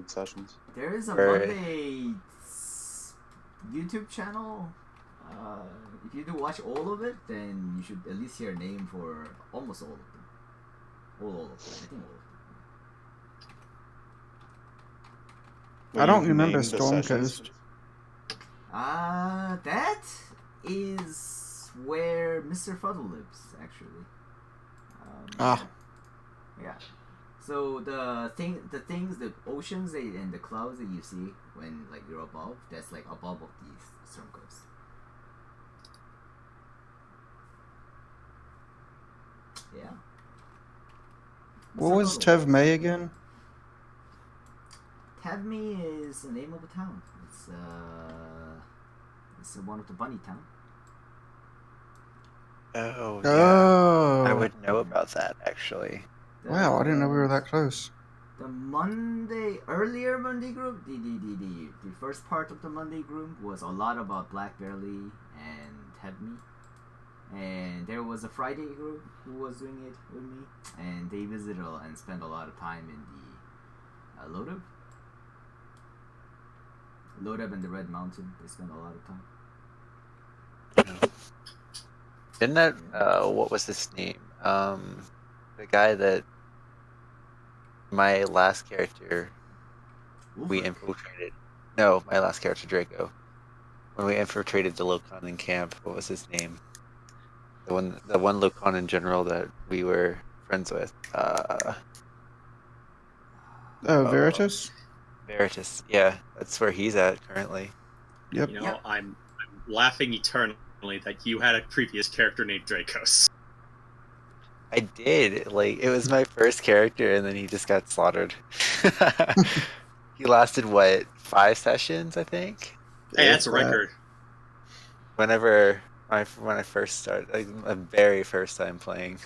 sessions. There is a Monday YouTube channel. If you do watch all of it, then you should at least hear a name for almost all of them. All of them. I think all of them. I don't remember Stormcoast. That is where Mr. Fuddle lives, actually. Yeah. So the things, the oceans and the clouds that you see when like you're above, that's like above of these storm coasts. Yeah. What was Tev May again? Tavme is the name of a town. It's one of the bunny town. Oh, yeah. Oh. I would know about that, actually. Wow, I didn't know we were that close. The earlier Monday group, the first part of the Monday group was a lot about Blackberry and Tevme. And there was a Friday group who was doing it with me, and they visited and spent a lot of time in the Lodeb and the Red Mountain. They spent a lot of time. Didn't that, what was his name? The guy that my last character we infiltrated. No, my last character, Draco. When we infiltrated the Locanon camp, what was his name? The one Locanon general that we were friends with. Veritas? Veritas, yeah. That's where he's at currently. Yep. You know, I'm laughing eternally that you had a previous character named Dracos. I did. Like, it was my first character, and then he just got slaughtered. He lasted, what, 5 sessions, I think? Hey, that's a record. When I first started, like, my very first time playing.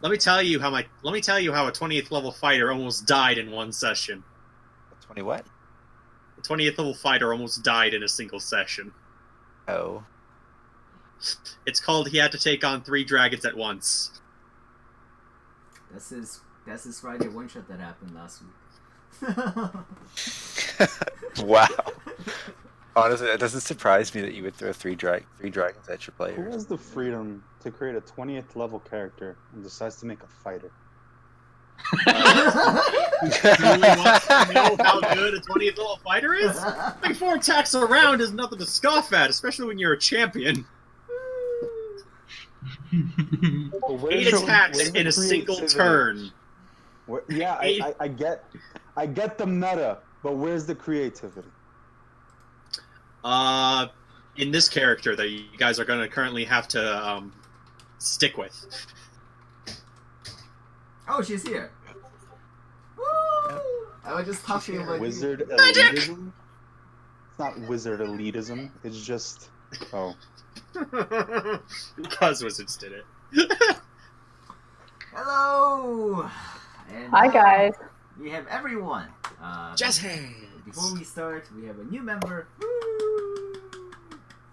Let me tell you how a 20th level fighter almost died in one session. 20 what? A 20th level fighter almost died in a single session. Oh. It's called he had to take on 3 dragons at once. That's his Friday one shot that happened last week. Wow. Honestly, it doesn't surprise me that you would throw three dragons at your Who players. has the freedom to create a 20th level character and decides to make a fighter? You really want to know how good a 20th level fighter is? Like 4 attacks around is nothing to scoff at, especially when you're a champion. 8 attacks in a single turn. I get the meta, but where's the creativity? In this character that you guys are going to currently have to stick with. Oh, she's here. Woo! I was just talking about Wizard elitism? It's not wizard elitism. It's just because wizards did it. Hello. And hi guys. We have everyone. Jesse. Before we start, we have a new member. Woo!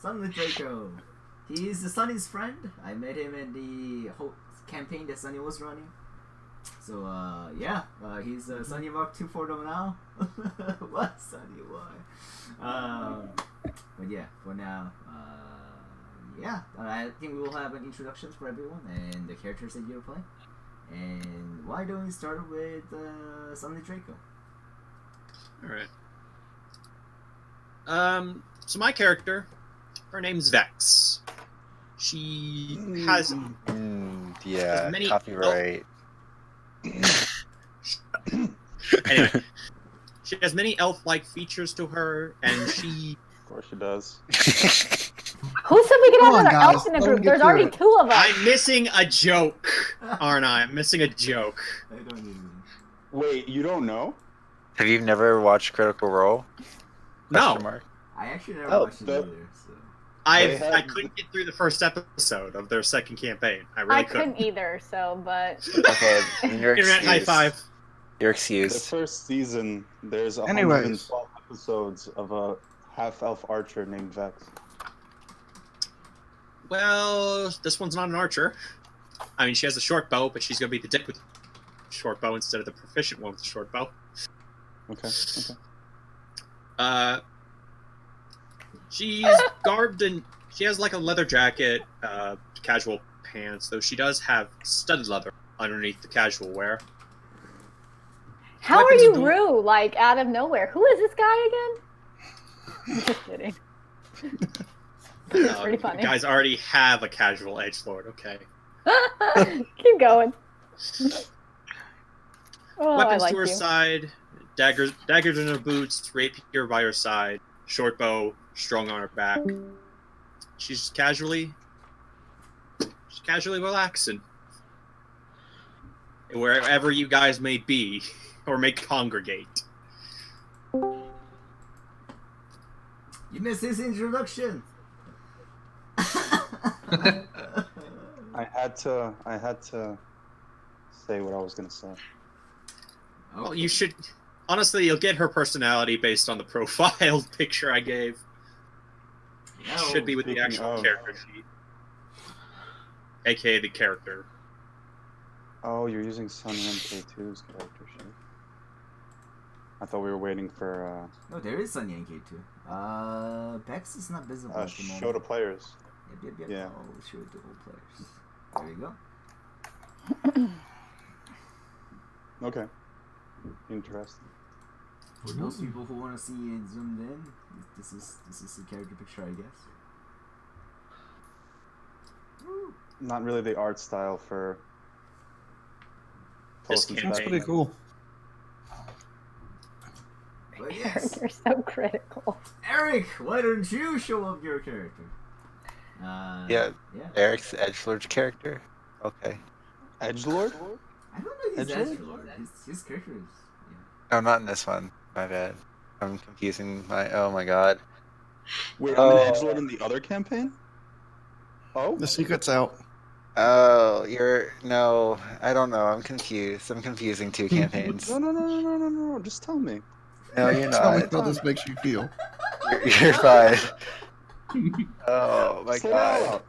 Sunlit Draco. He's the Sunny's friend. I met him in the whole campaign that Sunny was running. So, he's Sunny Mark 2 for them now. What, Sunny? Why? But yeah, for now, I think we will have an introduction for everyone and the characters that you're playing. And why don't we start with Sunny Draco? Alright. So my character, her name's Vex. She has... yeah, many copyright. Anyway, she has many elf-like features to her, and she... Of course she does. Who said we could have Come on, another guys, elf in the don't group? get There's through already it. 2 of us. I'm missing a joke, aren't I? I'm missing a joke. I don't even... Wait, you don't know? Have you never watched Critical Role? No. Question mark. I actually never watched it but- either, so... I couldn't get through the first episode of their second campaign. I really I couldn't couldn't. either, so, but... Okay, your Internet high excuse. five. Your The excuse. first season, there's Anyways. 112 episodes of a half-elf archer named Vex. Well, this one's not an archer. I mean, she has a short bow, but she's going to be the dick with the short bow instead of the proficient one with the short bow. Okay. She's garbed in. She has like a leather jacket, casual pants, though she does have studded leather underneath the casual wear. How are Weapons you and Rue, like, out of nowhere? Who is this guy again? Just kidding. Pretty You funny. guys already have a casual edgelord, okay. Keep going. Oh, I Weapons like to her you. side, daggers in her boots, rapier by her side, short bow strung on her back. She's casually relaxing. Wherever you guys may be, or may congregate. You missed his introduction. I had to say what I was gonna say. Well, you should. Honestly, you'll get her personality based on the profile picture I gave. Should be with the Speaking actual of- character sheet. AKA the character. Oh, you're using Sunny MK2's character sheet. I thought we were waiting for No, there is Sun Yankee too. Bex is not visible at the moment. show to players. Yep. Yeah. I'll show it to all players. There you go. Okay. Interesting. For those people who want to see it zoomed in, this is the character picture, I guess. Not really the art style for This post campaign. That's pretty cool. But yes, You're so critical. Eric, why don't you show up your character? Yeah. Yeah. Eric's edgelord's character. Okay. Edgelord? I don't know his Edgelord? Edgelord. His character is. No, not in this one. My bad. I'm confusing my. Oh my god. Wait, Oh. I'm an Edgelord in the other campaign? Oh? The secret's out. Oh, you're no. I don't know. I'm confused. I'm confusing two campaigns. No, just tell me. No, you're Tell me not. how this makes you feel. You're fine. Oh my Say it out god. loud.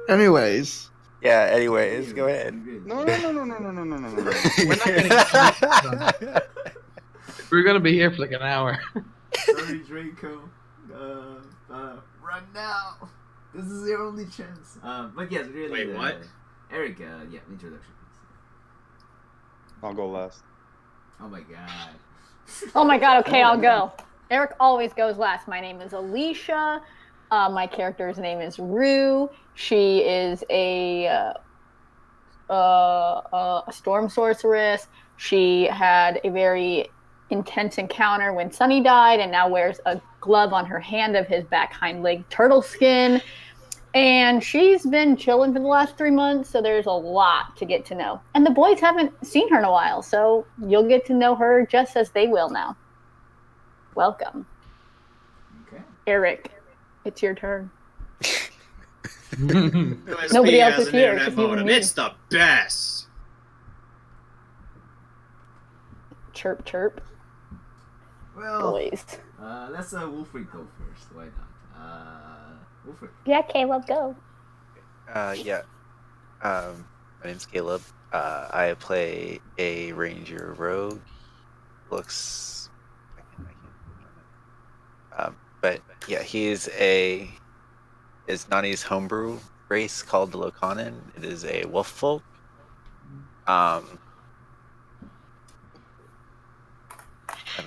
Anyways, Yeah. Anyways, go ahead. No. We're not gonna We're gonna be here for like an hour. Sorry, Draco. Run now. This is your only chance. But yes, really. Wait, what? Eric, yeah, introduction, please. I'll go last. Oh my god. Oh my god, okay, I'll go. Eric always goes last. My name is Alicia. My character's name is Rue. She is a storm sorceress. She had a very intense encounter when Sunny died and now wears a glove on her hand of his back hind leg turtle skin. And she's been chilling for the last 3 months, so there's a lot to get to know. And the boys haven't seen her in a while, so you'll get to know her just as they will now. Welcome. Okay. Eric, it's your turn. OSP Nobody else has is an here, internet just you and modem. me. It's the best. Chirp, chirp. Well, Boys. let's Wolfric go first. Why not? Wolfric. Yeah, Caleb, go. Yeah. My name's Caleb. I play a ranger rogue. Looks. But yeah, is Nani's homebrew race called the Lokanen. It is a wolf folk. I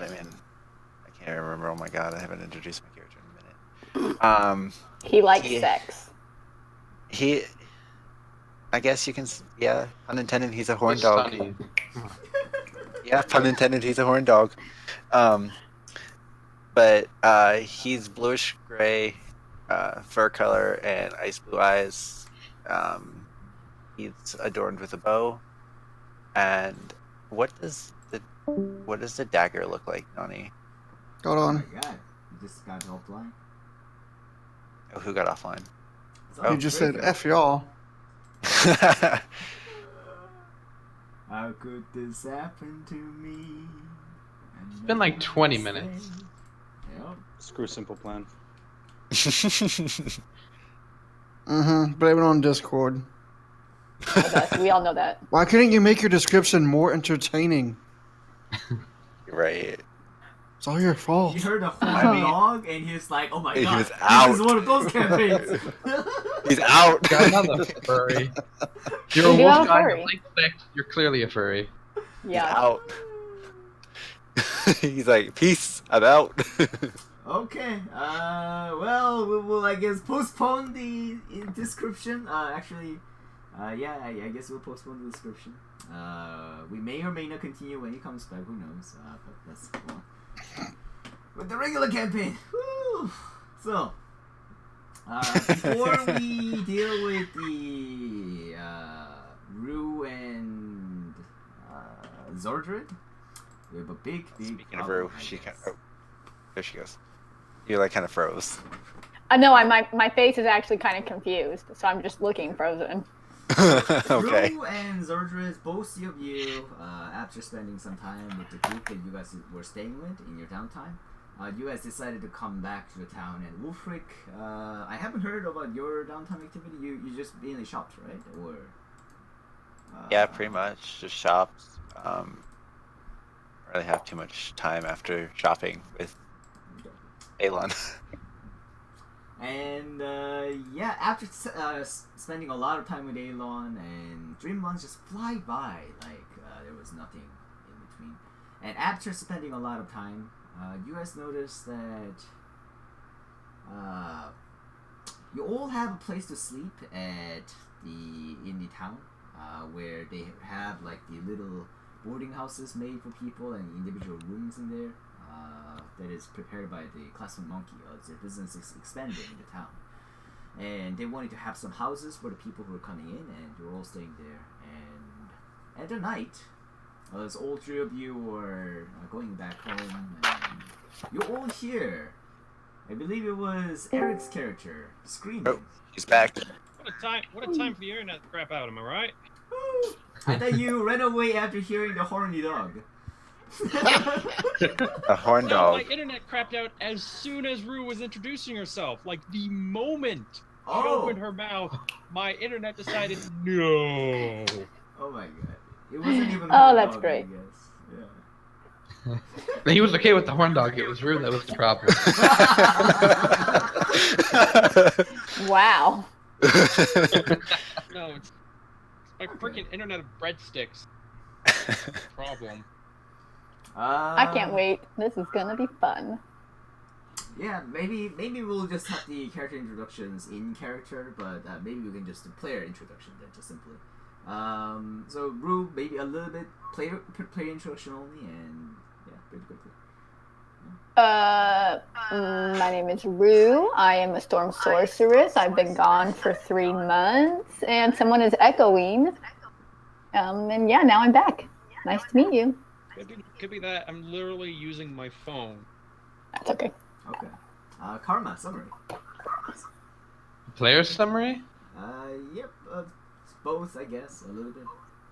mean, I can't remember. Oh my god, I haven't introduced my character in a minute. He likes He- sex. I guess you can. Yeah, pun intended. He's a horn dog. Sunny. Yeah, pun intended. He's a horn dog. But he's bluish gray, fur color, and ice blue eyes. He's adorned with a bow. And what does the dagger look like, Nani? hold Oh on. my god. You just got offline. Oh, who got offline? You just said F y'all. How could this happen to me? It's been like 20 minutes. Yep. Screw Simple Plan. Blame it on Discord. We all know that. Why couldn't you make your description more entertaining? Right. It's all your fault. He heard a I horny mean- dog, and he's like, "Oh my He god, was this out. is one of those campaigns." He's out. Got another furry. You're You a do have wolf a guy. furry. You like sex. You're clearly a furry. He's Yeah. out. He's like, peace. I'm out. Okay. Well, we will, I guess, postpone the description. Yeah, I guess we'll postpone the description. We may or may not continue when he comes back. Who knows? But let's go on with the regular campaign. Woo! So, before we deal with the Rue and Zordred, we have a big Speaking of problem, Rue, I she guess. kind of, there she goes. You like kind of froze. No, my face is actually kind of confused, so I'm just looking frozen. Okay. Rue and Zordred, both of you, after spending some time with the group that you guys were staying with in your downtime, you guys decided to come back to the town. And Wolfric, I haven't heard about your downtime activity. You just mainly shopped, right? Or Yeah, pretty much. Just shopped. Don't really have too much time after shopping with Alon. And yeah, after spending a lot of time with Alon, and 3 months just fly by like there was nothing in between. And after spending a lot of time, you guys notice that you all have a place to sleep in the town, where they have like the little boarding houses made for people and individual rooms in there. That is prepared by the Clasping Monkey. Their business is expanding in the town, and they wanted to have some houses for the people who are coming in, and you're all staying there. And at the night, as all three of you were going back home, and you all hear, I believe it was Eric's character screaming. Oh, he's back. What a time for the internet to crap out, am I right? Woo! I thought you ran away after hearing the horny dog. A horn Well, dog. my internet crapped out as soon as Rue was introducing herself. Like, the moment she Oh. opened her mouth, my internet decided, no. Oh my god. It wasn't even Oh, her that's dog, great. I guess. Yeah. He was okay with the horn dog. It was Rue that was the problem. Wow. No, it's my freaking internet of breadsticks. Problem. I can't wait. This is gonna be fun. Yeah, maybe we'll just have the character introductions in character, but maybe we can just do player introduction then, just simply. So Rue, maybe a little bit player introduction only, and yeah, pretty quickly. My name is Rue. I am a storm sorceress. I've been gone for 3 months, and someone is echoing. And yeah, now I'm back. Nice to meet you. Could be that I'm literally using my phone. That's okay. Okay. Karma summary. Player summary? Yep. Both, I guess, a little bit.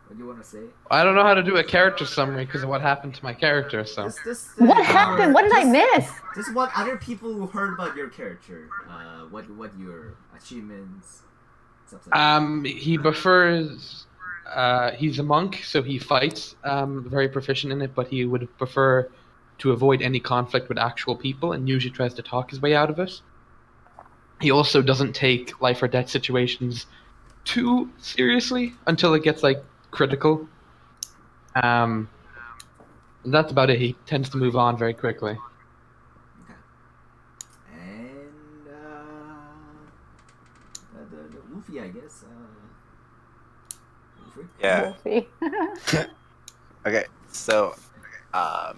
What do you want to say? I don't know how to do a character summary because of what happened to my character. So Just, What happened? What did I miss? Just what other people who heard about your character, what your achievements, stuff like that. he prefers. He's a monk, so he fights. Very proficient in it, but he would prefer to avoid any conflict with actual people, and usually tries to talk his way out of it. He also doesn't take life or death situations too seriously until it gets like critical. That's about it. He tends to move on very quickly. Okay. And the Luffy, I guess. Luffy? Yeah. Wolfie. Okay, so my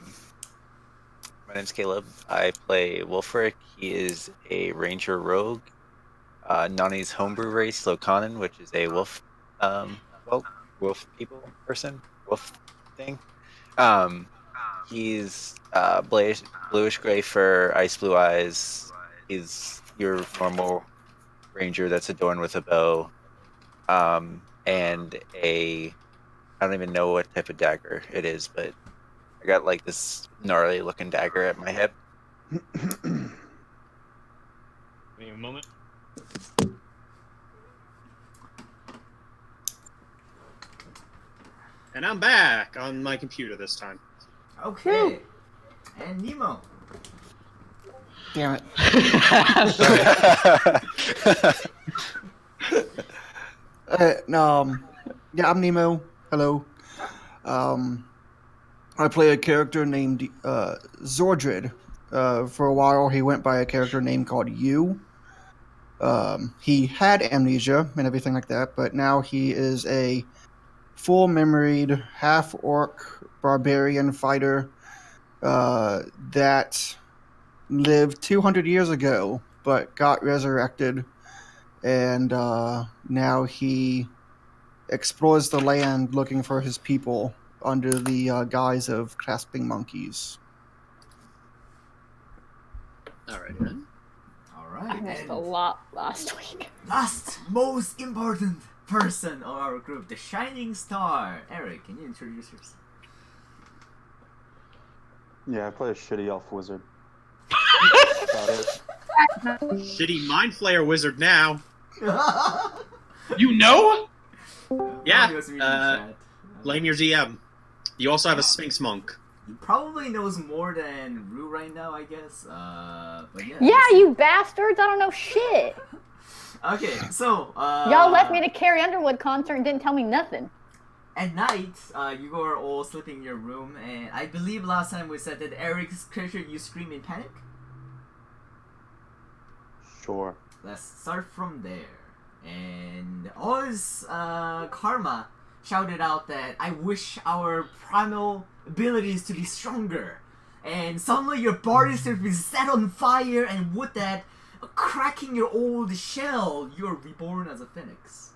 name's Caleb. I play Wolfric. He is a ranger rogue. Nani's homebrew race, Lokanen, which is a wolf, wolf people person, wolf thing. He's bluish gray fur, ice blue eyes. He's your normal ranger that's adorned with a bow, and I don't even know what type of dagger it is, but I got like this gnarly looking dagger at my hip. Give me a moment. And I'm back on my computer this time. Okay. And Nemo. Damn it. Yeah, I'm Nemo. Hello. I play a character named Zordred. For a while, he went by a character name called You. He had amnesia and everything like that, but now he is a full memoried half orc barbarian fighter that lived 200 years ago, but got resurrected, and now he explores the land looking for his people under the guise of clasping monkeys. Alright then. Alright. I missed and a lot last week. last most important person of our group, the Shining Star. Eric, can you introduce yourself? Yeah, I play a shitty elf wizard. About it. Shitty Mind Flayer wizard now. You know? Yeah, He was reading chat. blame your GM. You also have a Sphinx Monk. He probably knows more than Rue right now, I guess. But yeah. Yeah, you bastards! I don't know shit. Okay, so Y'all left me to Carrie Underwood concert and didn't tell me nothing. at night, you are all sleeping in your room, and I believe last time we said that Eric's creature, you scream in panic. Sure. Let's start from there. And Oz Karma shouted out that I wish our primal abilities to be stronger. And suddenly your body starts to be set on fire, and with that, cracking your old shell, you're reborn as a phoenix.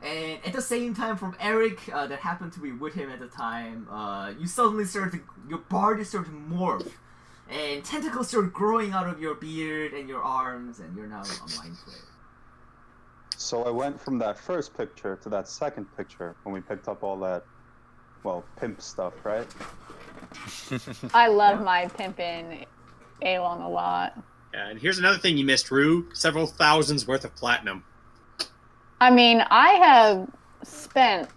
And at the same time, from Eric, that happened to be with him at the time, you suddenly your body started to morph, and tentacles start growing out of your beard and your arms, and you're now a mind flayer. So I went from that first picture to that second picture when we picked up all that, well, pimp stuff, right? I love my pimpin' Alon a lot. Yeah, and here's another thing you missed, Rue. Several thousands worth of platinum. I mean, I have spent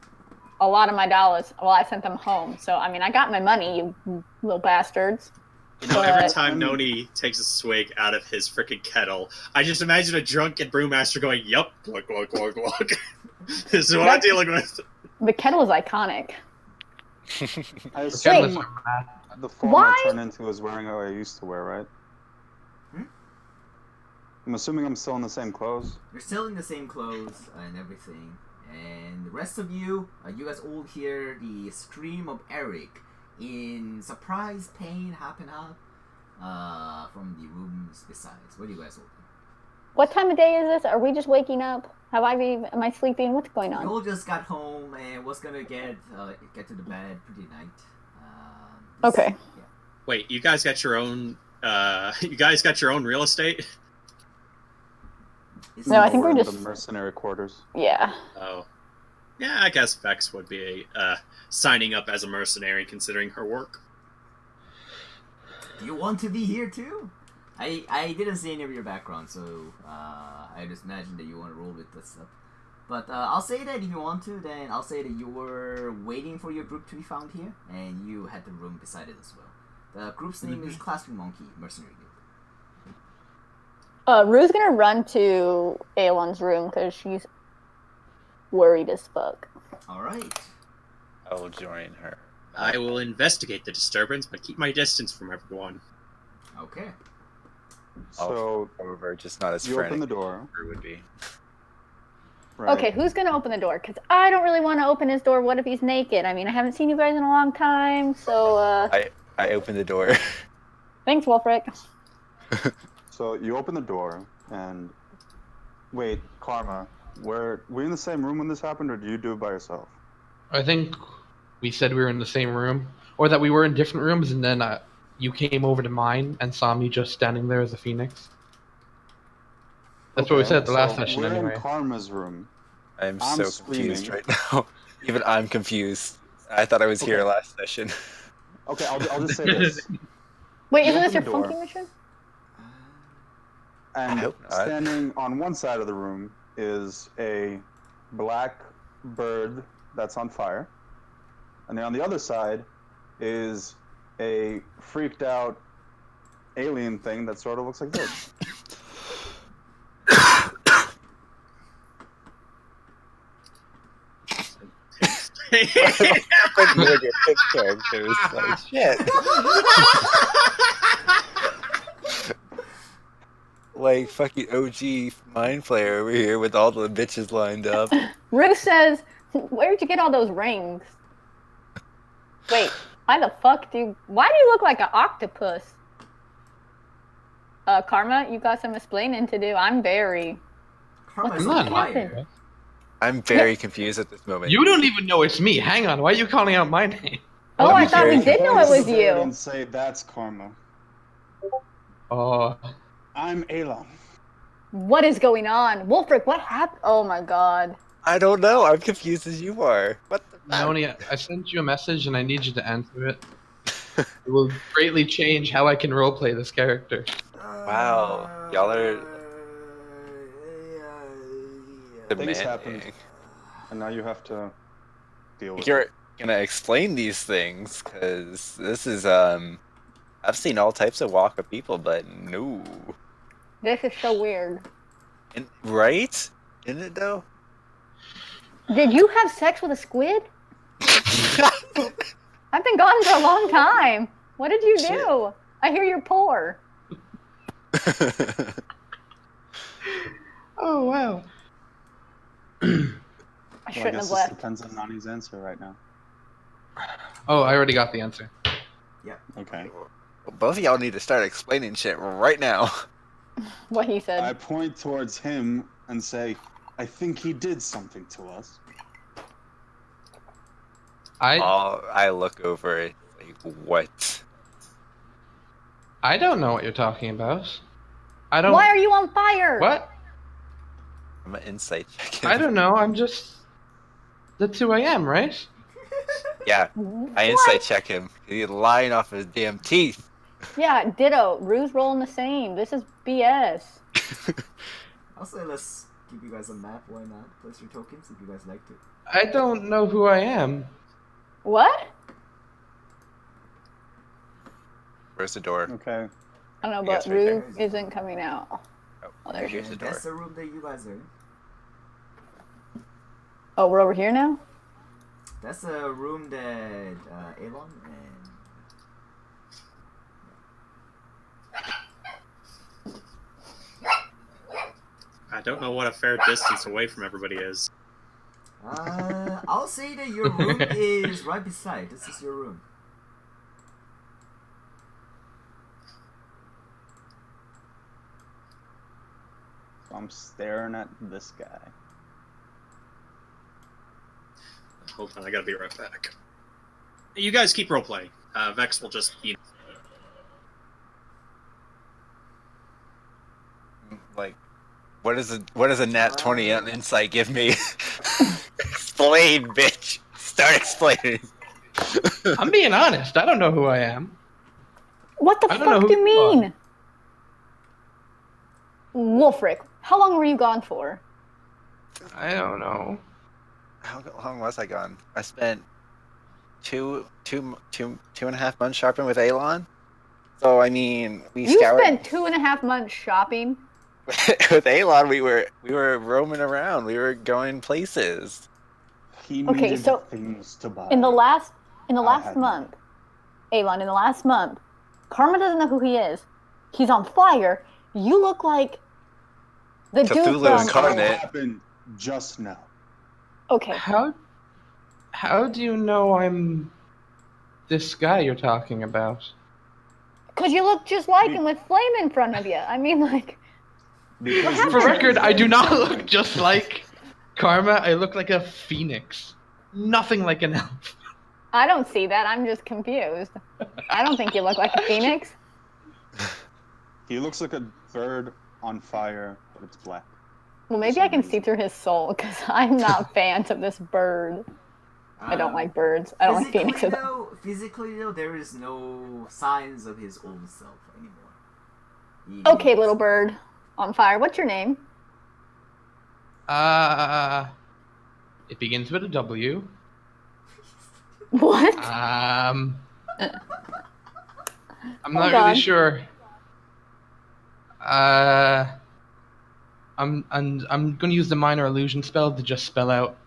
a lot of my dollars. Well, I sent them home. So, I mean, I got my money, you little bastards. You know, every But- time Noni takes a swig out of his freaking kettle, I just imagine a drunken brewmaster going, "Yup, glug glug glug glug." This is what I'm dealing with. The kettle is iconic. I Kettle assume is the form Why? I turned into is wearing what I used to wear, right? Hmm? I'm assuming I'm still in the same clothes. You're still in the same clothes and everything. And the rest of you, you guys all hear the scream of Eric in surprise, pain, happen up from the rooms besides. What do you guys all do? What time of day is this? Are we just waking up? Am I sleeping? What's going You on? all just got home and was gonna get to the bed pretty night. Okay. Yeah. Wait, you guys got your own? You guys got your own real estate? No, I think we're in just- the mercenary quarters. Yeah. Oh, yeah. I guess Vex would be signing up as a mercenary, considering her work. Do you want to be here too? I didn't see any of your background, so I just imagined that you want to roll with this stuff. But I'll say that if you want to, then I'll say that you were waiting for your group to be found here, and you had the room beside it as well. The group's name is Clasping Monkey Mercenary Guild. Rue's gonna run to Aelon's room because she's worried as fuck. All right. I will join her. I will investigate the disturbance, but keep my distance from everyone. Okay. So However, just not as you open frantic the door. as it would be. Right? Okay, who's gonna open the door? Because I don't really want to open his door. What if he's naked? I mean, I haven't seen you guys in a long time, so I open the door. thanks, Wolfric. So you open the door and wait, Karma. Were we in the same room when this happened, or do you do it by yourself? I think we said we were in the same room, or that we were in different rooms, and then you came over to mine and saw me just standing there as a phoenix. That's what we Okay, said at the last so session, we're anyway. in Karma's room. I'm I'm so confused screaming. right now. Even I'm confused. I thought I was here Okay. last session. Okay, I'll just say this. Wait, You isn't this open your the door. funky mission? And hope not. standing on one side of the room is a black bird that's on fire. And then on the other side is a freaked out alien thing that sort of looks like this. When you and your pick characters, like shit. Like fucking OG mind player over here with all the bitches lined up. Ruth says, "Where'd you get all those rings?" Wait, why the fuck why do you look like an octopus? Karma, you got some explaining to do. I'm very... Karma's I'm on not fire. I'm very confused at this moment. You don't even know it's me. Hang on. Why are you calling out my name? Oh, Let I me thought we hear did know it was Point you. and say that's Karma. Oh, I'm Elon. What is going on? Wolfric, what happened? Oh my god. I don't know. I'm confused as you are. What the fuck? Noni, I sent you a message and I need you to answer it. It will greatly change how I can roleplay this character. Wow, y'all are Things happened, demanding. and now you have to deal with You're it. gonna explain these things because this is I've seen all types of walk of people, but no. This is so weird. Right? Isn't it though? Did you have sex with a squid? I've been gone for a long time. What did you do? I hear you're poor. Oh, wow. I Well, I shouldn't guess have this left. depends on Nani's answer right now. Oh, I already got the answer. Okay. Both of y'all need to start explaining shit right now. What he said. I point towards him and say, I think he did something to us. I look over it like, what? I don't know what you're talking about. I don't. Why are you on fire? What? I'm an insight check. I don't know. I'm just. That's who I am, right? Yeah, What? I insight check him. He's lying off his damn teeth. Yeah, ditto. Rue's rolling the same. This is BS. I'll say let's give you guys a map. Why not? Place your tokens if you guys like to. I don't know who I am. What? Where's the door? Okay. I don't know, Yeah, but it's right there. Rue isn't coming out. Oh, there she here's is. the door. That's the room that you guys are in. Oh, we're over here now? That's a room that Elon and I don't know what a fair distance away from everybody is. I'll say that your room is right beside. This is your room. So I'm staring at this guy. Hold on, I gotta be right back. You guys keep roleplaying. Vex will just be. Like, what does a nat 20 on insight give me? Explain, bitch. Start explaining. I'm being honest. I don't know who I am. What the I don't know fuck who do you you are. mean? Wolfric, how long were you gone for? I don't know. How long was I gone? I spent two and a half months shopping with Elon. So I mean, we You scoured. spent 2.5 months shopping? With Elon, we were roaming around. We were going places. He Okay, needed so things to buy. In the last had month, Elon, in the last month, Karma doesn't know who he is. He's on fire. You look like the dude Cthulhu from... incarnate. What happened just now? Okay, How do you know I'm this guy you're talking about? because you look just like him with flame in front of you. I mean, like... Because What For happened? record, I do not look just like Karma. I look like a phoenix. Nothing like an elf. I don't see that. I'm just confused. I don't think you look like a phoenix. he looks like a bird on fire, but it's black. Well, maybe I can see through his soul, because I'm not fans of this bird. I don't like birds. I don't like phoenixes. Physically though, there is no signs of his old self anymore. Okay, little bird on fire. What's your name? It begins with a W. What? I'm not Hold on. really sure. I'm gonna use the minor illusion spell to just spell out.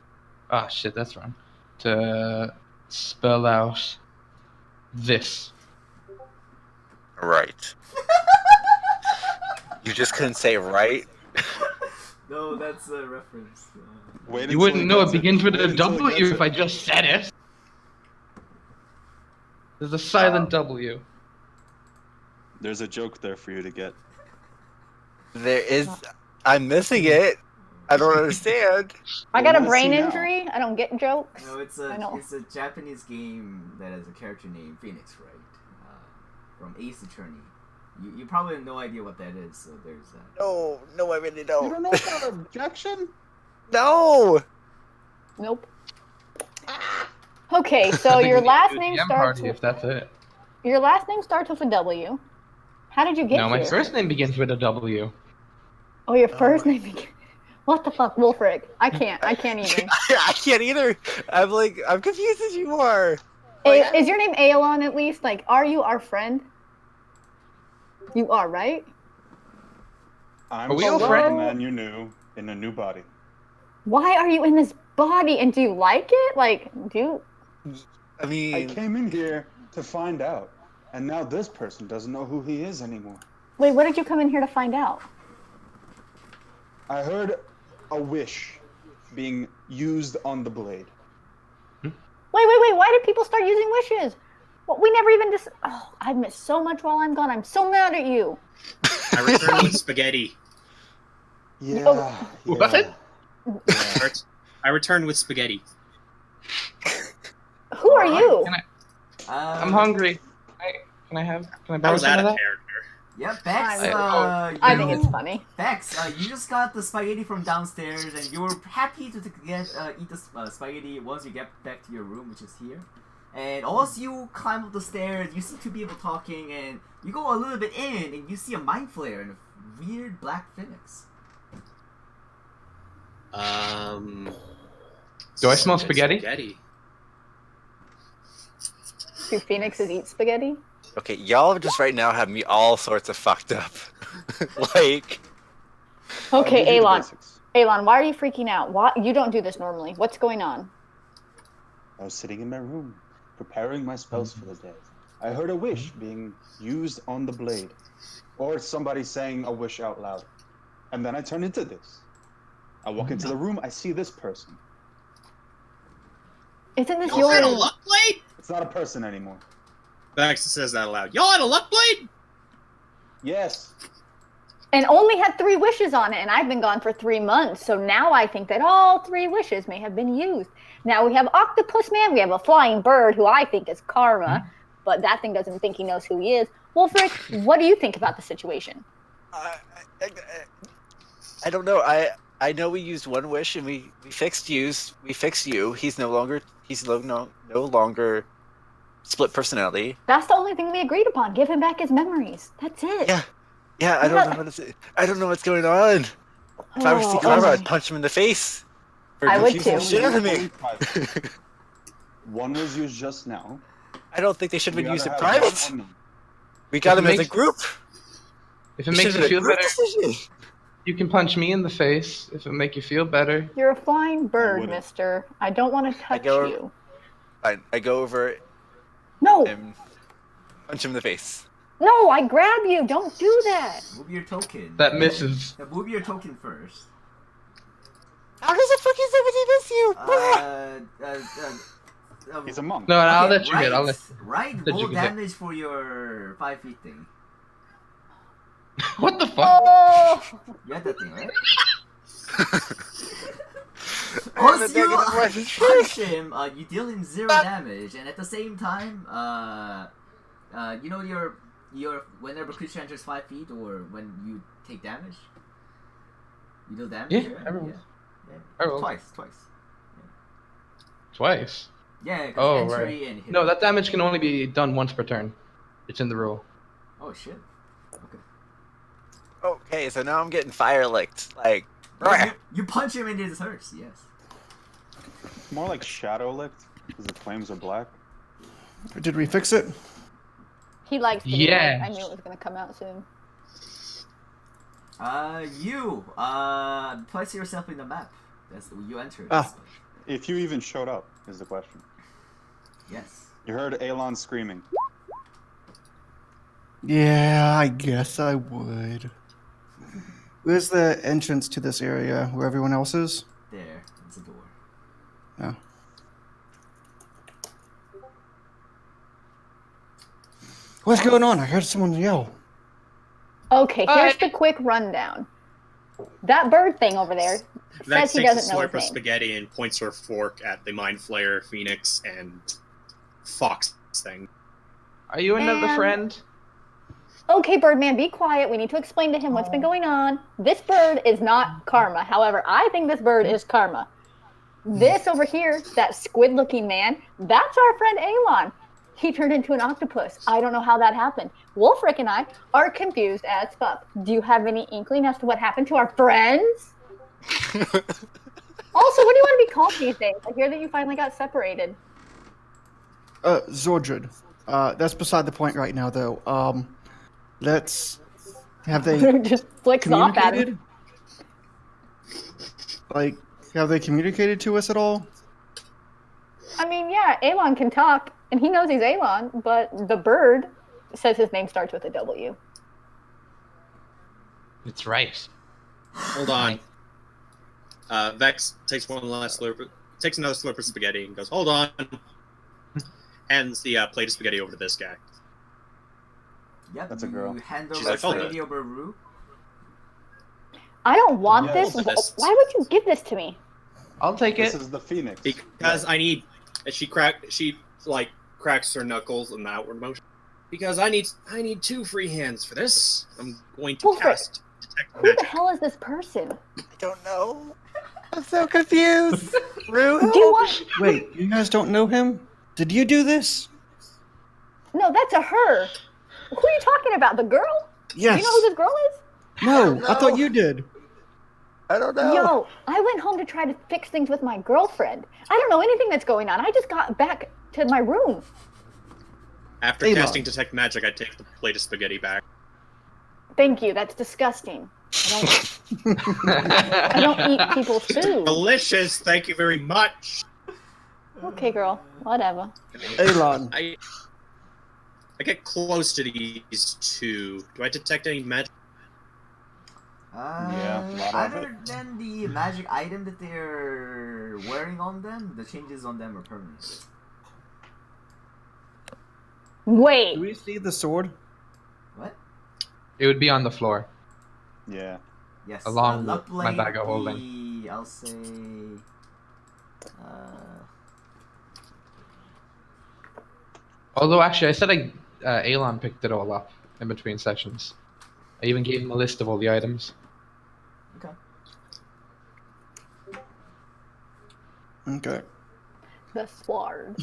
Ah, shit, that's wrong. To spell out this. Right. You just couldn't say right. No, that's a reference. Wait You until wouldn't he know it gets begins with Wait a until he W gets if I just said it. There's a silent W. There's a joke there for you to get. There is. I'm missing it. I don't understand. I got a Well, let's brain see now. injury. I don't get jokes. No, it's I know. a Japanese game that has a character named Phoenix, right? From Ace Attorney. You probably have no idea what that is, so there's that. No, I really You don't. don't know about objection? No. Nope. Okay, I so think your we need last to do a name DM starts party with if that's it. your last name starts with a W. How did you get No, my here? first name begins with a W. Oh, your first my- name. What the fuck, Wolfric? I can't even. I can't either. I'm confused as you are. Like, Is your name Aelon at least? Like, are you our friend? You are, right? I'm Are we all still friends? the man you knew in a new body. Why are you in this body? And do you like it? Like, I I mean, came in here to find out, and now this person doesn't know who he is anymore. wait, what did you come in here to find out? I heard a wish being used on the blade. Wait. Why did people start using wishes? Well, we never even just. Oh, I missed so much while I'm gone. I'm so mad at you. I return with spaghetti. Yeah. Oh. What? I return with spaghetti. Who are you? I'm hungry. Can I That borrow was some out of of that? character. Yeah, Bex, I think it's funny. Bex, you just got the spaghetti from downstairs, and you were happy to eat the spaghetti once you get back to your room, which is here. And as you climb up the stairs, you see two people talking, and you go a little bit in, and you see a mind flare and a weird black phoenix. Do I smell spaghetti? Do phoenixes eat spaghetti? okay, y'all just right now have me all sorts of fucked up. Like, I'll give Okay, you the Aelon. basics. Aelon, why are you freaking out? Why you don't do this normally? What's going on? I was sitting in my room, preparing my spells for the day. I heard a wish being used on the blade, or somebody saying a wish out loud. And then I turned into this. I walk into the room, I see this person. Isn't this Y'all had a your? luck blade? It's not a person anymore. Bex says that aloud. Y'all had a luck blade? Yes. And only had 3 wishes on it, and I've been gone for 3 months. So now I think that all 3 wishes may have been used. Now we have Octopus Man, we have a flying bird who I think is Karma, but that thing doesn't think he knows who he is. Wolfric, what do you think about the situation? I don't know. I know we used one wish and we fixed you. He's no longer no longer split personality. That's the only thing we agreed upon. Give him back his memories. That's it. Yeah. I don't know what's going on. If I were to see Karma, I'd punch him in the face. For I would confusing the too. shit out of me. One was used just now. I don't think they should have We been used in gotta have private. one unknown. We got him as a makes- group. If it We makes should've you been feel a group better, decision. you can punch me in the face. If it make you feel better. You're a flying bird, wouldn't. mister. I don't want to touch go- you. Fine. I go over No, and punch him in the face. no, I grab you. Don't do that. Move your token. That misses. Now move your token first. How does a fucking somebody miss you? He's a monk. No, I'll okay, let you hit. I'll let. Right, let roll you hit. damage for your 5 feet thing. What the fuck? Oh, You had that thing, right? I have a Once you negative one. punch him, you deal him 0 damage, and at the same time, you know your whenever creature enters 5 feet or when you take damage, you deal damage. Yeah, right? everyone. Yeah. I rolled. Twice. Twice. Yeah, because Oh, entry right. and hit. No, that damage can only be done once per turn. It's in the rule. Oh shit. Okay. Okay, so now I'm getting fire licked. Like, You punch him and it hurts. Yes. More like shadow licked, because the flames are black. Did we fix it? He likes to be Yes. right. I knew it was going to come out soon. Place yourself in the map. You entered. Ah. If you even showed up, is the question. Yes. You heard Elon screaming. Yeah, I guess I would. Where's the entrance to this area where everyone else is? There. It's a door. Oh. What's going on? I heard someone yell. Okay, here's the quick rundown. That bird thing over there Vex says he takes a doesn't know slurp his of name. spaghetti and points her fork at the Mind Flayer, Phoenix, and Fox thing. Are you another And- friend? Okay, Birdman, be quiet. We need to explain to him what's been going on. This bird is not Karma. However, I think this bird is Karma. This over here, that squid-looking man, that's our friend Elon. He turned into an octopus. I don't know how that happened. Wolfric and I are confused as fuck. Do you have any inkling as to what happened to our friends? Also, what do you want to be called these days? I hear that you finally got separated. Zordred. That's beside the point right now, though. Let's have they Just flicks off at him. communicated? Like, have they communicated to us at all? I mean, yeah, Elon can talk, and he knows he's Elon, but the bird says his name starts with a W. It's right. Hold on. Vex takes one last slurp, takes another slurp of spaghetti and goes, "Hold on." Hands the plate of spaghetti over to this guy. Yep. That's a girl. You hand She's over like, "Oh, spaghetti over Rue. I don't want Yeah, this. hold this. Why would you give this to me? I'll take This it. is the Phoenix. Because I need. She cracks her knuckles in the outward motion. Because I need 2 free hands for this. I'm going to Wolfric, cast detect Who the magic. hell is this person? I don't know. I'm so confused. Rue, Do you want? Wait, you guys don't know him? Did you do this? No, that's a her. Who are you talking about? The girl? Yes. Do you know who this girl is? No, I know. thought you did. I don't know. Yo, I went home to try to fix things with my girlfriend. I don't know anything that's going on. I just got back to my room. After Elon. casting detect magic, I take the plate of spaghetti back. Thank you. That's disgusting. I don't eat people's food. Delicious. Thank you very much. Okay, girl. Whatever. Elon. I get close to these 2. Do I detect any magic? Yeah, a lot of Other than the magic item that they're wearing on them, the changes on them are permanent. Wait. Do we see the sword? What? It would be on the floor. Yeah. Yes. Along luck with my blade, bag of holding. I'll say. Although, actually, I said Elon picked it all up in between sessions. I even gave him a list of all the items. Okay. Okay. The sword.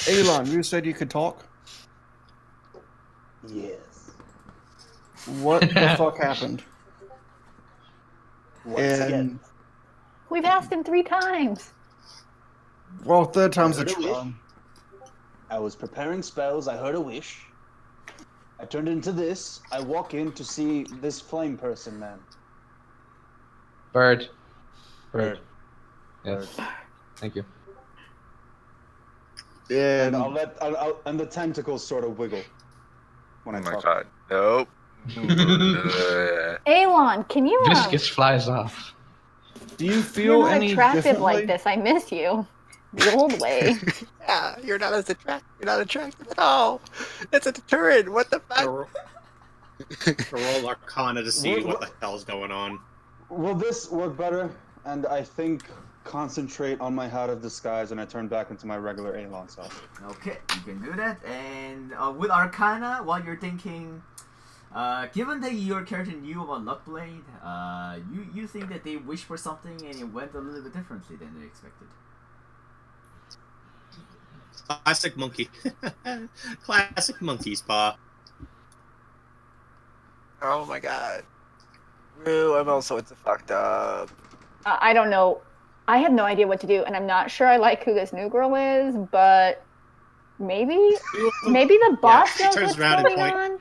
Elon, you said you could talk? Yes. What the fuck happened? Once And, again. We've asked him 3 times. well, third time's a Heard a wish. charm. I was preparing spells. I heard a wish. I turned into this. I walk in to see this flame person, man. Bird. Bird. Yes. Thank you. And And and the tentacles sort of wiggle when Oh I my talk. god. Nope. Elon, can you Viscous flies off. do you You're feel not any attractive differently? like this. I miss you. The old way. Yeah, you're not attractive at all. It's a deterrent. What the fuck? To roll Arcana to see what the hell's going on. Will this work better? And I think concentrate on my hat of disguise, and I turn back into my regular Elon self. Okay, you can do that. And with Arcana, while you're thinking, given that your character knew about Luckblade, you think that they wished for something and it went a little bit differently than they expected. Classic monkey. Classic monkey's paw. Oh my god. Rue, I'm all sorts of fucked up. I don't know. I have no idea what to do, and I'm not sure I like who this new girl is, but Maybe the boss she knows turns what's around and going point- on.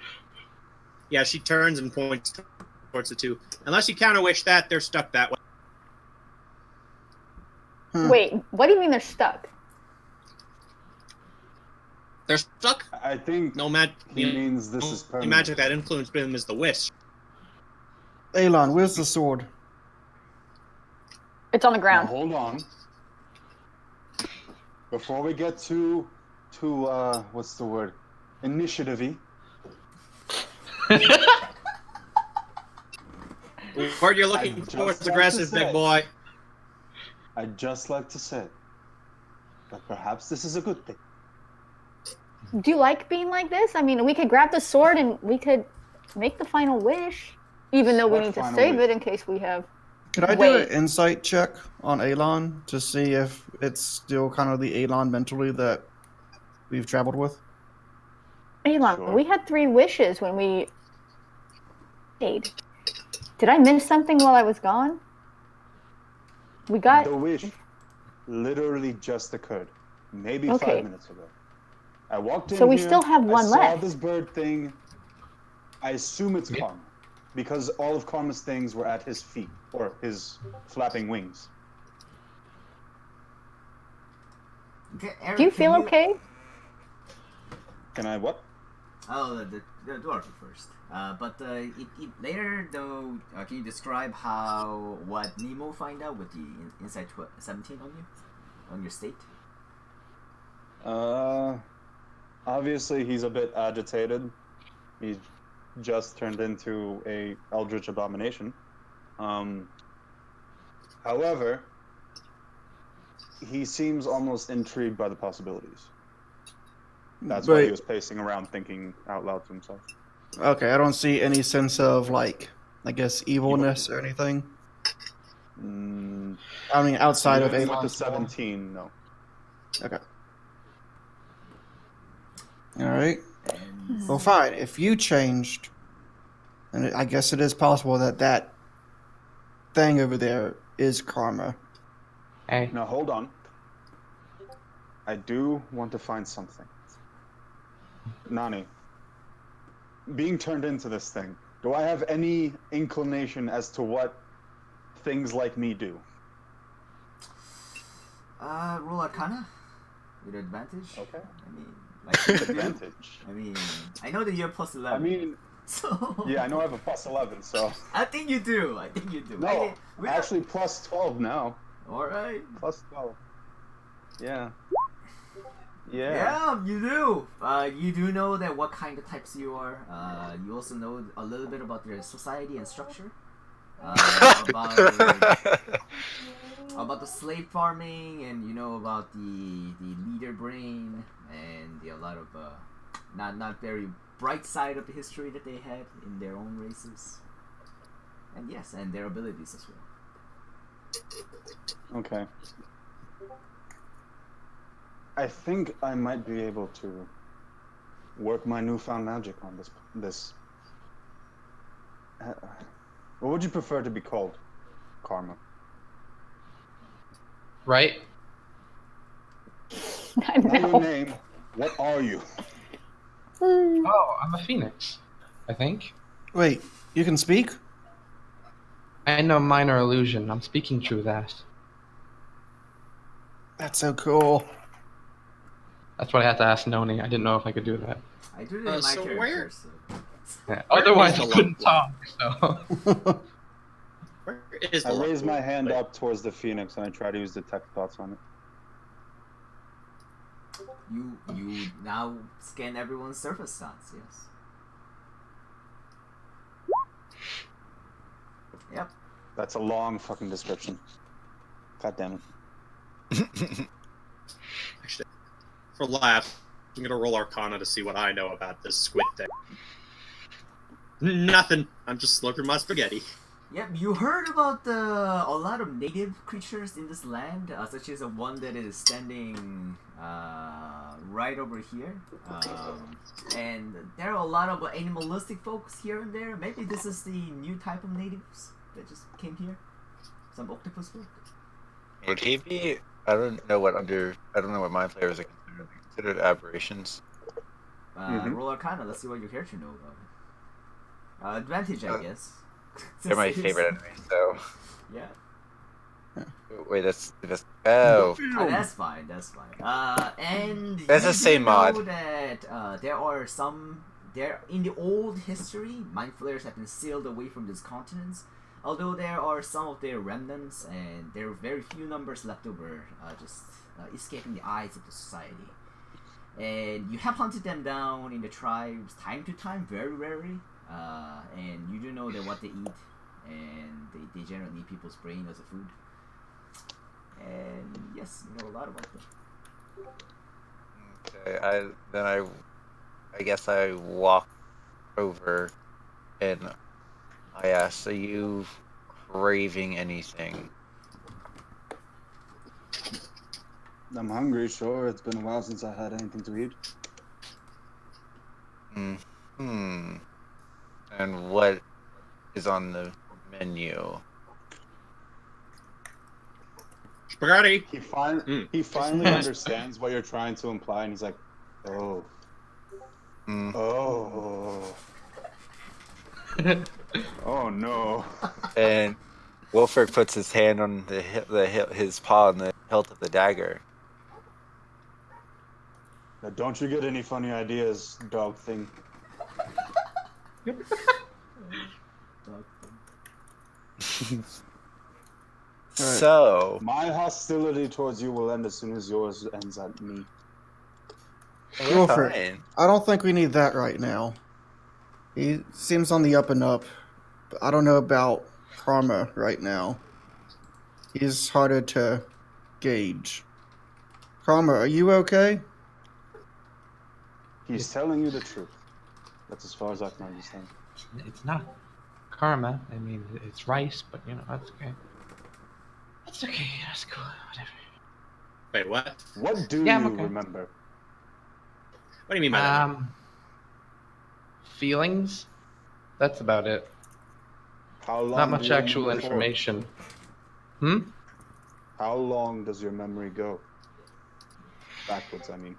Yeah, she turns and points towards the two. Unless you counter wish that, they're stuck that way. Wait, what do you mean they're stuck? They're stuck. I think No magic. he means this is The permanent. magic that influenced them is the wish. Elon, where's the sword? It's on the Now ground. hold on. Before we get to what's the word? Initiative-y. Word you're looking I'd for just is like aggressive, to say- big boy. I'd just like to say that perhaps this is a good thing. Do you like being like this? I mean, we could grab the sword and we could make the final wish, even though we What need to final save wish? it in case we have. Could I do Wait. an insight check on Elon to see if it's still kind of the Elon mentally that we've traveled with? Elon, Sure. we had 3 wishes when we stayed. Did I miss something while I was gone? We got. The wish literally just occurred, maybe Okay. 5 minutes ago. I walked in So we here, still have I one saw left. this bird thing. I assume it's Yeah. Karma, because all of Karma's things were at his feet, or his flapping wings. Okay, Eric, Do you can feel okay? Can I what? Oh, the dwarf first. Later though, can you describe what Nemo find out with the inside 17 on you, on your state? Obviously he's a bit agitated. He's just turned into a eldritch abomination. However, he seems almost intrigued by the possibilities. That's why he But- was pacing around thinking out loud to himself. Okay, I don't see any sense of, like, I guess, evilness or anything. Mm, I mean, outside of even with the Elon's form. 17, no. Okay. All right. And Well, fine. If you changed, and I guess it is possible that that thing over there is Karma. Hey, Now hold on. I do want to find something. Nani, being turned into this thing, do I have any inclination as to what things like me do? roll Arcana with advantage. Okay. I mean, like you do. Advantage. I mean, I know that you're plus 11. I mean, so yeah, I know I have a plus 11, so. I think you do. No, actually plus 12 now. All right. Plus 12. Yeah. Yeah, you do. You do know that what kind of types you are. You also know a little bit about their society and structure. About the slave farming, and you know about the leader brain and a lot of not very bright side of the history that they had in their own races. And yes, and their abilities as well. Okay. I think I might be able to work my newfound magic on this. What would you prefer to be called? Karma. right? I Not your know. name. What are you? Oh, I'm a phoenix, I think. Wait, you can speak? I know minor illusion. I'm speaking through that. That's so cool. That's what I had to ask Noni. I didn't know if I could do that. I do it in my so character. where- So. Yeah. Where Otherwise, is I the couldn't lump? talk. So Where is I the raise my lump? hand up towards the phoenix and I try to use detect thoughts on it. You now scan everyone's surface stats, yes. Yep. That's a long fucking description. God damn it. Actually, for laughs, I'm gonna roll Arcana to see what I know about this squid thing. Nothing. I'm just slurping my spaghetti. Yep, you heard about a lot of native creatures in this land, such as the one that is standing right over here. And there are a lot of animalistic folks here and there. Maybe this is the new type of natives that just came here. Some octopus folk. Would he be? I don't know what my players are considering considered aberrations? Roll Arcana. Let's see what your character knows about it. Advantage, I guess. They're my favorite enemies, so. Yeah. Wait, that's oh. That's fine. That's fine. And That's you the same do know mod. that there are some in the old history, mind flayers have been sealed away from these continents. Although there are some of their remnants, and there are very few numbers left over, just escaping the eyes of the society. And you have hunted them down in the tribes time to time, very rarely. And you do know that what they eat, and they generally eat people's brain as a food. And yes, you know a lot about them. Okay, I guess I walk over and I ask, are you craving anything? I'm hungry, sure. It's been a while since I had anything to eat. And what is on the menu? Spaghetti. He finally understands what you're trying to imply, and he's like, oh. Oh. Oh no. And Wolfric puts his hand on his paw on the hilt of the dagger. Now, don't you get any funny ideas, dog thing. So My hostility towards you will end as soon as yours ends at me. Wilfred, fine. I don't think we need that right now. He seems on the up and up, but I don't know about Karma right now. He's harder to gauge. Karma, are you okay? He's telling you the truth. That's as far as I can understand. It's not karma. I mean, it's rice, but you know, that's okay. That's okay. That's cool. Whatever. Wait, what? What do Yeah, you I'm okay. remember? What do you mean by that? Feelings. That's about it. How long? Not much do you actual remember for? information. How long does your memory go? Backwards, I mean.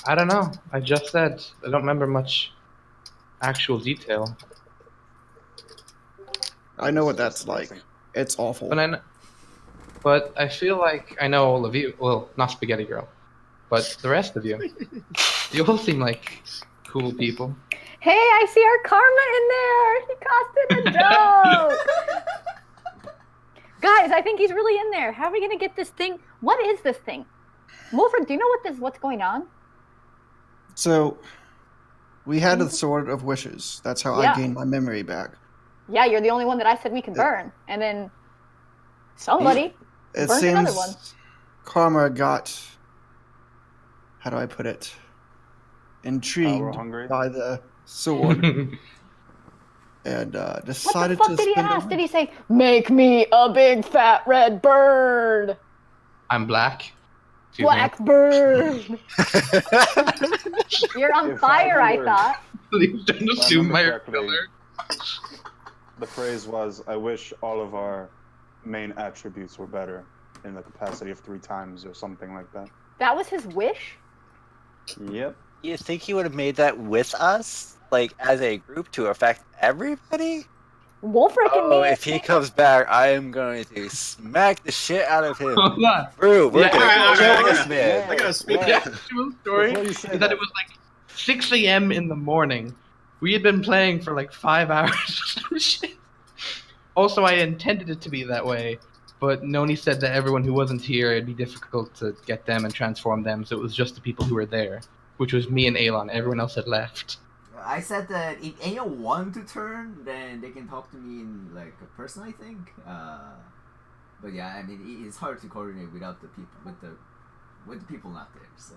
I don't know. I just said I don't remember much actual detail. I know what Just that's like. guessing. It's awful. But I feel like I know all of you. Well, not Spaghetti Girl, but the rest of you. You all seem like cool people. Hey, I see our Karma in there. He costed a joke. Guys, I think he's really in there. How are we gonna get this thing? What is this thing? Wilfred, do you know what's going on? So, we had the Sword of Wishes. That's how Yeah. I gained my memory back. Yeah, you're the only one that I said we could burn, and then somebody It burnt another one. seems Karma got, how do I put it, intrigued hungry? by the sword and What the decided fuck to did he spend ask? it. Did he say, "Make me a big fat red bird"? I'm black. Excuse Black bird. You're on If fire, I remember- thought. Please don't If I assume my remember correctly, color. the phrase was, I wish all of our main attributes were better in the capacity of 3 times or something like that. That was his wish? Yep. You think he would have made that with us, like as a group, to affect everybody? Wolfric and Oh, me. if he comes back, I am going to smack the shit out of him. Hold on. Bro, we're Yeah, gonna alright, kill alright, this alright. man. I gotta speak. Wait, The actual story Before you is say that that. it was like 6 a.m. in the morning. We had been playing for like 5 hours or some shit. Also, I intended it to be that way, but Noni said that everyone who wasn't here, it'd be difficult to get them and transform them, so it was just the people who were there, which was me and Alon. Everyone else had left. I said that if anyone want to turn, then they can talk to me in like a person, I think. But yeah, I mean, it's hard to coordinate without the people, with the people not there. So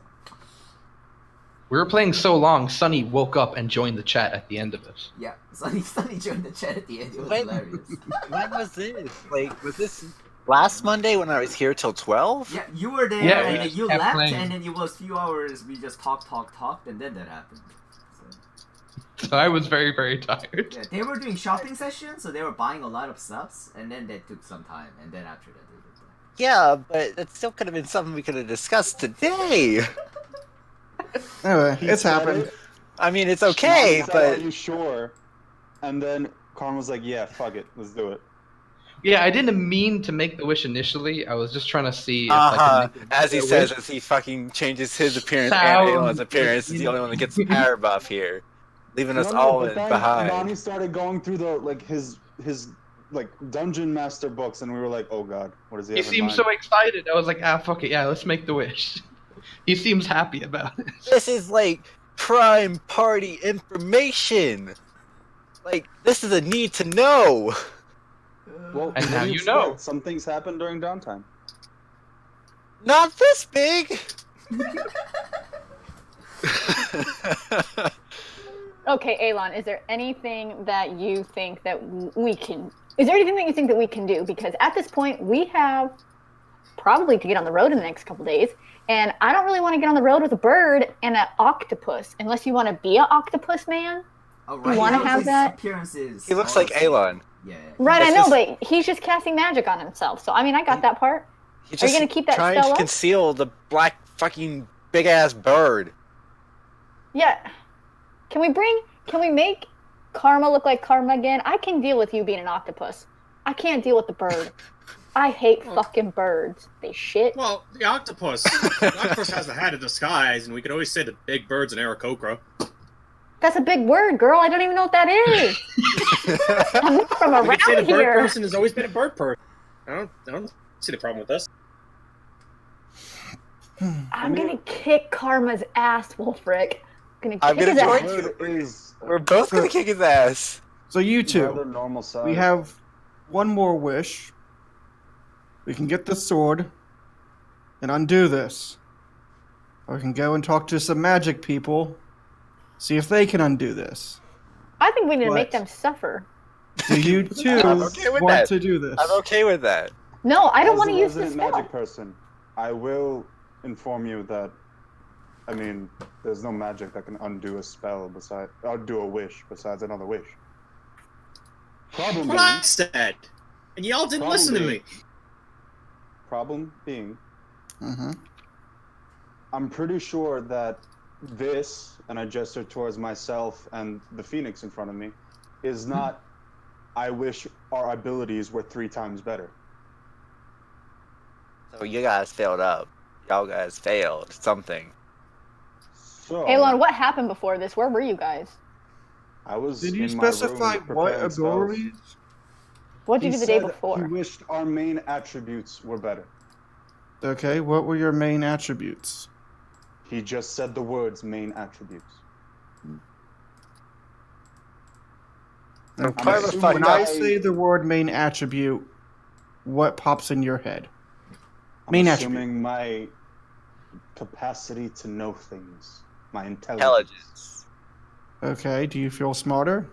We were playing so long, Sunny woke up and joined the chat at the end of it. yeah, Sunny joined the chat at the end. It was Wait. hilarious. When was this? Like, was this last Monday when I was here till 12? Yeah, you were there, Yeah, and we then just you kept left, playing. and then it was a few hours. We just talked, and then that happened. So I was very, very tired. Yeah, they were doing shopping sessions, so they were buying a lot of stuffs, and then that took some time, and then after that they did that. Yeah, but that still could have been something we could have discussed today. Anyway, He it's said happened. it, I mean, it's Nani okay, said, "Are but you sure?" And then Karn was like, "Yeah, fuck it, let's do it." Yeah, I didn't mean to make the wish initially. I was just trying to see if I could make as he a says, wish. as he fucking changes his appearance and Sound Aeon's appearance, is the only one that gets the power buff here, leaving us No, all but then behind. Nani started going through his like dungeon master books, and we were like, "Oh god, what does he He have in seemed mind?" so excited. I was like, fuck it, yeah, let's make the wish. He seems happy about it. This is like prime party information. Like, this is a need to know. Well, And what now do you you expect? know. Some things happen during downtime. Not this big. Okay, Alon, is there anything that you think that we can? Is there anything that you think that we can do? Because at this point, we have probably to get on the road in the next couple days, and I don't really want to get on the road with a bird and an octopus, unless you want to be an octopus man. Oh, right. You wanna His have that? Appearances. He looks are like the same. Alon. Yeah. Right, I It's know, just- but he's just casting magic on himself. So I mean, I got that part. He's Are you just gonna keep that trying spell to up? conceal the black fucking big ass bird. Yeah. Can we make Karma look like Karma again? I can deal with you being an octopus. I can't deal with the bird. I hate fucking birds. They shit. Well, the octopus has the hat of disguise, and we could always say the big bird's an Aarakocra. That's a big word, girl. I don't even know what that is. I'm not from We could say around the bird here. person has always been a bird person. I don't see the problem with this. I'm gonna kick Karma's ass, Wolfric. I'm I'm gonna kick gonna his join ass. you. Is We're both gonna kick his ass. So you rather two, normal size. we have one more wish. We can get the sword and undo this. Or we can go and talk to some magic people, see if they can undo this. I think we need to make What? them suffer. Do you two I'm okay with want that. to do this? I'm okay with that. No, I don't As want a to use the resident spell. magic person, I will inform you that, I mean, there's no magic that can undo a spell besides, or do a wish besides another wish. Problem What I being, said, and y'all didn't Problem listen to being- me. problem being, Mm-hmm. I'm pretty sure that this, and I gesture towards myself and the phoenix in front of me, is not, I wish our abilities were 3 times better. So you guys failed up. Y'all guys failed something. So, Alon, what happened before this? Where were you guys? I was Did you in my room specify what preparing spells. abilities? What did you do the day before? He wished our main attributes were better. Okay, what were your main attributes? He just said the words main attributes. And Karma assuming fucked when up. I say the word main attribute, what pops in your head? I'm Main assuming my capacity to know things, my intelligence. Intelligence. Okay, do you feel smarter?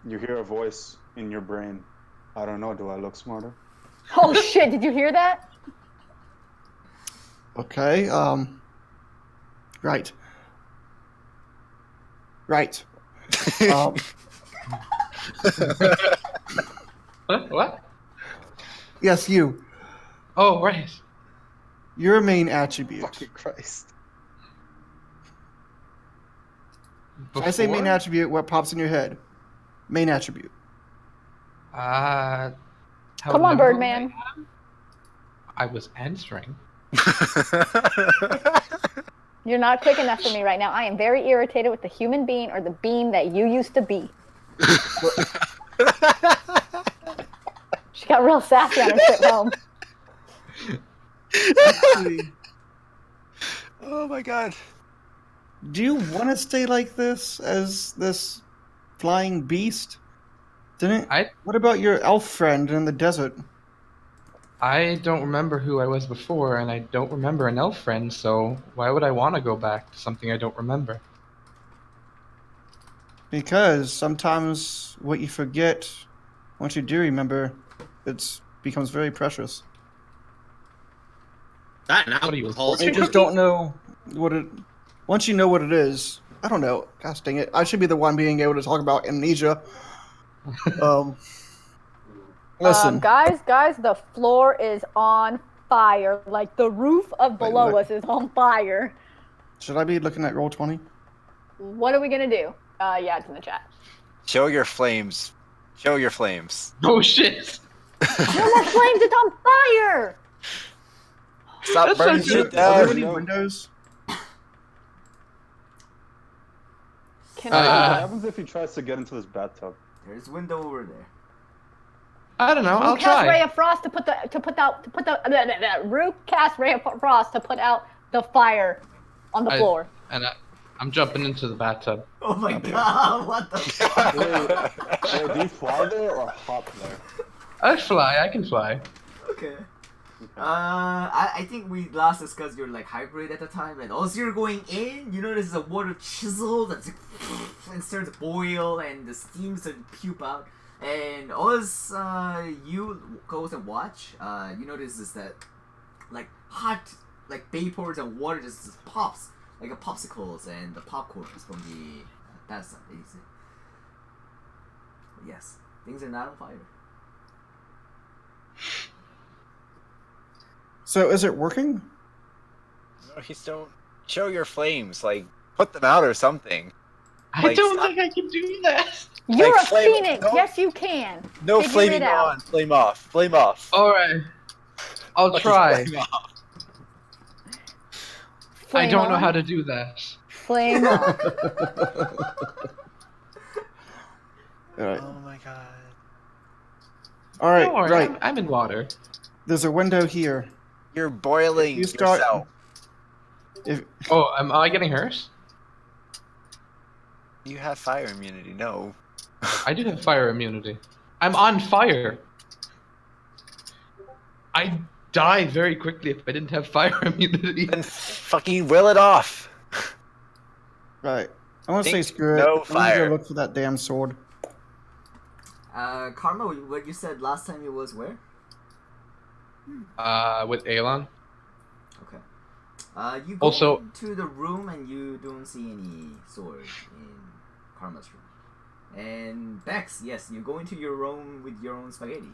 You hear a voice in your brain. I don't know, do I look smarter? Oh shit, did you hear that? Okay, right. Right. Um, What? yes, you. Oh, right. Your main attribute. Fucking Christ. When I say main Before? attribute, what pops in your head? Main attribute. How Come on, nimble Birdman. I am? I was answering. You're not quick enough for me right now. I am very irritated with the human being or the being that you used to be. She got real sassy on her trip home. Actually, Oh my god. do you want to stay like this as this flying beast? What about your elf friend in the desert? I don't remember who I was before, and I don't remember an elf friend, so why would I want to go back to something I don't remember? Because sometimes what you forget, once you do remember, it becomes very precious. That and What are you, alcohol. You just don't know what it. Once you know what it is, I don't know. Gosh dang it! I should be the one being able to talk about amnesia. Listen, guys, the floor is on fire. Like the roof of Wait, below what? us is on fire. should I be looking at roll 20? What are we gonna do? Yeah, it's in the chat. Show your flames. Show your flames. Oh shit! No more flames! It's on fire! Stop That's burning so shit good. Are there down. any no. windows? Can What Uh, happens if he tries to get into this bathtub? There's a window over there. I don't know. Rue I'll cast Ray try. of Frost to put Rue cast Ray of Frost to put out the fire on the floor. And I'm jumping into the bathtub. Oh my god, what the fuck? Wait, do you fly there or hop there? I fly. I can fly. Okay. I think we last discussed your like hybrid at the time, and as you're going in, you notice a water chisel that's like, and starts to boil, and the steam starts to puke out. And as you goes and watch, you notice is that like hot like vapors and water just pops like a popsicles and the popcorns from the bathtub. Basically. Yes, things are not on fire. So is it working? No, he's don't show your flames. Like put them out or something. I Like, don't stop. think I can do that. You're Like a flame- phoenix. no- Yes, you can. No Figure flaming it out. on. Flame off. Flame off. All right. I'll try. Flame off. I Flame don't know on, how to do that. Flame off. All right. Oh my god. All right. Don't worry. Right. I'm in water. There's a window here. You're boiling You start- yourself. If Oh, am I getting hurt? You have fire immunity. No. I do have fire immunity. I'm on fire. I die very quickly if I didn't have fire immunity. Then fucking will it off. right, I want to say Think screw it. no I'm gonna fire. go look for that damn sword. Karma, what you said last time you was where? With Aelon. Okay. You go Also- to the room and you don't see any sword in Karma's room. And Bex, yes, you go into your room with your own spaghetti.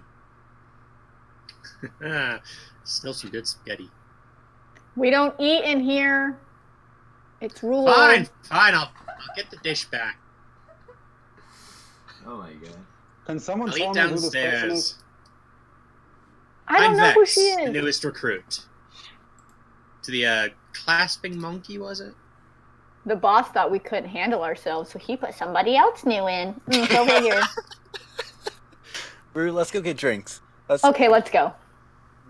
Still some good spaghetti. We don't eat in here. It's rule. Fine, I'll get the dish back. Oh my god. Can someone I'll tell eat me who this person downstairs. is? I don't I'm know Vex, who she the is. newest recruit. To the clasping monkey, was it? The boss thought we couldn't handle ourselves, so he put somebody else new in. Go figure. Rue, let's go get drinks. Let's. Okay, let's go.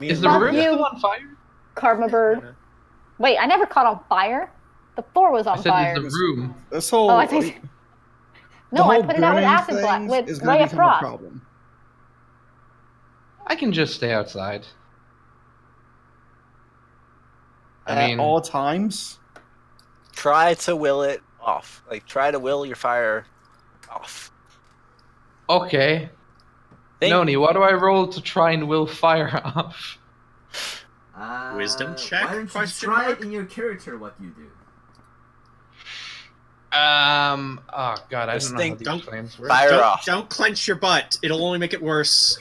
Me Is and the Fuck Rue- room you. still on fire? Karma bird. Wait, I never caught on fire. The floor was I on said, fire. is the room. This whole Oh, I think. the No, I whole put it out with burning acid blast thing with is gonna Ray of become a Frost. problem. I can just stay outside. I At mean, all times. Try to will it off. Like try to will your fire off. okay. Think- Noni, what do I roll to try and will fire off? Wisdom check, Why don't you question try mark? it in your character what you do? Oh god, I Just don't know think- how don't these flames work. Fire don't, off. don't clench your butt. It'll only make it worse.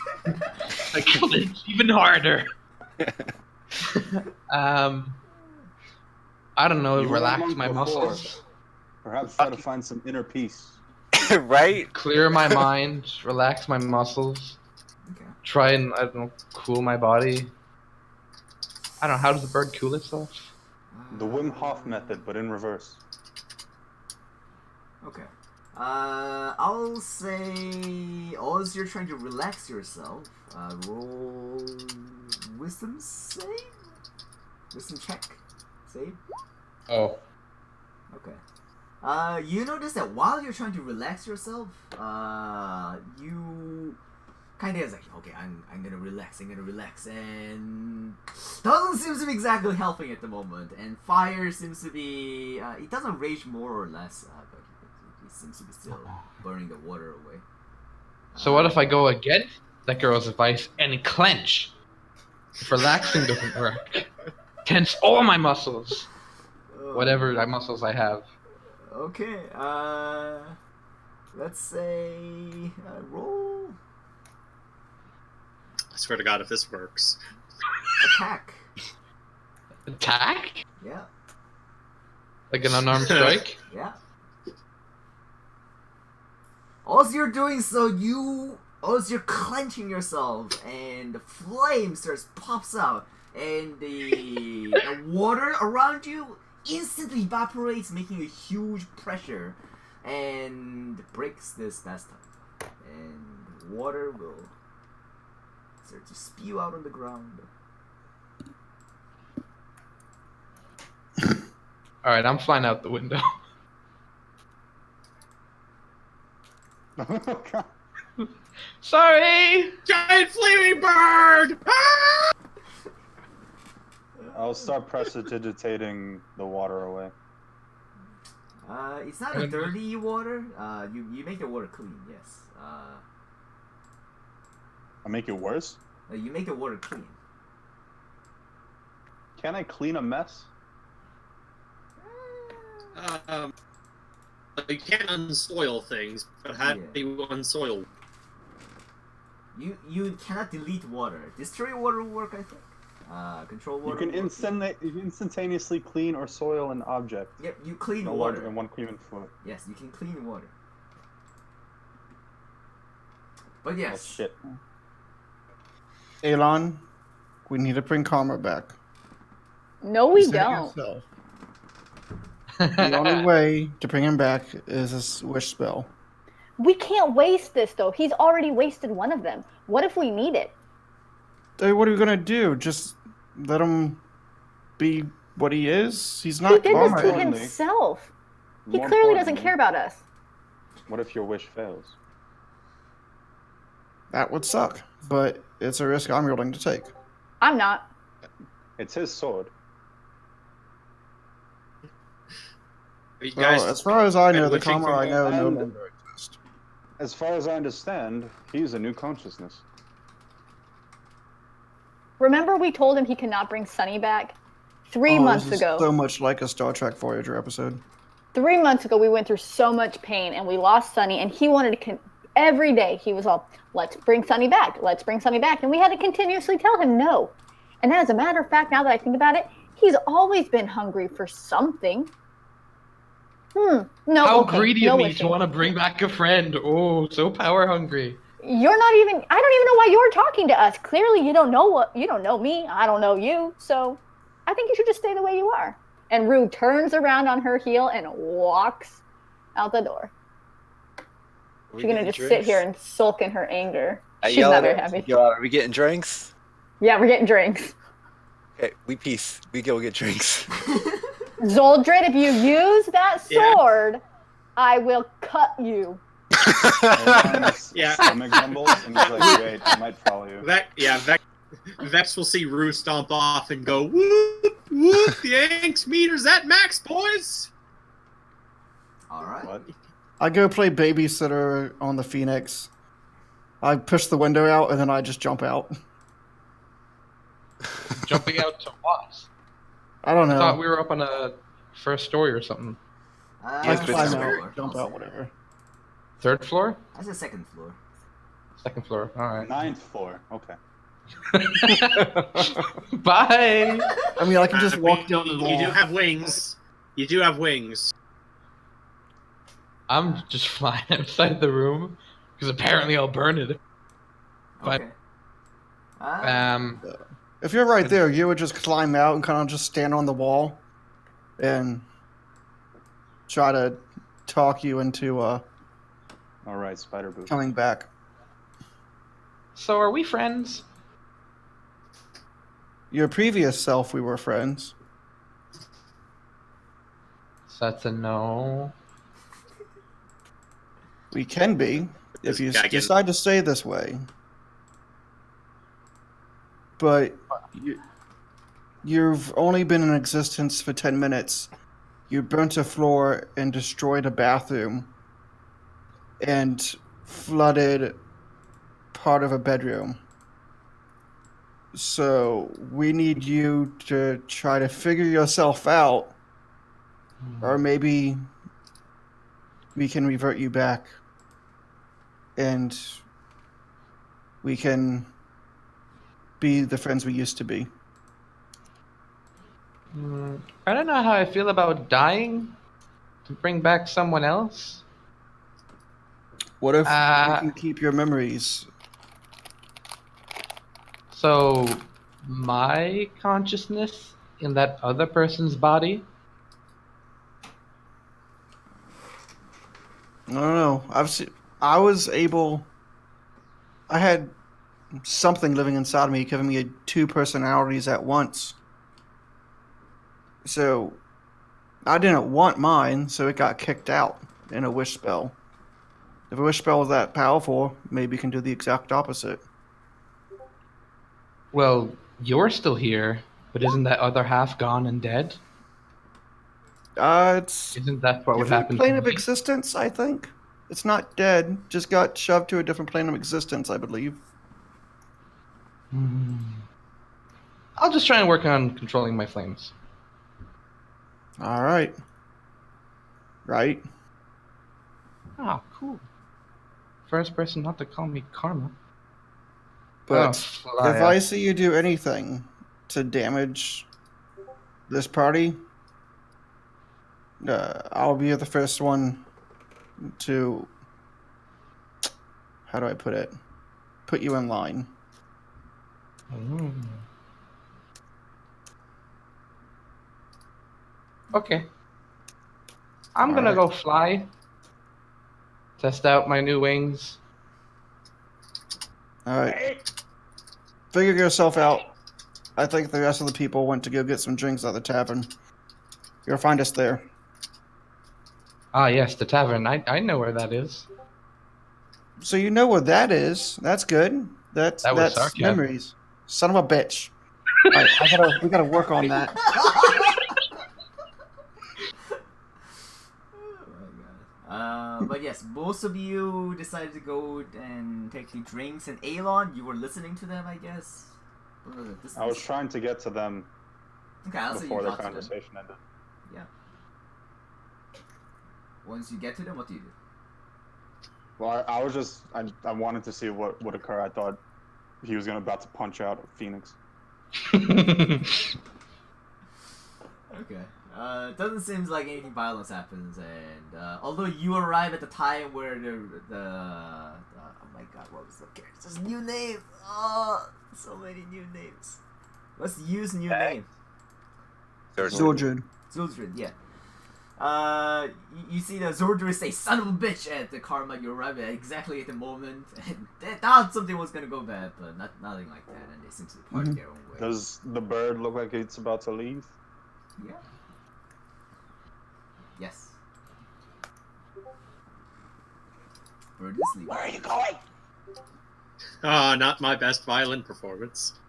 I clench even harder. I don't know, You were a relax monk my before. muscles, Perhaps try to find some inner peace. Right? clear my mind, relax my muscles, Okay. try and, I don't know, cool my body. I don't know, how does the bird cool itself? The Wim Hof method, but in reverse. Okay. I'll say, as you're trying to relax yourself, roll wisdom save? Wisdom check? Save? Oh. Okay. You notice that while you're trying to relax yourself, you kind of is like, okay, I'm gonna relax, and doesn't seem to be exactly helping at the moment, and fire seems to be, it doesn't rage more or less, but it seems to be still burning the water away. So what if I go against that girl's advice and clench? If relaxing doesn't work, tense all my muscles, whatever muscles I have. Okay, let's say, roll. I swear to God, if this works. Attack. Attack? Yeah. Like an unarmed strike? Yeah. As you're doing so, as you're clenching yourself, and the flame pops out, and the water around you instantly evaporates, making a huge pressure, and breaks this bathtub. And water will start to spew out on the ground. Alright, I'm flying out the window. Oh, God. Sorry! Giant flaming bird! Ah! I'll start precipitating the water away. It's not a dirty water. You make the water clean. Yes. I'll make it worse? You make the water clean. Can I clean a mess? You can't unsoil things, but how do you unsoil? You cannot delete water. Destroy water will work, I think. Control water. You can instantaneously clean or soil an object. Yep, you clean No water. larger than 1 cubic foot. Yes, you can clean water. But yes. Oh, shit. Elon, we need to bring Karma back. No, we You said it don't. yourself. The only way to bring him back is a wish spell. We can't waste this, though. He's already wasted one of them. What if we need it? Hey, what are we gonna do? Just let him be what he is? He's not He did this Karma. to importantly- himself. He More clearly doesn't importantly, care about us. What if your wish fails? That would suck, but it's a risk I'm willing to take. I'm not. It's his sword. You Well, guys, as far as I know, the wishing Karma for I know no and- longer exists. As far as I understand, he's a new consciousness. Remember we told him he cannot bring Sunny back? 3 Oh, months this is ago. so much like a Star Trek Voyager episode. 3 months ago, we went through so much pain, and we lost Sunny, and he wanted to... every day, he was all, let's bring Sunny back. Let's bring Sunny back. And we had to continuously tell him no. And as a matter of fact, now that I think about it, he's always been hungry for something. No, How okay, greedy no of me wishing. to want to bring back a friend. Oh, so power hungry. You're not even... I don't even know why you're talking to us. Clearly, you don't know me. I don't know you. So I think you should just stay the way you are. And Rue turns around on her heel and walks out the door. She's gonna just sit here and sulk in her anger. I She's yell not at very her. happy. Yo, are we getting drinks? Yeah, we're getting drinks. Okay, we peace. We go get drinks. Zoldred, if you use that Yeah. sword, I will cut you. Elon's Yeah. stomach rumbles, and he's like, wait, I might follow you. Vex will see Rue stomp off and go, whoop, whoop, the angst meter's at max, boys! Alright. What? I go play babysitter on the Phoenix. I push the window out, and then I just jump out. Jumping out to what? I don't I know. thought we were up on a first story or something. I Yes, climb but- out, floor. jump out, whatever. Third floor? I said second floor. Second floor. Alright. 9th floor. Okay. Bye! I mean, I can just I walk mean, down the You wall. do have wings. You do have wings. I'm just flying outside the room because apparently I'll burn it. But- Okay. If you're right there, you would just climb out and kind of just stand on the wall and try to talk you into Alright, Spider Boots. coming back. So are we friends? Your previous self, we were friends. So that's a no. We can be if This you guy getting- decide to stay this way. But you've only been in existence for 10 minutes. You burnt a floor and destroyed a bathroom and flooded part of a bedroom. So we need you to try to figure yourself out, or maybe we can revert you back and we can be the friends we used to be. I don't know how I feel about dying to bring back someone else. What if we Uh, can keep your memories? So, my consciousness in that other person's body? I don't know. I was able. I had something living inside of me, giving me two personalities at once. So I didn't want mine, so it got kicked out in a wish spell. If a wish spell is that powerful, maybe you can do the exact opposite. Well, you're still here, but isn't that other half gone and dead? It's Isn't that what would different happen to plane of me? existence, I think. It's not dead, just got shoved to a different plane of existence, I believe. I'll just try and work on controlling my flames. All right. Right. Oh, cool. First person not to call me Karma. But if Flya. I see you do anything to damage this party, I'll be the first one to, how do I put it? Put you in line. Okay. I'm All gonna right. go fly. Test out my new wings. All right. Figure yourself out. I think the rest of the people went to go get some drinks at the tavern. You'll find us there. Ah, yes, the tavern. I know where that is. So you know what that is. That's good. That was That's sarcasm. memories. Son of a bitch. All right, we gotta work on that. Oh my god. But yes, most of you decided to go and take the drinks, and Alon, you were listening to them, I guess. What was it? I was trying to get to them Okay, I'll say you before the talked to them. conversation ended. Yeah. Once you get to them, what do you do? Well, I was just I wanted to see what would occur. I thought he was about to punch out Phoenix. Okay. It doesn't seem like anything violence happens, and although you arrive at the time where the oh my god, what was the character's new name? Oh, so many new names. Let's use new name. Zordred. Zordred, yeah. You see the Zordred say "son of a bitch" at the Karma. You arrive at exactly at the moment, and they thought something was gonna go bad, but nothing like that, and they seem to part their own way. Does the bird look like it's about to leave? Yeah. Yes. Bird is leaving. Where are you going? Not my best violin performance.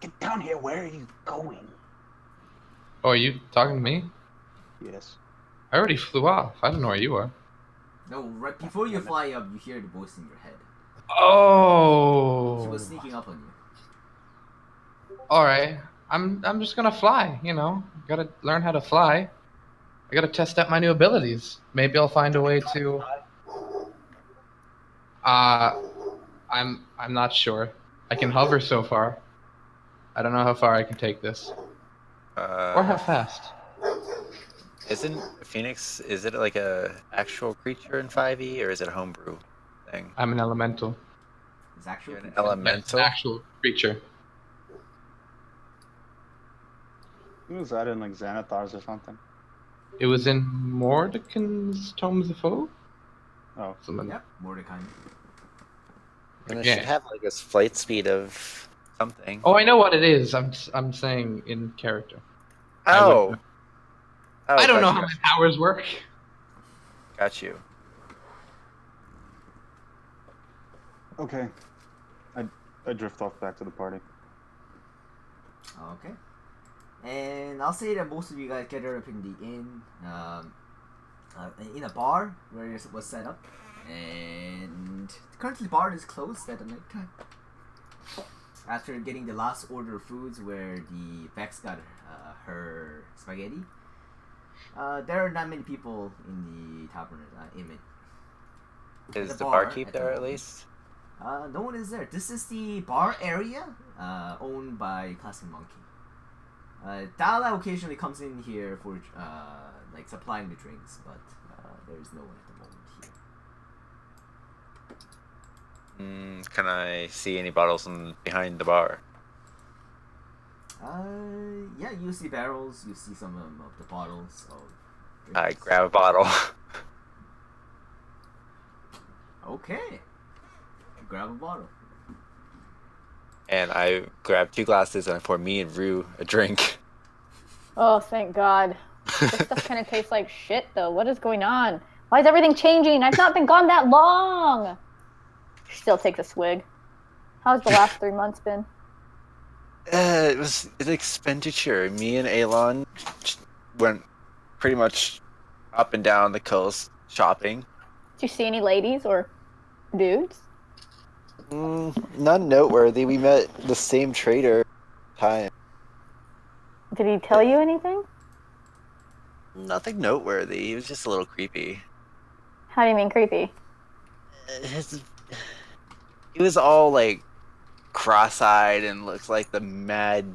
Get down here. Where are you going? Oh, are you talking to me? Yes. I already flew off. I don't know where you are. No, right before you fly up, you hear the voice in your head. Oh. She was sneaking up on you. All right. I'm just gonna fly. You know, gotta learn how to fly. I gotta test out my new abilities. Maybe I'll find a way to. I'm not sure. I can hover so far. I don't know how far I can take this, or how fast. Isn't Phoenix? Is it like a actual creature in 5e, or is it a homebrew thing? I'm an elemental. It's actually You're an Yes, an elemental. actual creature. Was that in like Xanathars or something? It was in Mordecai's Tomes of Foe. Oh. Something. Yep, Mordecai. And it Yeah. should have like a flight speed of something. Oh, I know what it is. I'm saying in character. Oh. I don't know got how you, my powers work. Got you. Okay. I drift off back to the party. Okay. And I'll say that most of you guys gathered up in the inn, in a bar where it was set up, and currently the bar is closed at the night time. After getting the last order of foods, where the Vex got her spaghetti, there are not many people in the tavern. Is the the bar barkeep at the there at moment. least? No one is there. This is the bar area owned by Clasping Monkey. Dala occasionally comes in here for like supplying the drinks, but there is no one at the moment here. Can I see any bottles behind the bar? Yeah, you see barrels. You see some of the bottles of I drinks. grab a bottle. Okay. Grab a bottle. And I grab 2 glasses and I pour me and Rue a drink. Oh, thank God. This stuff kind of tastes like shit, though. What is going on? Why is everything changing? I've not been gone that long. She still takes a swig. How's the last 3 months been? It was an expenditure. Me and Alon went pretty much up and down the coast shopping. Did you see any ladies or dudes? None noteworthy. We met the same trader time. Did he tell you anything? Nothing noteworthy. He was just a little creepy. How do you mean creepy? He was all like cross-eyed and looks like the mad,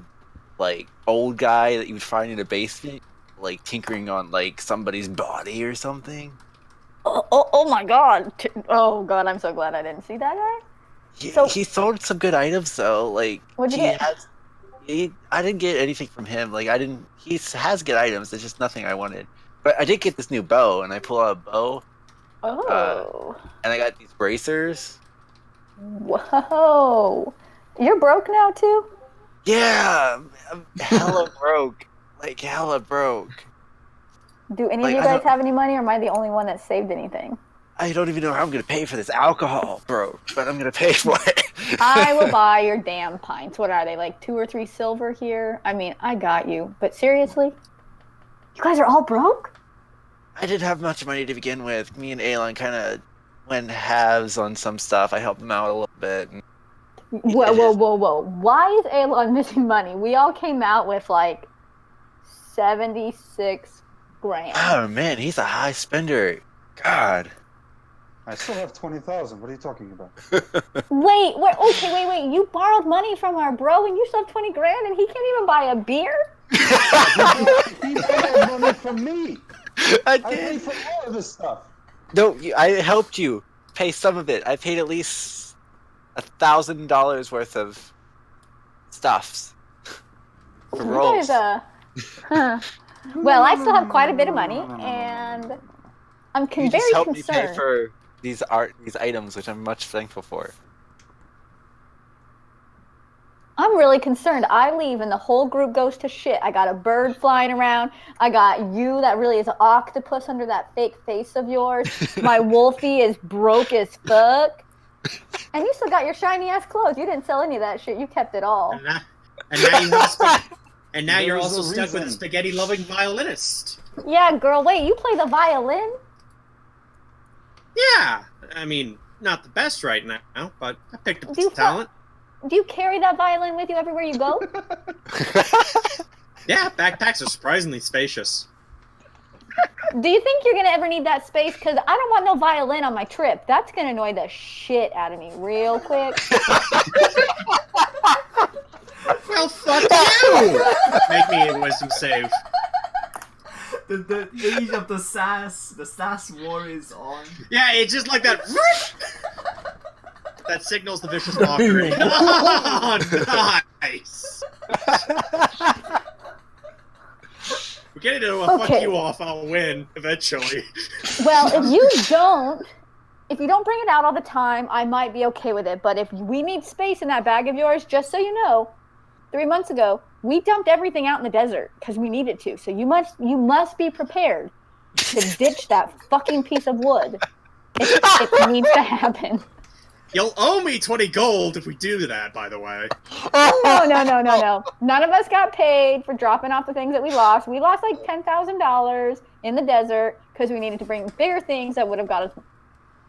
like old guy that you would find in a basement, like tinkering on like somebody's body or something. Oh my God. Oh God, I'm so glad I didn't see that guy. He sold some good items though. Like What'd you get? I didn't get anything from him. Like I didn't. He has good items. It's just nothing I wanted. But I did get this new bow, and I pull out a bow. Oh. And I got these bracers. Whoa. You're broke now too? Yeah, I'm hella broke. Like hella broke. Do any Like, of you I guys don't- have any money, or am I the only one that saved anything? I don't even know how I'm gonna pay for this alcohol, bro. But I'm gonna pay for it. I will buy your damn pints. What are they, like 2 or 3 silver here? I mean, I got you. But seriously? You guys are all broke? I didn't have much money to begin with. Me and Alon kind of went halves on some stuff. I helped him out a little bit. Whoa. Why is Alon missing money? We all came out with like 76 grand. Oh man, he's a high spender. God. I still have 20,000. What are you talking about? Wait. You borrowed money from our bro and you still have 20 grand and he can't even buy a beer? He borrowed money from me. I I did. paid for all of this stuff. No, I helped you pay some of it. I paid at least $1,000 worth of stuffs for You rolls. guys, huh. Well, I still have quite a bit of money and I'm You just very helped me pay concerned. for these items, which I'm much thankful for. I'm really concerned. I leave and the whole group goes to shit. I got a bird flying around. I got you that really is an octopus under that fake face of yours. My Wolfie is broke as fuck. And you still got your shiny ass clothes. You didn't sell any of that shit. You kept it all. And now you're There's also a stuck with a reason. spaghetti-loving violinist. Yeah, girl, wait, you play the violin? Yeah, I mean, not the best right now, but I picked up Do you some talent. Do you carry that violin with you everywhere you go? Yeah, backpacks are surprisingly spacious. Do you think you're gonna ever need that space? Because I don't want no violin on my trip. That's gonna annoy the shit out of me real quick. Well, fuck you! Make me a wisdom save. The age of the SAS war is on. Yeah, it's just like that. That signals the vicious mockery. Oh, nice! We're getting into a fuck Okay. you off, I'll win, eventually. Well, if you don't bring it out all the time, I might be okay with it. But if we need space in that bag of yours, just so you know, 3 months ago, we dumped everything out in the desert because we needed to. So you must be prepared to ditch that fucking piece of wood. It needs to happen. You'll owe me 20 gold if we do that, by the way. No. None of us got paid for dropping off the things that we lost. We lost like $10,000 in the desert because we needed to bring bigger things that would have got us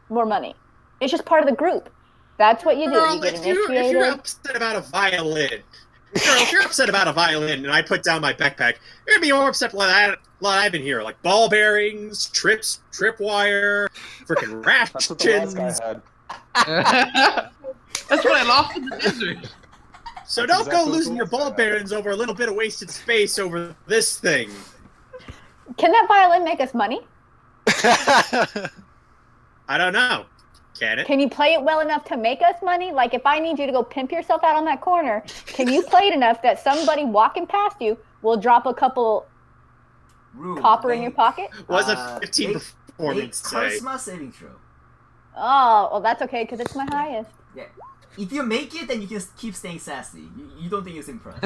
more money. It's just part of the group. That's what you do. Girl, You get if you're initiated. upset about a violin, and I put down my backpack, you're gonna be more upset like I've been here, like ball bearings, tripwire, freaking That's what the last guy rations. had. That's what I lost in the desert. So That's don't exactly go what losing the your wolf ball said. bearings over a little bit of wasted space over this thing. Can that violin make us money? I don't know. Can it? Can you play it well enough to make us money? Like, if I need you to go pimp yourself out on that corner, can you play it enough that somebody walking past you will drop a couple Rue, copper in your pocket? Was a 15 make performance say? charisma saving throw. Oh, well, that's okay, because it's my highest. Yeah. If you make it, then you can keep staying sassy. You don't think it's impressed.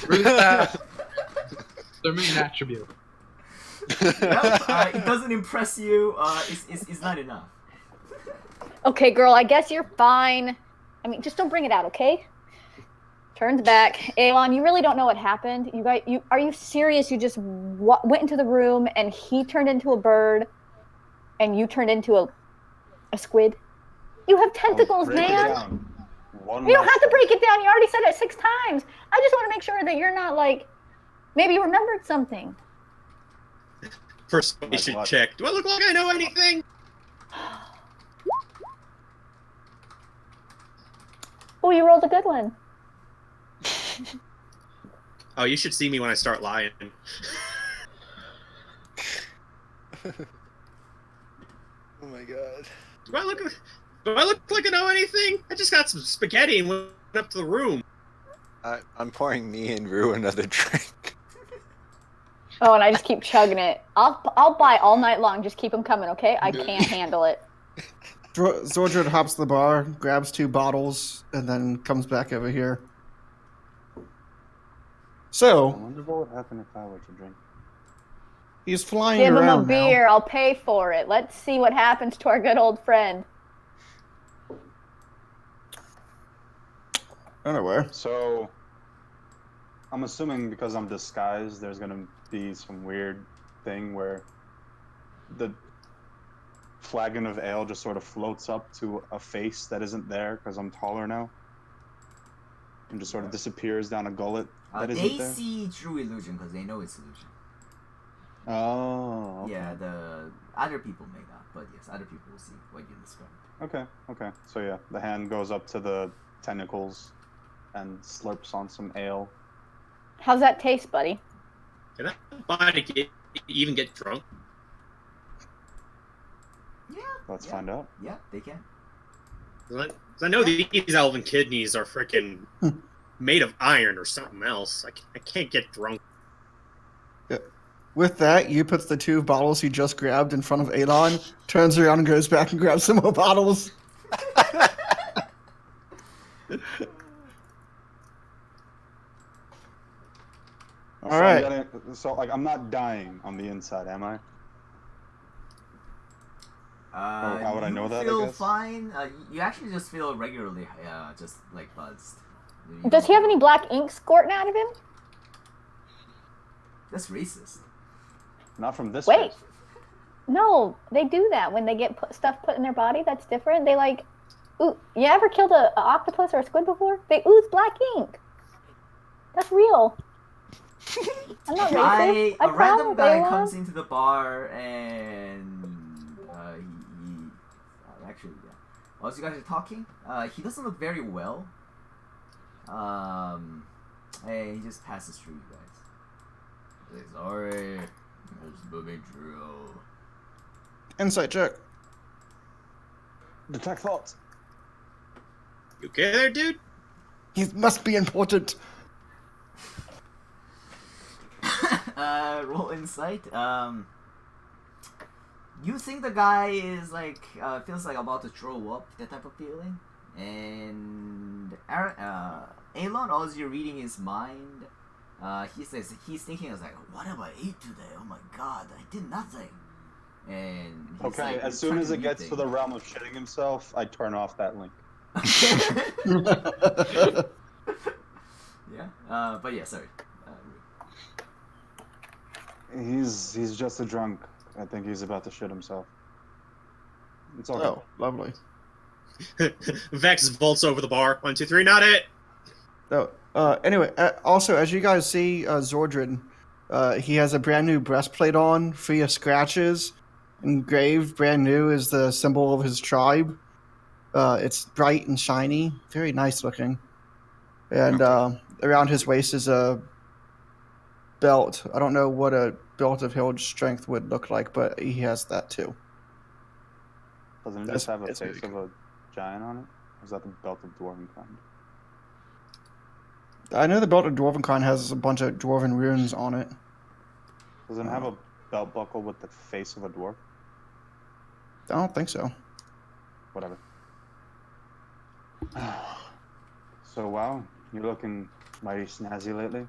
Really fast. Their main attribute. Yep, it doesn't impress you. It's not enough. Okay, girl, I guess you're fine. I mean, just don't bring it out, okay? Turns back. Elon, you really don't know what happened. Are you serious? You just went into the room and he turned into a bird and you turned into a squid? You have tentacles, Break it man. down. One You don't last have to time. break it down. You already said it 6 times. I just want to make sure that you're not like, maybe you remembered something. Persuasion Like what? check. Do I look like I know anything? Oh, you rolled a good one. Oh, you should see me when I start lying. Oh my god. Do I look like I know anything? I just got some spaghetti and went up to the room. I'm pouring me and Rue another drink. Oh, and I just keep chugging it. I'll buy all night long. Just keep them coming, okay? I can't handle it. Zordred hops the bar, grabs 2 bottles, and then comes back over here. I So, wonder what would happen if I were to drink. he's flying Give him a around now. beer. I'll pay for it. Let's see what happens to our good old friend. Anyway, So, I'm assuming because I'm disguised, there's gonna be some weird thing where the flagon of ale just sort of floats up to a face that isn't there because I'm taller now, and just sort of disappears down a gullet that They isn't there. see true illusion because they know it's illusion. Oh. Okay. Yeah, the other people may not, but yes, other people will see what you described. Okay. So yeah, the hand goes up to the tentacles and slurps on some ale. How's that taste, buddy? Can I even get drunk? Yeah. Let's yeah, find out. Yeah, they can. 'Cause I know these elven kidneys are freaking made of iron or something else. I can't get drunk. with that, you puts the 2 bottles he just grabbed in front of Adon, turns around and goes back and grabs some more bottles. All right. So like I'm not dying on the inside, am I? How would I know that, I You feel guess? fine. You actually just feel regularly, just like buzzed. Does he have any black ink squirting out of him? That's racist. Not from this Wait. face. No, they do that when they get stuff put in their body that's different. They like, ooh, you ever killed a octopus or a squid before? They ooze black ink. That's real. I'm not racist. A random promise, guy Layla. comes into the bar and he actually, yeah. While you guys are talking, he doesn't look very well. And he just passes through you guys. He's like, sorry, just moving through. Insight check. Detect thoughts. You okay there, dude? He must be important. Roll insight. You think the guy is like feels like about to throw up, that type of feeling, and Elon, as you're reading his mind, he says he's thinking, "Is like, what have I ate today? Oh my god, I did nothing." And he's Okay, like, as soon trying as it gets eat to the realm of shitting himself, I turn off that link. things. Yeah. But yeah, sorry. He's just a drunk. I think he's about to shit himself. It's all Oh, lovely. Vex vaults over the bar. 1, 2, 3, not it. Anyway, also, as you guys see, Zordred, he has a brand new breastplate on, free of scratches, engraved, brand new, is the symbol of his tribe. It's bright and shiny, very nice looking. And around his waist is a belt. I don't know what a belt of held strength would look like, but he has that too. Doesn't it That's- just have a it's face very of a giant on it? Or is that the belt of dwarven kind? I know the belt of Dwarvenkind has a bunch of dwarven runes on it. Doesn't it have a belt buckle with the face of a dwarf? I don't think so. Whatever. So wow, you're looking mighty snazzy lately.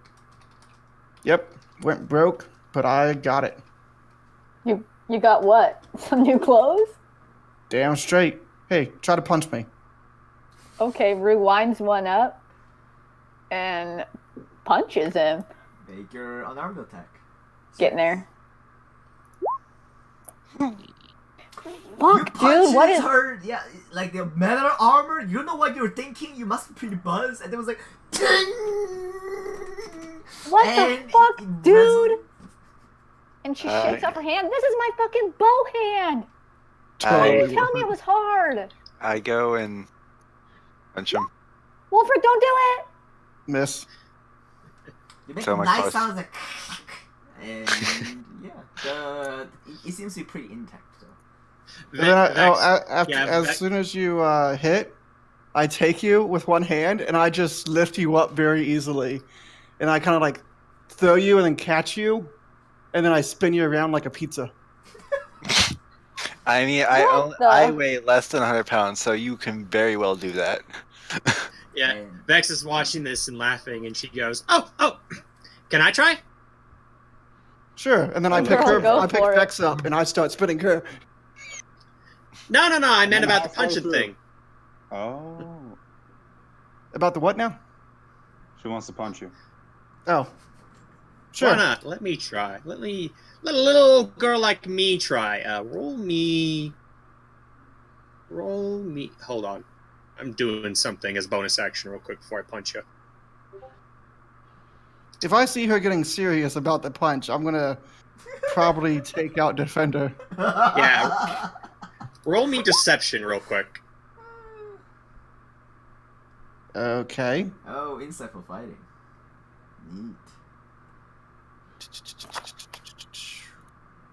Yep, went broke, but I got it. You got what? Some new clothes? Damn straight. Hey, try to punch me. Okay, Rue winds one up and punches him. Make your unarmed attack. Getting there. You Fuck, dude, what is... her? Yeah, like the metal armor. You don't know what you're thinking. You must be pretty buzzed. And it was like, What and the fuck, it dude? And she shakes up her hand. This is my fucking bow hand. Why didn't you tell me it was hard? I go and punch him. Wolfric, don't do it. Miss. You make So a much nice close. sound like, and yeah, it seems to be pretty intact though. And then Vex, as Vex- soon as you hit, I take you with one hand and I just lift you up very easily. And I kind of like throw you and then catch you. And then I spin you around like a pizza. I mean, What the- I weigh less than 100 pounds, so you can very well do that. Yeah, And Vex is watching this and laughing, and she goes, "Oh, can I try?" Sure. And then I Oh, pick girl, her. go I pick for it. Vex up and I start spinning her. No, I meant I'm about the halfway punching through. thing. Oh, About the what now? she wants to punch you. Oh. Sure. Why not? Let me try. Let a little girl like me try. Roll me. Hold on. I'm doing something as bonus action real quick before I punch you. If I see her getting serious about the punch, I'm gonna probably take out Defender. Yeah. Roll me deception real quick. Okay. Oh, insightful fighting. Neat.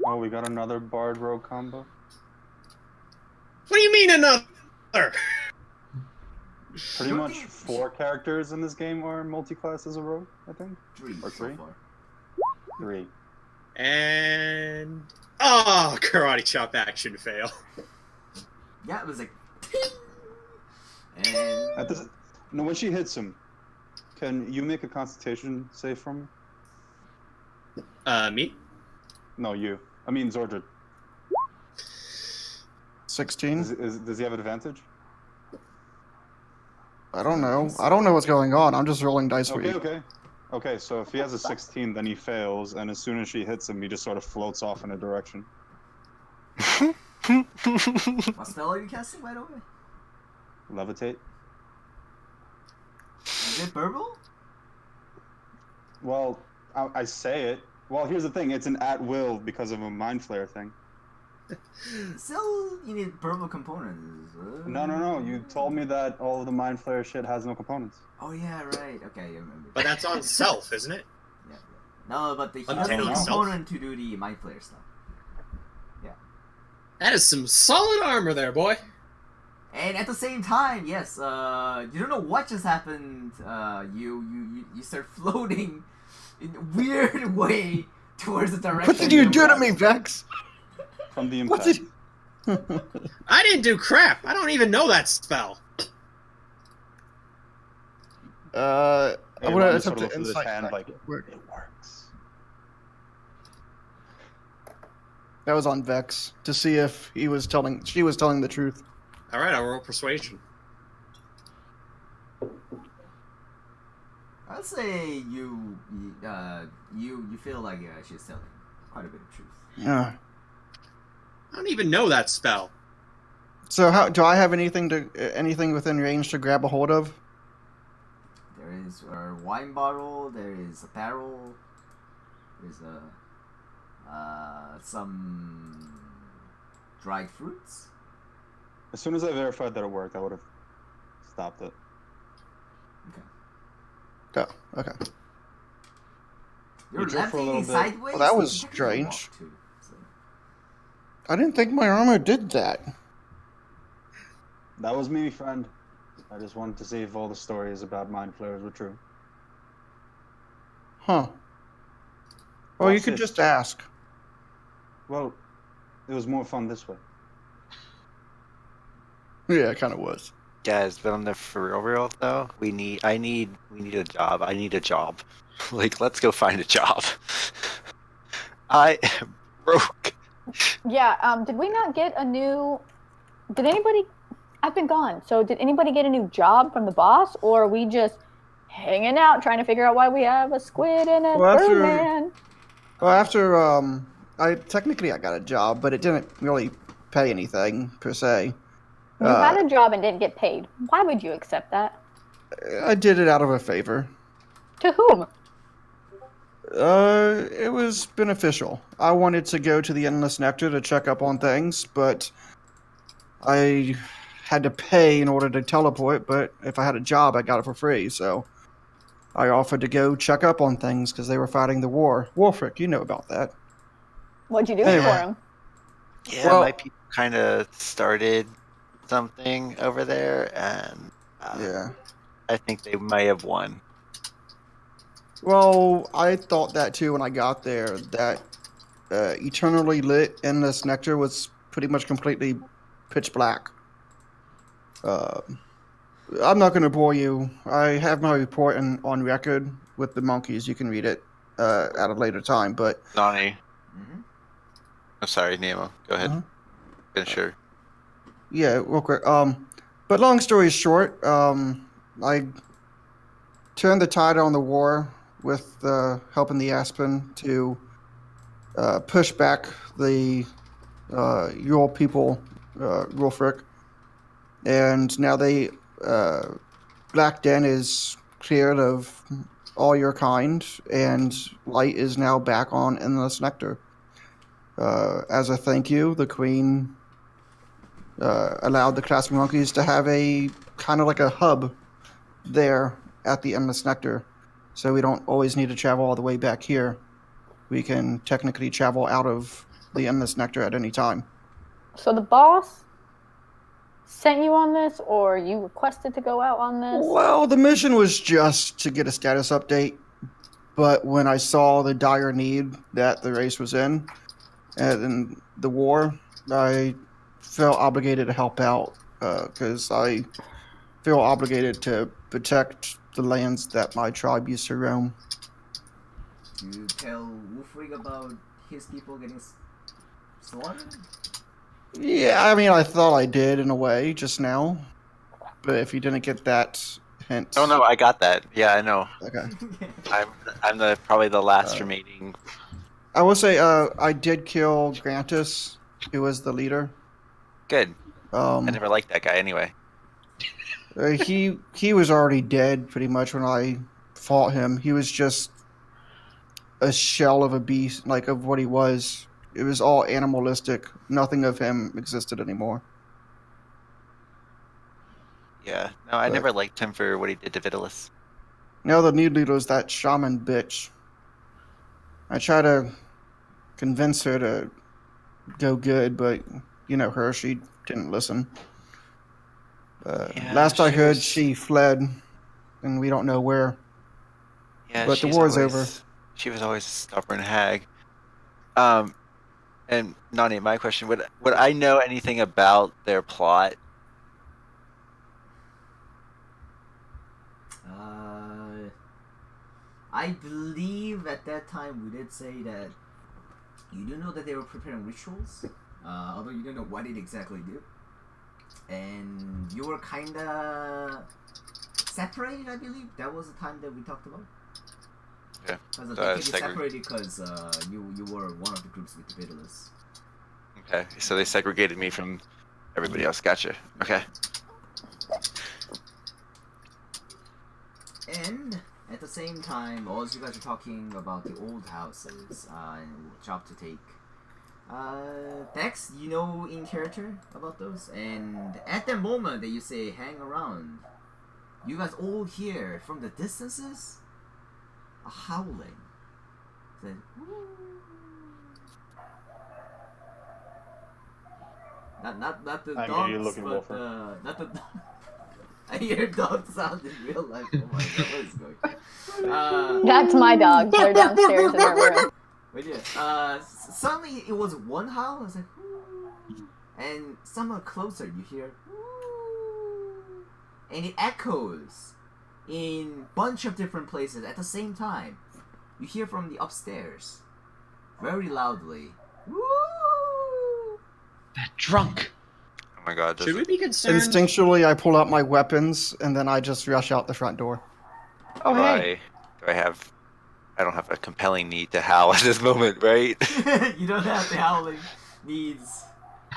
Oh, we got another Bard Rogue combo. What do you mean another? Pretty much 4 characters in this game are multi-class as a rogue, I think. 3 Or so 3? far. 3. And karate chop action fail. Yeah, it was like, At this, no, when she hits him, can you make a Constitution save from? Me? No, you. I mean Zordred. 16. Does he have advantage? I don't know. I don't know what's going on. I'm just rolling dice for Okay, you. okay. So if he has a 16, then he fails, and as soon as she hits him, he just sort of floats off in a direction. what spell are you casting, by the way? Levitate. Is it burble? Well, I say it. Well, here's the thing. It's an at will because of a mind flare thing. Still, you need burble components. No. You told me that all of the mind flare shit has no components. Oh yeah, right. Okay, I remember. But that's on self, isn't it? Yeah. No, but he On doesn't need Talos. component to do the mind flare stuff. That is some solid armor there, boy. And at the same time, yes, you don't know what just happened. You start floating in a weird way towards the direction. What did you do to went. me, Vex? From the What impact. did? I didn't do crap. I don't even know that spell. I'm Hey, gonna Ron, attempt sort of to looks at his insight hand check. like, Work. it works. That was on Vex to see if she was telling the truth. All right, I'll roll persuasion. I'd say you feel like she's telling quite a bit of truth. Yeah. I don't even know that spell. So how do I have anything within range to grab a hold of? There is a wine bottle. There is a barrel. There's some dried fruits. As soon as I verified that it worked, I would have stopped it. Oh, okay. You're drove for a little left-leaning bit. sideways. Well, that you was can technically walk, strange. too, so. I didn't think my armor did that. That was me, friend. I just wanted to see if all the stories about mind flayers were true. Huh. Well, you Watch could this. just ask. Well, it was more fun this way. Yeah, it kind of was. Guys, but on the for real though, we need a job. I need a job. Like, let's go find a job. I am broke. Yeah, did we not get a new... Did anybody... I've been gone. So did anybody get a new job from the boss? Or are we just hanging out trying to figure out why we have a squid and a Well, after- birdman? Well, after I got a job, but it didn't really pay anything per se. You had a job and didn't get paid. Why would you accept that? I did it out of a favor. To whom? It was beneficial. I wanted to go to the Endless Nectar to check up on things, but I had to pay in order to teleport, but if I had a job, I got it for free, so I offered to go check up on things because they were fighting the war. Wolfric, you know about that. What'd you do Anyway. for him? Yeah, Well- my people kind of started something over there, and Yeah. I think they may have won. Well, I thought that too when I got there, that eternally lit Endless Nectar was pretty much completely pitch black. I'm not going to bore you. I have my report on record with the monkeys. You can read it at a later time, but... Nani. Mm-hmm. I'm sorry, Nemo. Go ahead. Uh-huh. Finish your... Yeah, real quick. But long story short, I turned the tide on the war with helping the Aspen to push back the Ural people, Wolfric, and now Black Den is cleared of all your kind, and light is now back on Endless Nectar. As a thank you, the Queen allowed the Clasping monkeys to have a kind of like a hub there at the Endless Nectar, so we don't always need to travel all the way back here. We can technically travel out of the Endless Nectar at any time. So the boss sent you on this, or you requested to go out on this? Well, the mission was just to get a status update, but when I saw the dire need that the race was in, and in the war, I felt obligated to help out, because I feel obligated to protect the lands that my tribe used to roam. You tell Wolfrig about his people getting slaughtered? Yeah, I mean, I thought I did in a way just now, but if you didn't get that hint... Oh no, I got that. Yeah, I know. Okay. I'm probably the last remaining. I will say, I did kill Grantis, who was the leader. Good. I Um, never liked that guy anyway. he was already dead pretty much when I fought him. He was just a shell of a beast, like of what he was. It was all animalistic. Nothing of him existed anymore. Yeah. No, I But- never liked him for what he did to Vitalis. Now the new leader is that shaman bitch. I try to convince her to go good, but you know her, she didn't listen. Yeah, Last I she heard, was- she fled, and we don't know where. Yeah, But the she's war's always- over. She was always a stubborn hag. And Nani, my question: would I know anything about their plot? I believe at that time we did say that you do know that they were preparing rituals, although you don't know what it exactly did. And you were kinda separated, I believe. That was the time that we talked about. Yeah. Because So I I think was you separated because you were one of the groups with the Daedalus. Okay, so they segregated me from everybody else. Gotcha. Okay. And at the same time, as you guys are talking about the old houses and job to take, Dex, you know in character about those, and at the moment that you say hang around, you guys all hear from the distances a howling. It's like, not the I'm dogs, immediately looking but Wolfer. not the. I hear dog sound in real life. Oh my god, what is going on? That's my dogs. They're downstairs in their room. But yeah, suddenly it was one howl. I was like, "Woo," and somewhat closer you hear, "Woo," and it echoes in bunch of different places at the same time. You hear from the upstairs, very loudly, "Woo!" That drunk. Oh my god. Should we be concerned? Instinctually, I pull out my weapons and then I just rush out the front door. Oh, hey. I don't have a compelling need to howl at this moment, right? You don't have the howling needs.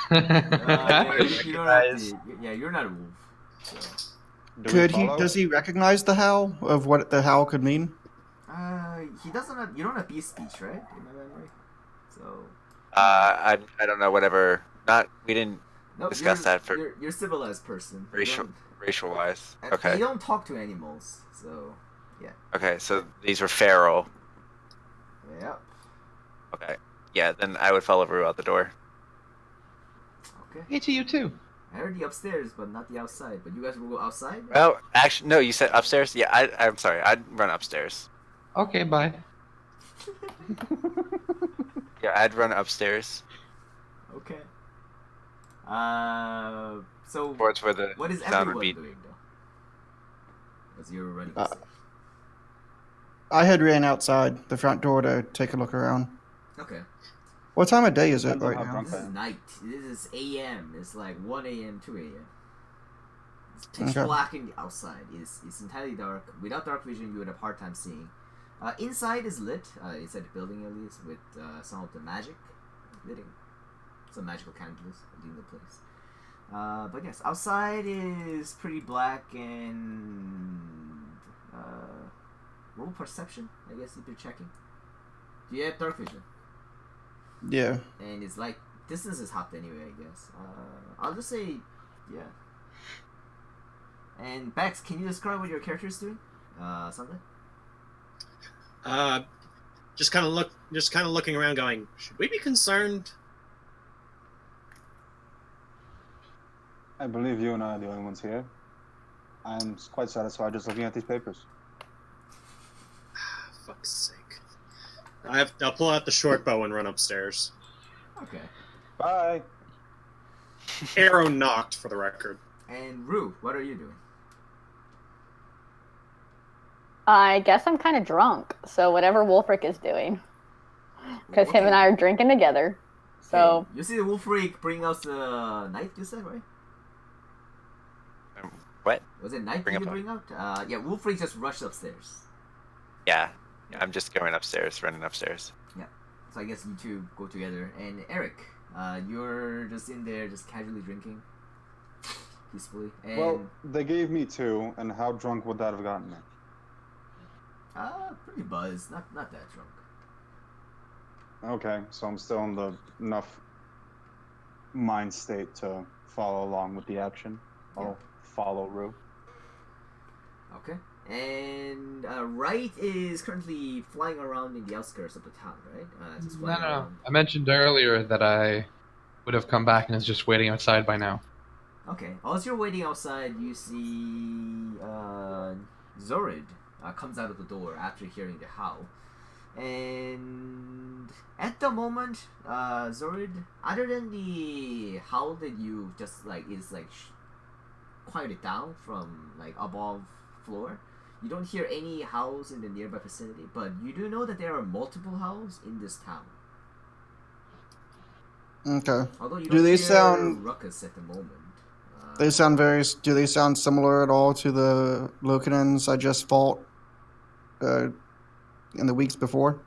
I You don't have recognize- to. Yeah, you're not a wolf. So. Do we Could he? follow? Does he recognize the howl of what the howl could mean? He doesn't have. You don't have beast speech, right? In my memory. So. I don't know. Whatever. We didn't No, discuss that for you're civilized person. You racial wise. don't- Okay. You don't talk to animals, so Okay. So these were feral. yeah. Okay. Yeah. Then I would follow Rue out the door. Okay. Hey to you too. I heard the upstairs, but not the outside. But you guys will go outside. Right? Oh, actually, no. You said upstairs. Yeah. I'm sorry. I'd run upstairs. Okay, bye. Yeah. I'd run upstairs Okay. So towards where the what is sound everyone would be. doing though? As you're running. Uh, upstairs. I had ran outside the front door to take a look around. Okay. What time of day is it Depends on right how now? drunk This I is am. night. This is AM. It's like 1 a.m., 2 a.m. It's pitch Okay. black in the outside. It's entirely dark. Without dark vision, you would have a hard time seeing. Inside is lit. Inside the building, at least, with some of the magic lighting. Some magical candles in the place. But yes, outside is pretty black and roll perception, I guess, if you're checking. Do you have dark vision? Yeah. And it's like distance is hot anyway, I guess. I'll just say, yeah. And Bex, can you describe what your character is doing? Something. Just kind of looking around, going, should we be concerned? I believe you and I are the only ones here. I'm quite satisfied just looking at these papers. Fuck's sake. I'll pull out the short bow and run upstairs. Okay. Bye. Arrow knocked, for the record. And Rue, what are you doing? I guess I'm kind of drunk, so whatever Wolfric is doing, because him and I are drinking together. So Okay, you see the wolf freak bring us the knife. You said right? What? Was it knife Bring you up a- bring out? Yeah, wolf freak just rushed upstairs. Yeah. I'm just going upstairs, running upstairs. So I guess you two go together. And Eric, you're just in there, just casually drinking, peacefully. And Well, they gave me 2, and how drunk would that have gotten me? pretty buzzed. Not that drunk. Okay, so I'm still in the enough mind state to follow along with the action. I'll follow Rue. Okay. And Wright is currently flying around in the outskirts of the town, right? Just No, flying no. around. I mentioned earlier that I would have come back and is just waiting outside by now. Okay. As you're waiting outside, you see Zorid comes out of the door after hearing the howl. And at the moment, Zorid, other than the howl that you just quieted down from above floor, you don't hear any howls in the nearby vicinity. But you do know that there are multiple howls in this town. Okay. Although you Do don't they hear sound- ruckus at the moment. They sound very. Do they sound similar at all to the Locanins I just fought in the weeks before?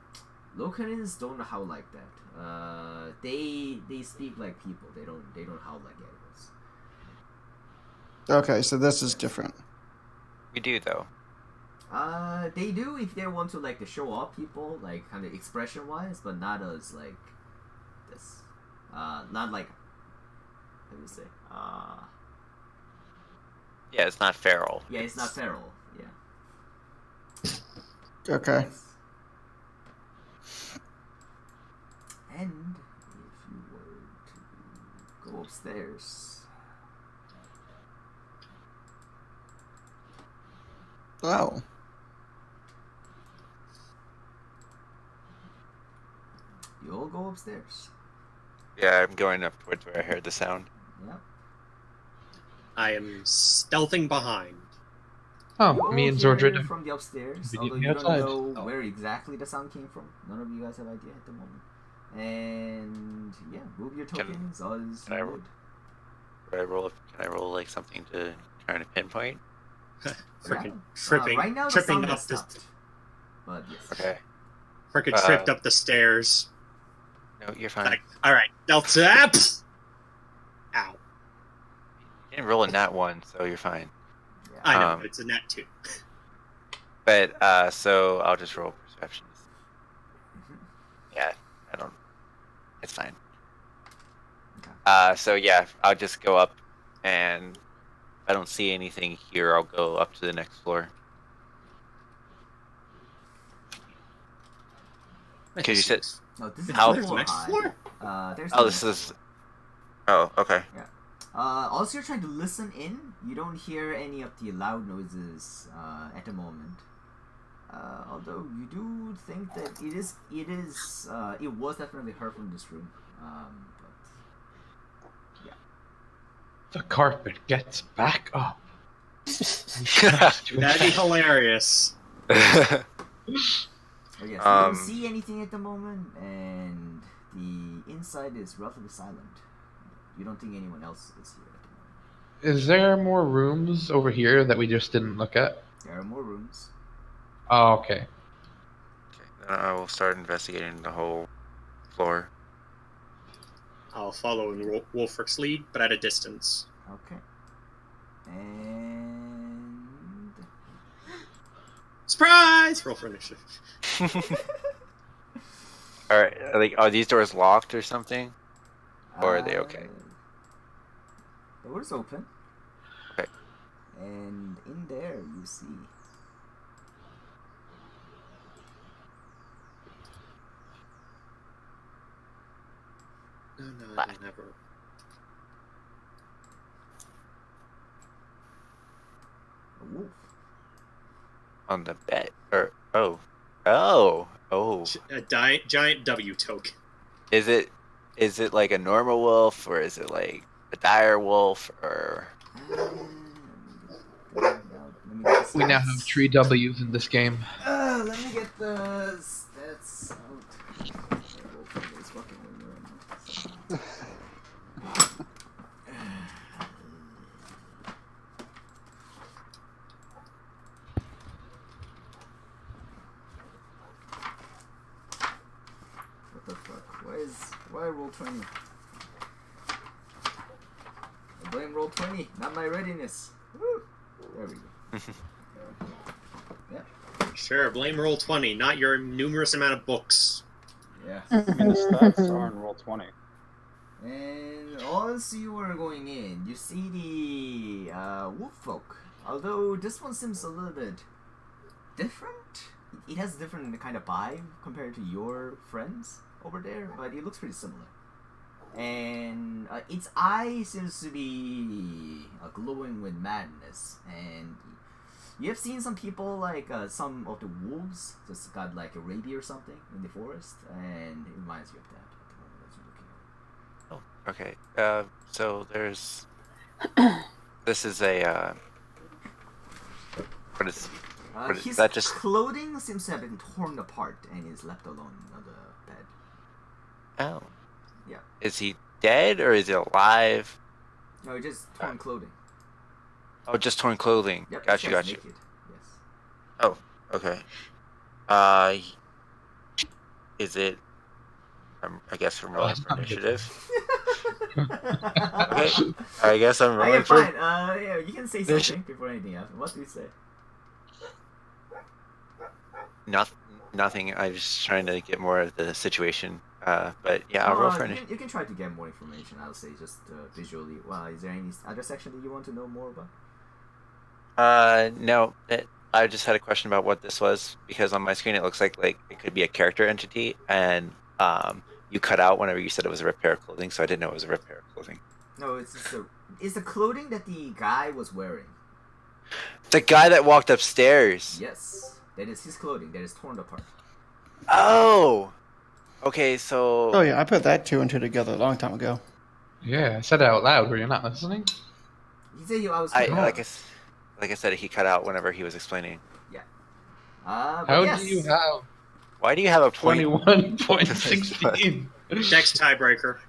Locanins don't howl like that. They speak like people. They don't howl like animals. Okay, so this is different. We do, though. They do if they want to to show off people, kind of expression wise, but not as this. Not like, let me say, Yeah, it's not feral. yeah, it's not feral. Yeah. Okay. Yes. And if you were to go upstairs, Oh. you'll go upstairs. Yeah, I'm going up towards where I heard the sound. Yep. I am stealthing behind. Oh, You me all and hear Zordred. from the upstairs, Conveniently although you don't outside. know Oh. where exactly the sound came from. None of you guys have idea at the moment. And yeah, move your Can- tokens as can I you ro- would. Can I roll like something to try to pinpoint? Freaking Yeah. tripping, Right now the tripping sound up has the, stopped. But yes. Okay. freaking tripped up the stairs. No, you're fine. Like, all right, Delta. Ow! You didn't roll a nat 1, so you're fine. Yeah. I know, Um, but it's a net 2. But so I'll just roll perception. Mhm. Yeah, I don't. It's fine. Okay. So yeah, I'll just go up, and if I don't see anything here, I'll go up to the next floor. Because you said, No, this is How- the floor next high. floor? There's oh, no this next is. floor. Oh, okay. Also, you're trying to listen in. You don't hear any of the loud noises at the moment. Although you do think that it was definitely heard from this room. But The carpet gets back up. That'd be hilarious. oh yes, you Um, don't see anything at the moment, and the inside is relatively silent. You don't think anyone else is here at the moment. Is there more rooms over here that we just didn't look at? There are more rooms. Oh, okay. Okay, then I will start investigating the whole floor. I'll follow in Wolfrick's lead, but at a distance. Okay. And Surprise! Roll for initiative. All right, are these doors locked or something? Or are they okay? The door's open. Okay. And in there you see No, I Black. don't have a... a wolf. On the bed, or oh, A giant W token. is it like a normal wolf, or is it like a dire wolf, or Let me get the We now have stats. 3 W's in this game. Let me get the stats out. It's fucking weird. What the fuck? Why roll 20? I blame roll 20, not my readiness. Woo! There we go. Sure, blame roll 20, not your numerous amount of books. Yeah. I mean, the stats are in roll 20. And as you are going in, you see the wolf folk. Although this one seems a little bit different. It has a different kind of vibe compared to your friends over there, but it looks pretty similar. And its eye seems to be glowing with madness. And you have seen some people, like some of the wolves, just got like a rabies or something in the forest, and it reminds you of that at the moment as you're looking at it. okay? So there's this is a what is His that just- clothing seems to have been torn apart and is left alone on the bed. oh Yeah. Is he dead or is he alive? No, just torn clothing. Oh, just torn clothing. Yep. Got this you. guy's Got you. naked. Yes. Oh, okay. Is it? I guess I'm rolling it's for not good. initiative. Okay. I guess I'm rolling Okay, for. fine. Yeah, you can say There's- something before anything else. What do you say? Nothing. I'm just trying to get more of the situation But yeah, I'll roll for you, initiative. you can try to get more information. I'll say just visually. Well, is there any other section that you want to know more about? No. I just had a question about what this was because on my screen it looks like it could be a character entity, and you cut out whenever you said it was a repair of clothing, so I didn't know it was a repair of clothing. No, it's the clothing that the guy was wearing. The guy that walked upstairs. Yes, that is his clothing that is torn apart. Oh. Okay, so. Oh yeah, I put that two and two together a long time ago. Yeah, I said it out loud. Were you not listening? He said I was. Like I said, he cut out whenever he was explaining. Yeah. How yes. do you have Why do you have a point? 21.16? Dex tiebreaker.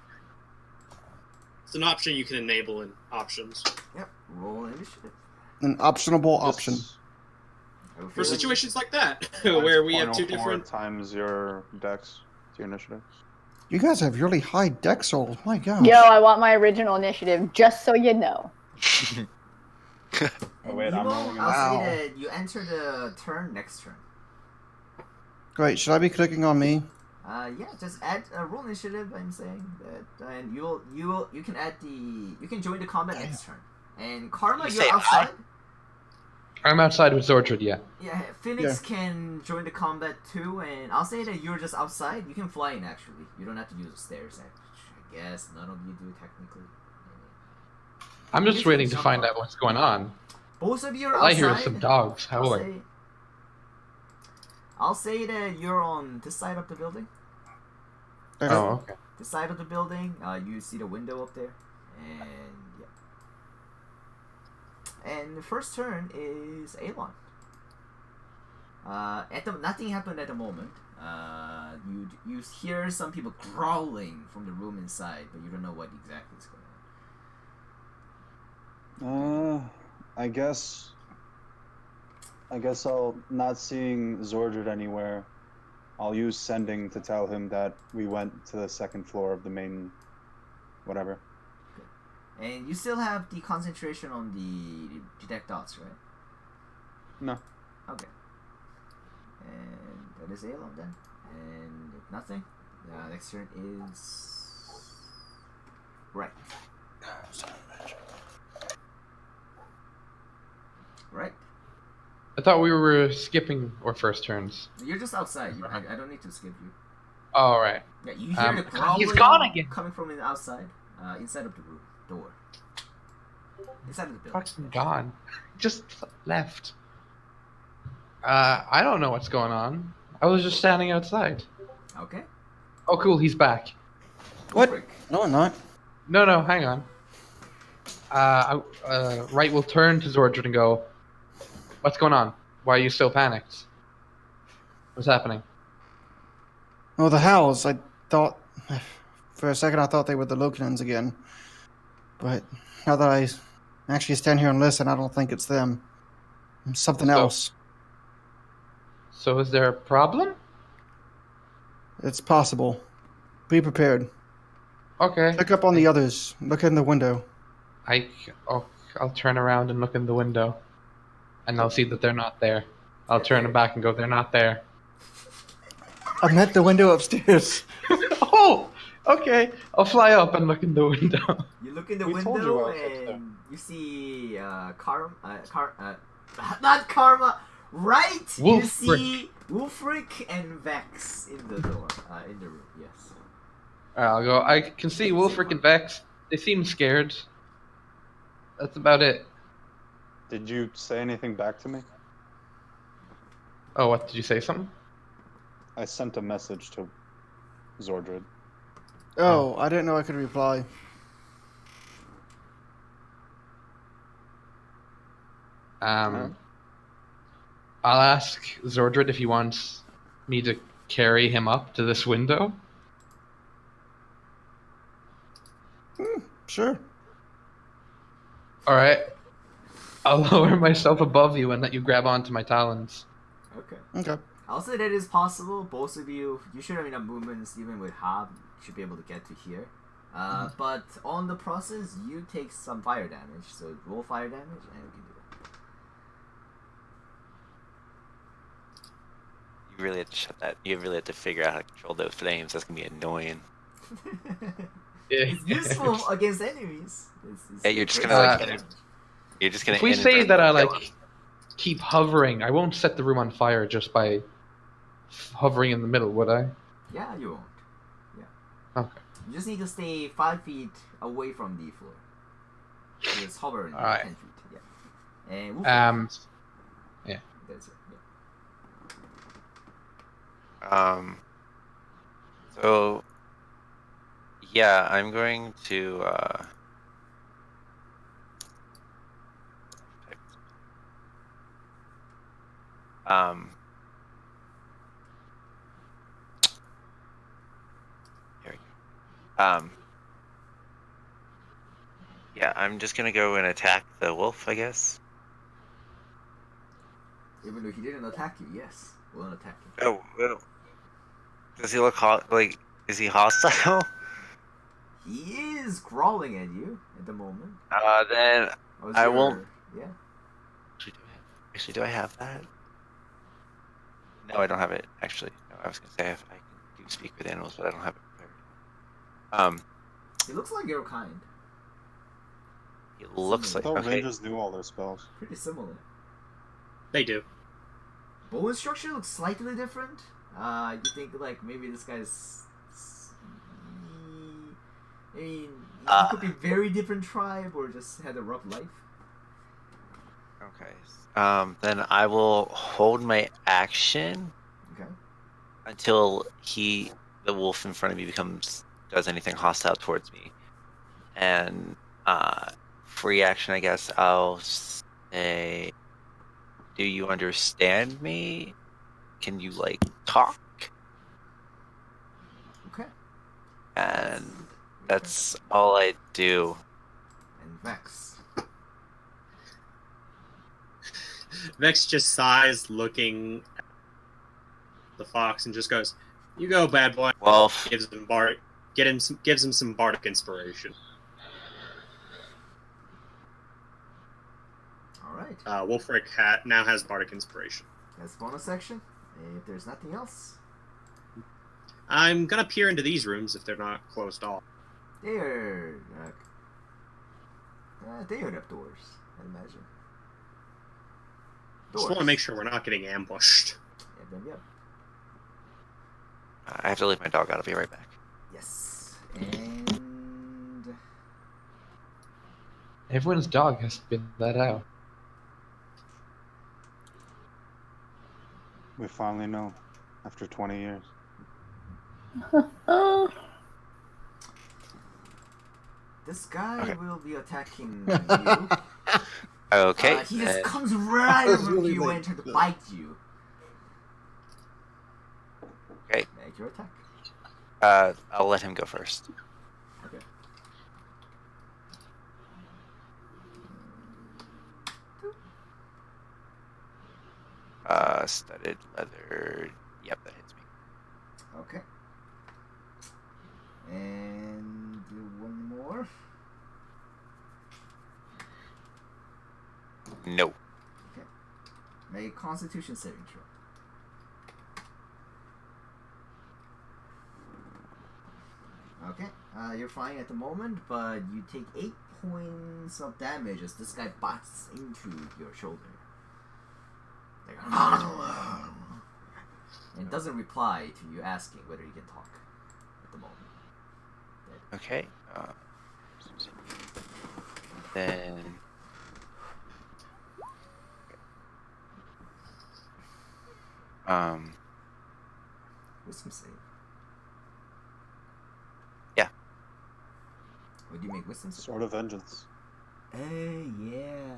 It's an option you can enable in options. Yep. Roll initiative. An optionable option. For situations like that, where we have two different. Times your dex to your initiative. You guys have really high dex rolls. My God. Yo, I want my original initiative, just so you know. Oh, wait, I'm rolling. I'll say that you enter the next turn. Great. Should I be clicking on me? Yeah, just add a roll initiative. I'm saying that, and you can add you can join the combat next turn. And Karma, you're outside. I'm outside with Zordred, yeah. Yeah, Phoenix can join the combat too, and I'll say that you're just outside. You can fly in actually. You don't have to use the stairs. I guess none of you do technically. I'm just waiting to find out what's going on. Both of you are All outside. I hear some dogs howling. I'll say that you're on this side of the building. Oh, okay. This side of the building, you see the window up there, and yeah. And the first turn is Alon. Nothing happened at the moment. You hear some people growling from the room inside, but you don't know what exactly is going on. I guess I'll not seeing Zordred anywhere. I'll use sending to tell him that we went to the second floor of the main, whatever. Okay. And you still have the concentration on the detect dots, right? No. Okay. And that is Alon then. And if nothing, the next turn is right. Right. I thought we were skipping our first turns. You're just outside. I don't need to skip you. All right. Yeah, you hear the growling he's gone again. coming from the outside, inside of the room door. Inside of the building. Fucking gone. Just left. I don't know what's going on. I was just standing outside. Okay. Oh, cool. He's back. What? Frick. No, I'm not. No, hang on. Right will turn to Zordred and go, "What's going on? Why are you so panicked? What's happening?" Oh, the howls. I thought... For a second, I thought they were the Locanans again. But now that I actually stand here and listen, I don't think it's them. It's something else. So is there a problem? It's possible. Be prepared. Okay. Look up on the others. Look in the window. I'll turn around and look in the window. And I'll see that they're not there. I'll turn back and go, "They're not there." I'm at the window upstairs. Oh! Okay. I'll fly up and look in the window. You look in the We told you window I was and you see not Karma, right? You see Wolfric and Vex in the door, in the room. Yes. I'll go, "I can see Wolfric and Vex. They seem scared." That's about it. Did you say anything back to me? Oh, what? Did you say something? I sent a message to Zordred. Oh, I didn't know I could reply. I'll ask Zordred if he wants me to carry him up to this window. Sure. All right. I'll lower myself above you and let you grab onto my talons. Okay. Okay. I'll say that is possible. Both of you should have enough movements, even with Hob, you should be able to get to here. But on the process, you take some fire damage. So roll fire damage, and we can do that. You really have to shut that. You really have to figure out how to control those flames. That's gonna be annoying. It's useful against enemies. It's Yeah, you're just gonna Uh, you're just gonna. If we say that I inadvertently kill him. keep hovering, I won't set the room on fire just by hovering in the middle, would I? Yeah, you won't. Okay. You just need to stay 5 feet away from the floor. Just hover in Alright. 10 feet. Yeah. And whoop, Yeah. that's it. Yeah. So yeah, I'm going to here we go. Yeah, I'm just gonna go and attack the wolf, I guess. Even though he didn't attack you, yes, we'll attack him. Oh, well, does he look like? Is he hostile? He is crawling at you at the moment. Then How's I your- won't. Yeah. Actually, do I have that? No, I don't have it. Actually, no, I was gonna say I can do speak with animals, but I don't have it prepared. He looks like your kind. It looks I like thought okay. rangers knew all their spells. Pretty similar. They do. Bone structure looks slightly different. You think like maybe this guy's. I mean, he could be very different tribe or just had a rough life. Okay. Then I will hold my action Okay. until the wolf in front of me, does anything hostile towards me, and free action. I guess I'll say, "Do you understand me? Can you talk?" Okay. And that's all I do. And Vex. Vex just sighs, looking at the fox, and just goes, "You go, bad boy." Well, Gives him some bardic inspiration. All right. Wolfric now has bardic inspiration. That's bonus section. If there's nothing else, I'm gonna peer into these rooms if they're not closed off. they are doors, I imagine. Just want to make sure we're not getting ambushed. Yep. I have to leave my dog out. I'll be right back. Yes. And Everyone's dog has been let out. We finally know, after 20 years. this guy Okay. will be attacking you. Okay. He just comes right over really you late. and tries to bite you. Okay. Make your attack. I'll let him go first. Okay. Studded leather. Yep, that hits me. Okay. And one more. No. Make a Constitution saving throw. Okay. You're fine at the moment, but you take 8 points of damage as this guy bites into your shoulder. Like, and doesn't reply to you asking whether he can talk at the moment. Okay. Then. Wisdom save. Yeah. What do you make wisdom save? Sword of Vengeance. Hey, yeah.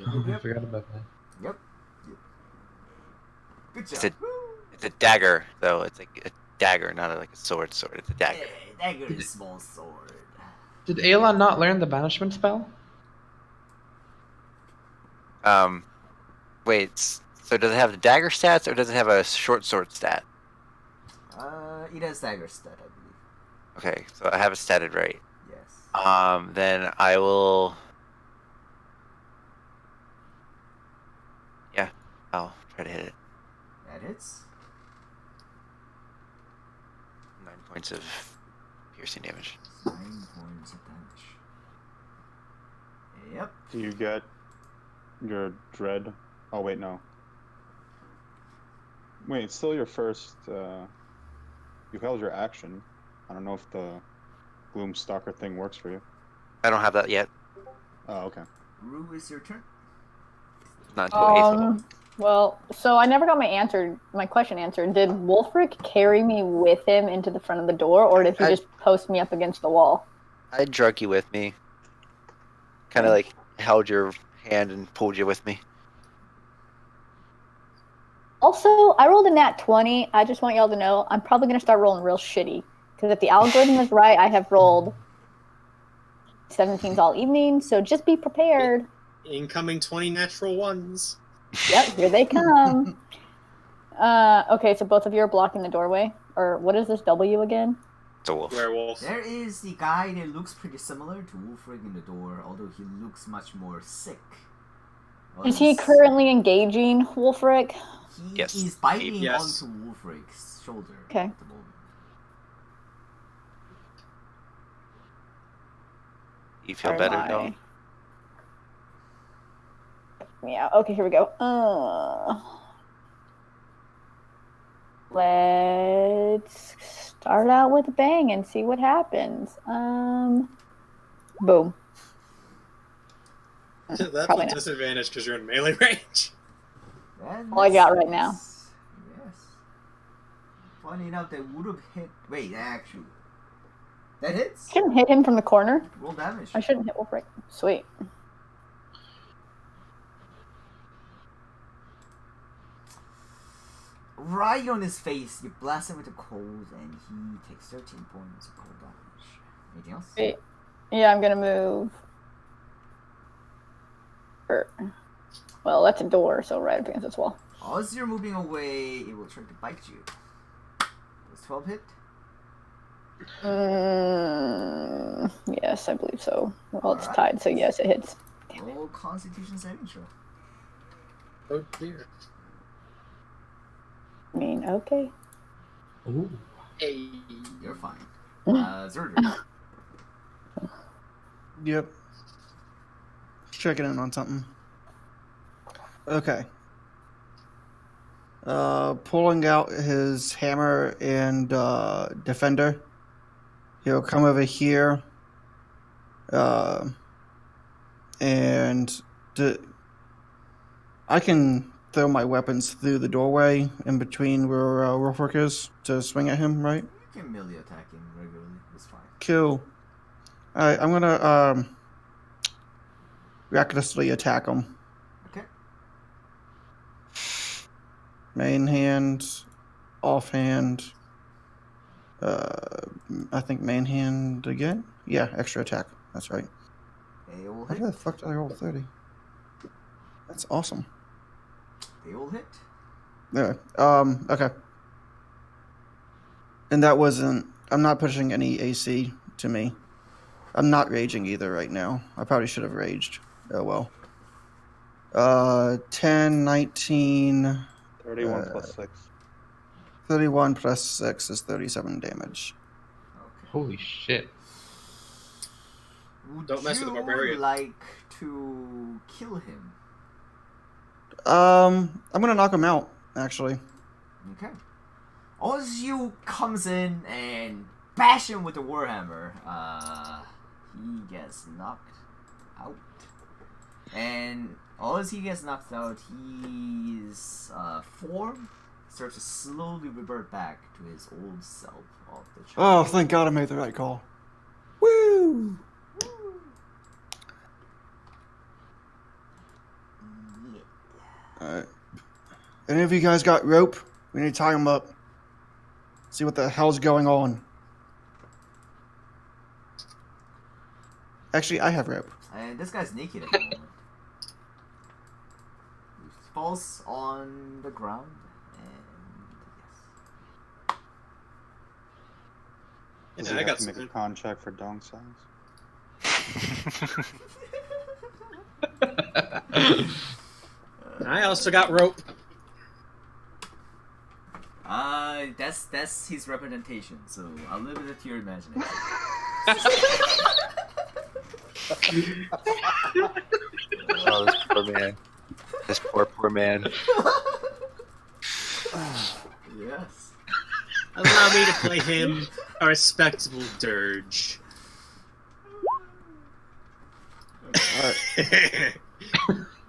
I forgot about that. Yep. Good job. It's a- It's a dagger, though. It's like a dagger, not like a sword. It's a dagger. Dagger is small sword. Did Aelon not learn the banishment spell? Wait. So does it have the dagger stats, or does it have a short sword stat? It has dagger stat, I believe. Okay, so I have it statted right. Yes. Then I will. Yeah, I'll try to hit it. That hits. 9 points of piercing damage. 9 points of damage. Yep. Do you get your dread? Oh wait, no. Wait, it's still your first. You held your action. I don't know if the Gloomstalker thing works for you. I don't have that yet. Oh, okay. Rue, is your turn. Not until 8th level. Well, so I never got my question answered. Did Wolfric carry me with him into the front of the door, or did he just post me up against the wall? I drug you with me. Kind of like held your hand and pulled you with me. Also, I rolled a nat 20. I just want y'all to know I'm probably going to start rolling real shitty. Because if the algorithm is right, I have rolled 17s all evening, so just be prepared. Incoming 20 natural ones. Yep, here they come. Okay, so both of you are blocking the doorway. Or what is this W again? It's a wolf. Werewolf. There is the guy that looks pretty similar to Wolfrig in the door, although he looks much more sick. Is he currently engaging Wolfric? Yes. He's biting Yes. onto Wolfric's shoulder Okay. at the moment. You feel better, Dom? Yeah, okay, here we go. Let's start out with a bang and see what happens. Boom. That's Probably a not. disadvantage because you're in melee range. And All I got right that's- now. Yes. Funny enough, that would have hit. Wait, actually. That hits? Shouldn't hit him from the corner. Roll damage. I shouldn't hit Wolfric. Sweet. Right on his face, you blast him with the cold, and he takes 13 points of cold damage. Anything else? Wait. Yeah, I'm gonna move. Well, that's a door, so right up against this wall. As you're moving away, it will try to bite you. Does 12 hit? Yes, I believe so. Well, it's Alright. tied, so yes, it hits. Roll Constitution saving throw. Oh dear. I mean, okay. Ooh. Hey. You're fine. Mm. Zerdr. Yep. Checking in on something. Okay. Pulling out his hammer and defender. He'll come over here. And I can throw my weapons through the doorway in between where Wolfric is to swing at him, right? You can melee attack him regularly. It's fine. Cool. Alright, I'm gonna recklessly attack him. Okay. Main hand, offhand. I think main hand again. Yeah, extra attack. That's right. They all How hit. the fuck did I roll 30? That's awesome. They all hit. Yeah. Okay. And that wasn't. I'm not pushing any AC to me. I'm not raging either right now. I probably should have raged. Oh well. 10, 19, 31 plus 6. 31 plus 6 is 37 damage. Okay. Holy shit. Would Don't mess with the you barbarian. like to kill him? I'm gonna knock him out, actually. Okay. Ozyu comes in and bash him with the warhammer. He gets knocked out. And as he gets knocked out, his form starts to slowly revert back to his old self of the Oh, child. thank God I made the right call. Woo! Yeah. Alright. Any of you guys got rope? We need to tie him up. See what the hell's going on. Actually, I have rope. And this guy's naked at the moment. He falls on the ground, and Does Yeah, he I have got to make a something. con check for dong size? I also got rope. That's his representation. So I'll leave it to your imagination. Oh, this poor man. This poor man. Yes. Allow me to play him a respectable dirge.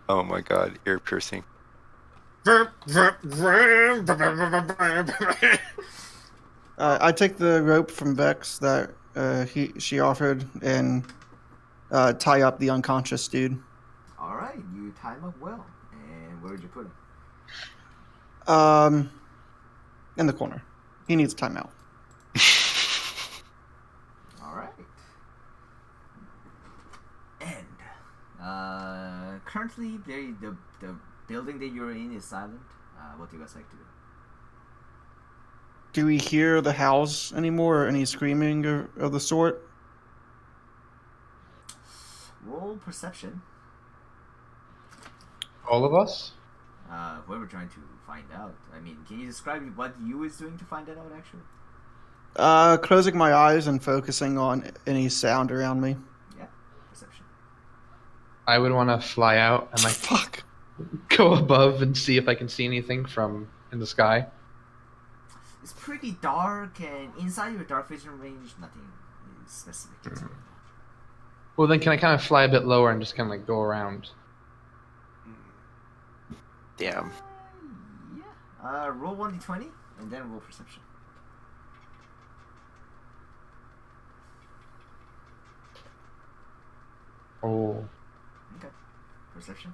Oh my god, ear piercing. I take the rope from Vex that she offered and tie up the unconscious dude. All right, you time up well. And where would you put him? In the corner. He needs timeout. All right. And currently, the building that you're in is silent. What do you guys like to do? Do we hear the howls anymore or any screaming of the sort? Roll perception. All of us? Whoever trying to find out. I mean, can you describe what you is doing to find that out, actually? Closing my eyes and focusing on any sound around me. Yeah, perception. I would want to fly out and Fuck. go above and see if I can see anything from in the sky. It's pretty dark, and inside your dark vision range, nothing is specific. Well, then can I kind of fly a bit lower and just kind of go around? Damn. Yeah. Roll 1d20 and then roll perception. Oh. Okay. Perception.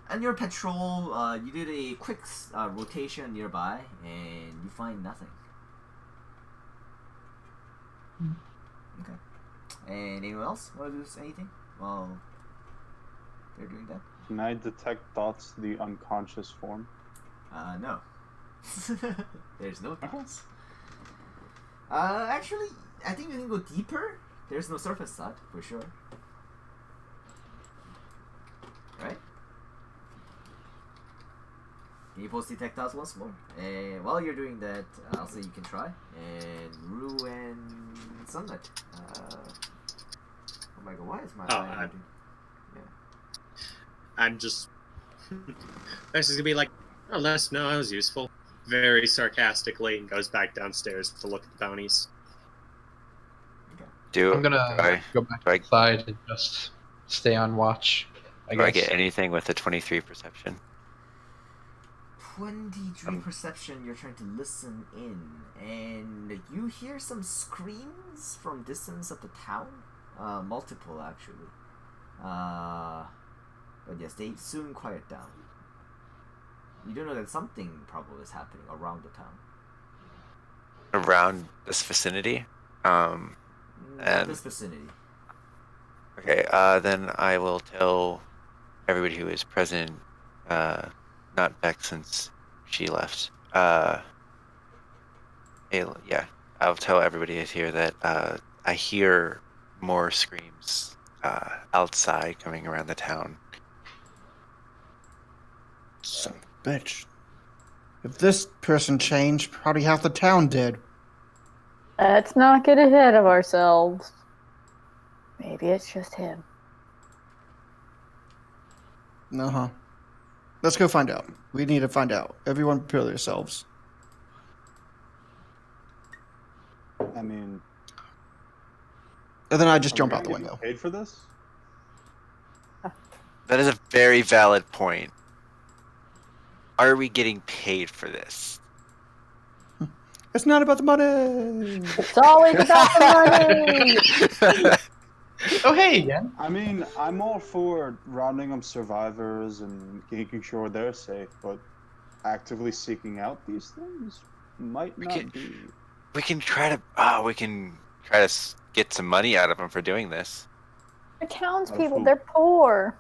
On your patrol, you did a quick rotation nearby, and you find nothing. Okay. And anyone else want to do anything while they're doing that? Can I detect thoughts the unconscious form? No. There's no thoughts. Actually, I think you can go deeper. There's no surface thought, for sure. Right? Can you post detect thoughts once more? And while you're doing that, I'll say you can try. And Rue and Sunlight. Oh my god, why is my eye empty? I'm just. This is gonna be like, oh, that was useful. Very sarcastically, and goes back downstairs to look at the bounties. I'm gonna go back inside and just stay on watch. Do I get anything with a 23 perception? 23 perception, you're trying to listen in, and you hear some screams from distance of the town. Multiple, actually. But yes, they soon quiet down. You do know that something probably is happening around the town. Around this vicinity? Not And this vicinity. okay, then I will tell everybody who is present, not Beck since she left. Yeah, I'll tell everybody here that I hear more screams outside coming around the town. Son of a bitch. If this person changed, probably half the town did. Let's not get ahead of ourselves. Maybe it's just him. Uh-huh. Let's go find out. We need to find out. Everyone prepare yourselves. I mean, And then I just are we jump gonna out the get window. paid for this? That is a very valid point. Are we getting paid for this? It's not about the money. It's always about the money. Oh, hey again. I mean, I'm all for rounding up survivors and making sure they're safe, but actively seeking out these things might not be. We can try to. Get some money out of them for doing this. They're townspeople. They're poor.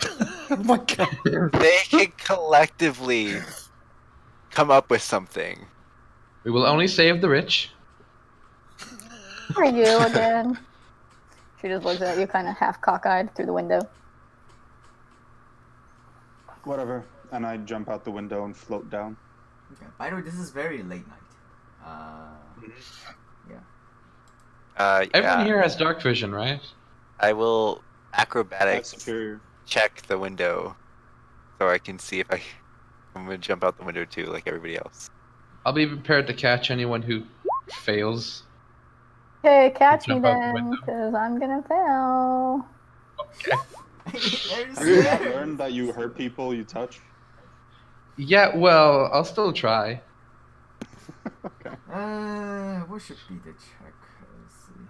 Oh my god. They can collectively come up with something. We will only save the rich. Who are you again? She just looks at you kind of half cockeyed through the window. Whatever. And I jump out the window and float down. Okay. By the way, this is very late night. Everyone Yeah, here has dark vision, right? I will That's acrobatics superior. check the window so I can see if I'm gonna jump out the window too, like everybody else. I'll be prepared to catch anyone who fails. Okay, catch me Jump out the then, window. because I'm gonna fail. Okay. There's Have you not stairs. learned that you hurt people you touch? Yeah, well, I'll still try. Okay. What should be the check? Let's see.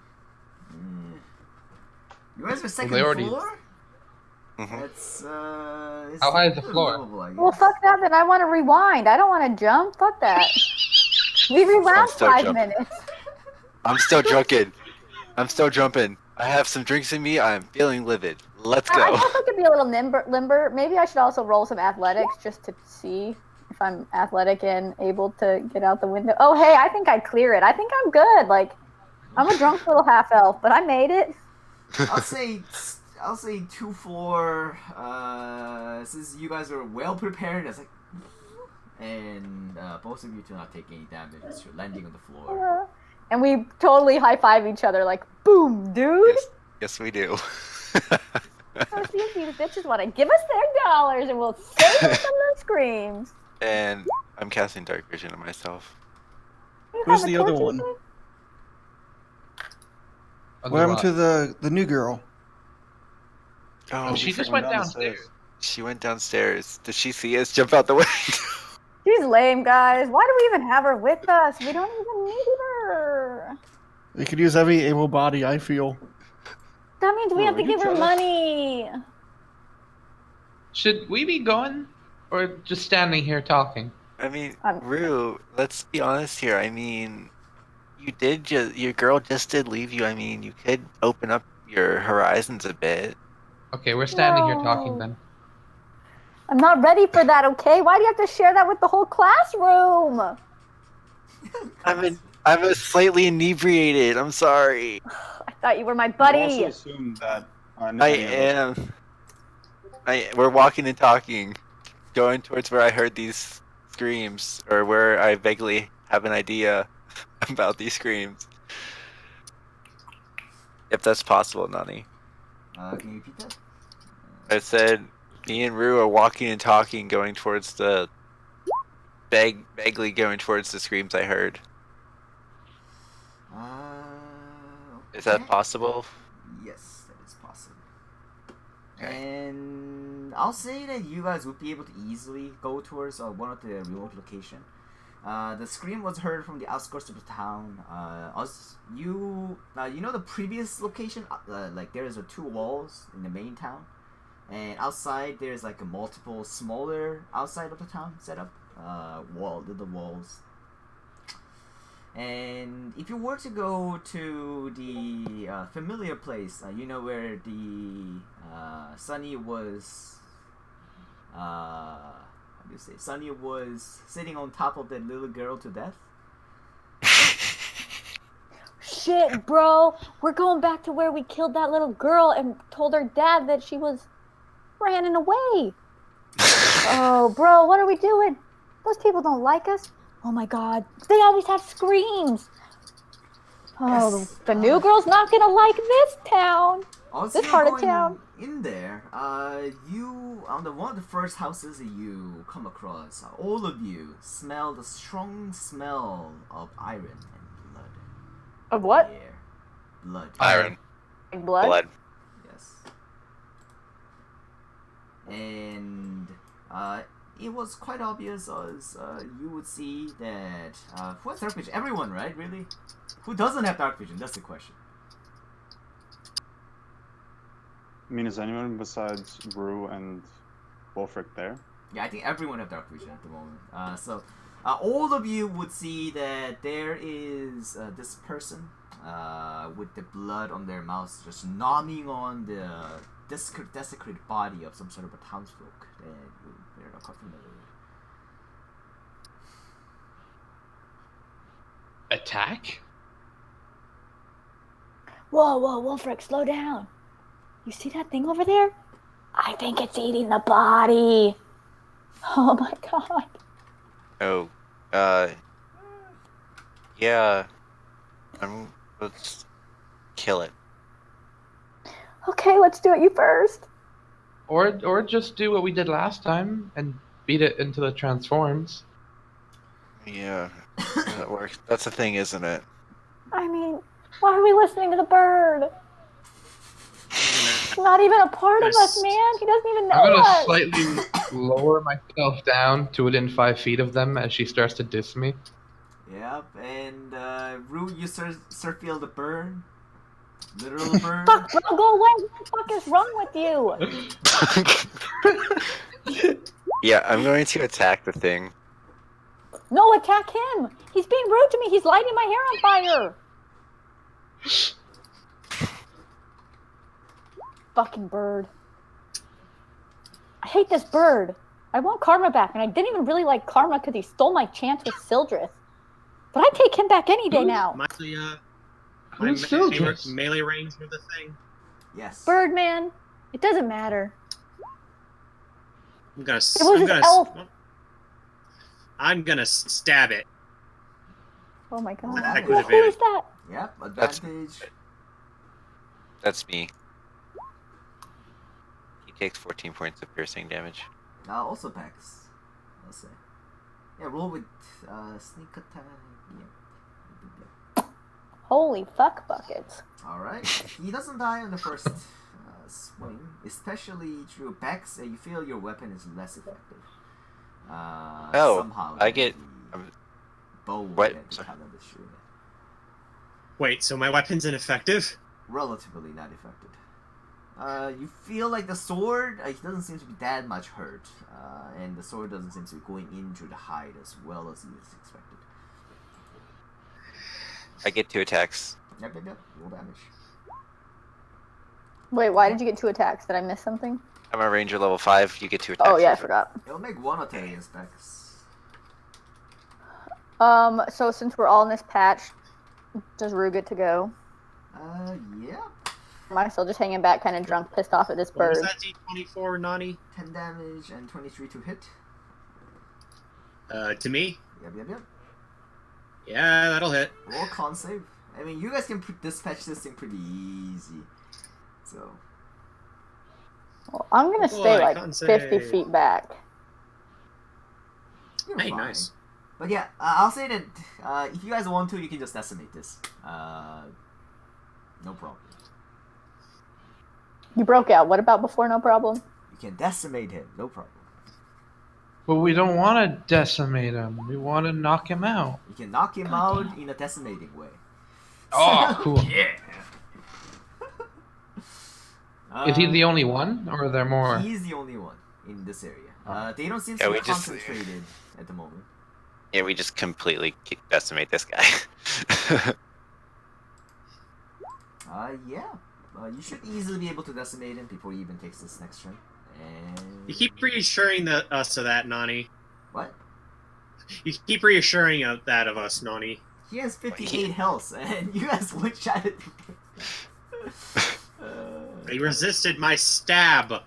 You guys are second they already- floor? Mhm. It's How high is the pretty floor? livable, I Well, guess. fuck that, then I want to rewind. I don't want to jump. Fuck that. We rewound still 5 jumping. minutes. I'm still drunken. I'm still jumping. I have some drinks in me. I'm feeling livid. Let's I go. guess I could be a little limber. Maybe I should also roll some athletics just to see if I'm athletic and able to get out the window. Oh, hey, I think I clear it. I think I'm good. Like, I'm a drunk little half elf, but I made it. I'll say 2-4. Since you guys are well prepared, it's like, and both of you do not take any damage as you're landing on the floor. And we totally high five each other, like, boom, dude. Yes, we do. Oh, see if these bitches want to give us their dollars and we'll save them from the screams. And I'm casting dark vision on myself. You Who's have a the other torch one? with me? On What the happened rock. to the new girl? Oh, she just Went went downstairs. she went downstairs. Did she see us jump out the window? She's lame, guys. Why do we even have her with us? We don't even need her. We could use every able body, I feel. That means we Oh, have to you give her jealous? money. Should we be going, or just standing here talking? I mean, I'm- Rue, let's be honest here. I mean, your girl just did leave you. I mean, you could open up your horizons a bit. Okay, we're standing here talking No. then. I'm not ready for that, okay? Why do you have to share that with the whole classroom? I'm a slightly inebriated. I'm sorry. I thought you were my You buddy. also assume that I any of us- am. We're walking and talking, going towards where I heard these screams, or where I vaguely have an idea about these screams. If that's possible, Nani. Can you repeat that? I said me and Rue are walking and talking, going towards the vaguely going towards the screams I heard. Is that Okay. possible? Yes, that is possible. Okay. And I'll say that you guys would be able to easily go towards one of the remote location. The scream was heard from the outskirts of the town. You know the previous location. Like there's 2 walls in the main town, and outside there's like a multiple smaller outside of the town setup. Little walls. And if you were to go to the familiar place, you know where the Sunny was. How do you say? Sunny was sitting on top of that little girl to death. Shit, bro. We're going back to where we killed that little girl and told her dad that she was running away. Oh, bro, what are we doing? Those people don't like us. Oh my god. They always have screams. Oh, Yes. the new girl's not gonna like this town. Also, This part of going town. in there, you on one of the first houses that you come across, all of you smell the strong smell of iron and blood. Of what? Yeah, blood. Iron. Blood? Blood. Yes. And it was quite obvious as you would see that who has dark vision? Everyone, right? Really? Who doesn't have dark vision? That's the question. I mean, is anyone besides Rue and Wolfric there? Yeah, I think everyone have dark vision at the moment. So all of you would see that there is this person with the blood on their mouths, just gnawing on the desecrated body of some sort of a townsfolk that they're not quite familiar with. Attack? Whoa, Wolfric, slow down. You see that thing over there? I think it's eating the body. Oh my god. Oh, yeah. Let's kill it. Okay, let's do it. You first. Or just do what we did last time and beat it until it transforms. Yeah, that works. That's the thing, isn't it? I mean, why are we listening to the bird? He's not even a part of us, man. He doesn't even know I'm gonna us. slightly lower myself down to within 5 feet of them as she starts to diss me. Yep, and Rue, you feel the burn. Literal burn. Fuck, bro, go away. What the fuck is wrong with you? Yeah, I'm going to attack the thing. No, attack him. He's being rude to me. He's lighting my hair on fire. Fucking bird. I hate this bird. I want Karma back, and I didn't even really like Karma because he stole my chance with Sildreth. But I'd take him back any day now. My Sildreth? melee range with the thing. Yes. Birdman. It doesn't matter. I'm gonna stab it. Oh my god. Attack Who with is advantage. that? Yep, advantage. That's me. He takes 14 points of piercing damage. Also Pex. Let's say. Yeah, roll with sneak attack. Yeah. Holy fuck buckets. Alright. He doesn't die on the first swing. Especially through Pex, you feel your weapon is less effective. Somehow I get... bow what? kind of destroy it. Wait, so my weapon's ineffective? Relatively not affected. You feel like the sword, it doesn't seem to be that much hurt, and the sword doesn't seem to be going into the hide as well as you expected. I get 2 attacks. Yep. Roll damage. Wait, why did you get 2 attacks? Did I miss something? I'm a ranger level 5. You get 2 attacks. Oh yeah, I forgot. It'll make 1 attack against Pex. So since we're all in this patch, does Rue get to go? Yeah. Am I still just hanging back, kind of drunk, pissed off at this What bird? was that D24, Nani? 10 damage and 23 to hit. To me? Yep. Yeah, that'll hit. Roll con save. I mean, you guys can dispatch this thing pretty easy. So. Well, I'm gonna stay like 50 feet back. You're Hey, fine. nice. But yeah, I'll say that if you guys want to, you can just decimate this. No problem. You broke out. What about before? No problem. You can decimate him, no problem. But we don't want to decimate him. We want to knock him out. You can knock him out in a decimating way. Oh, cool. Yeah. Is he the only one, or are there more? He's the only one in this area. They don't seem to Yeah, be we just- concentrated at the moment. Yeah, we just completely decimate this guy. Yeah. You should easily be able to decimate him before he even takes this next turn. And You keep reassuring us of that, Nani. what? You keep reassuring that of us, Nani. He has 58 health, and you guys one-shotted him. He resisted my stab.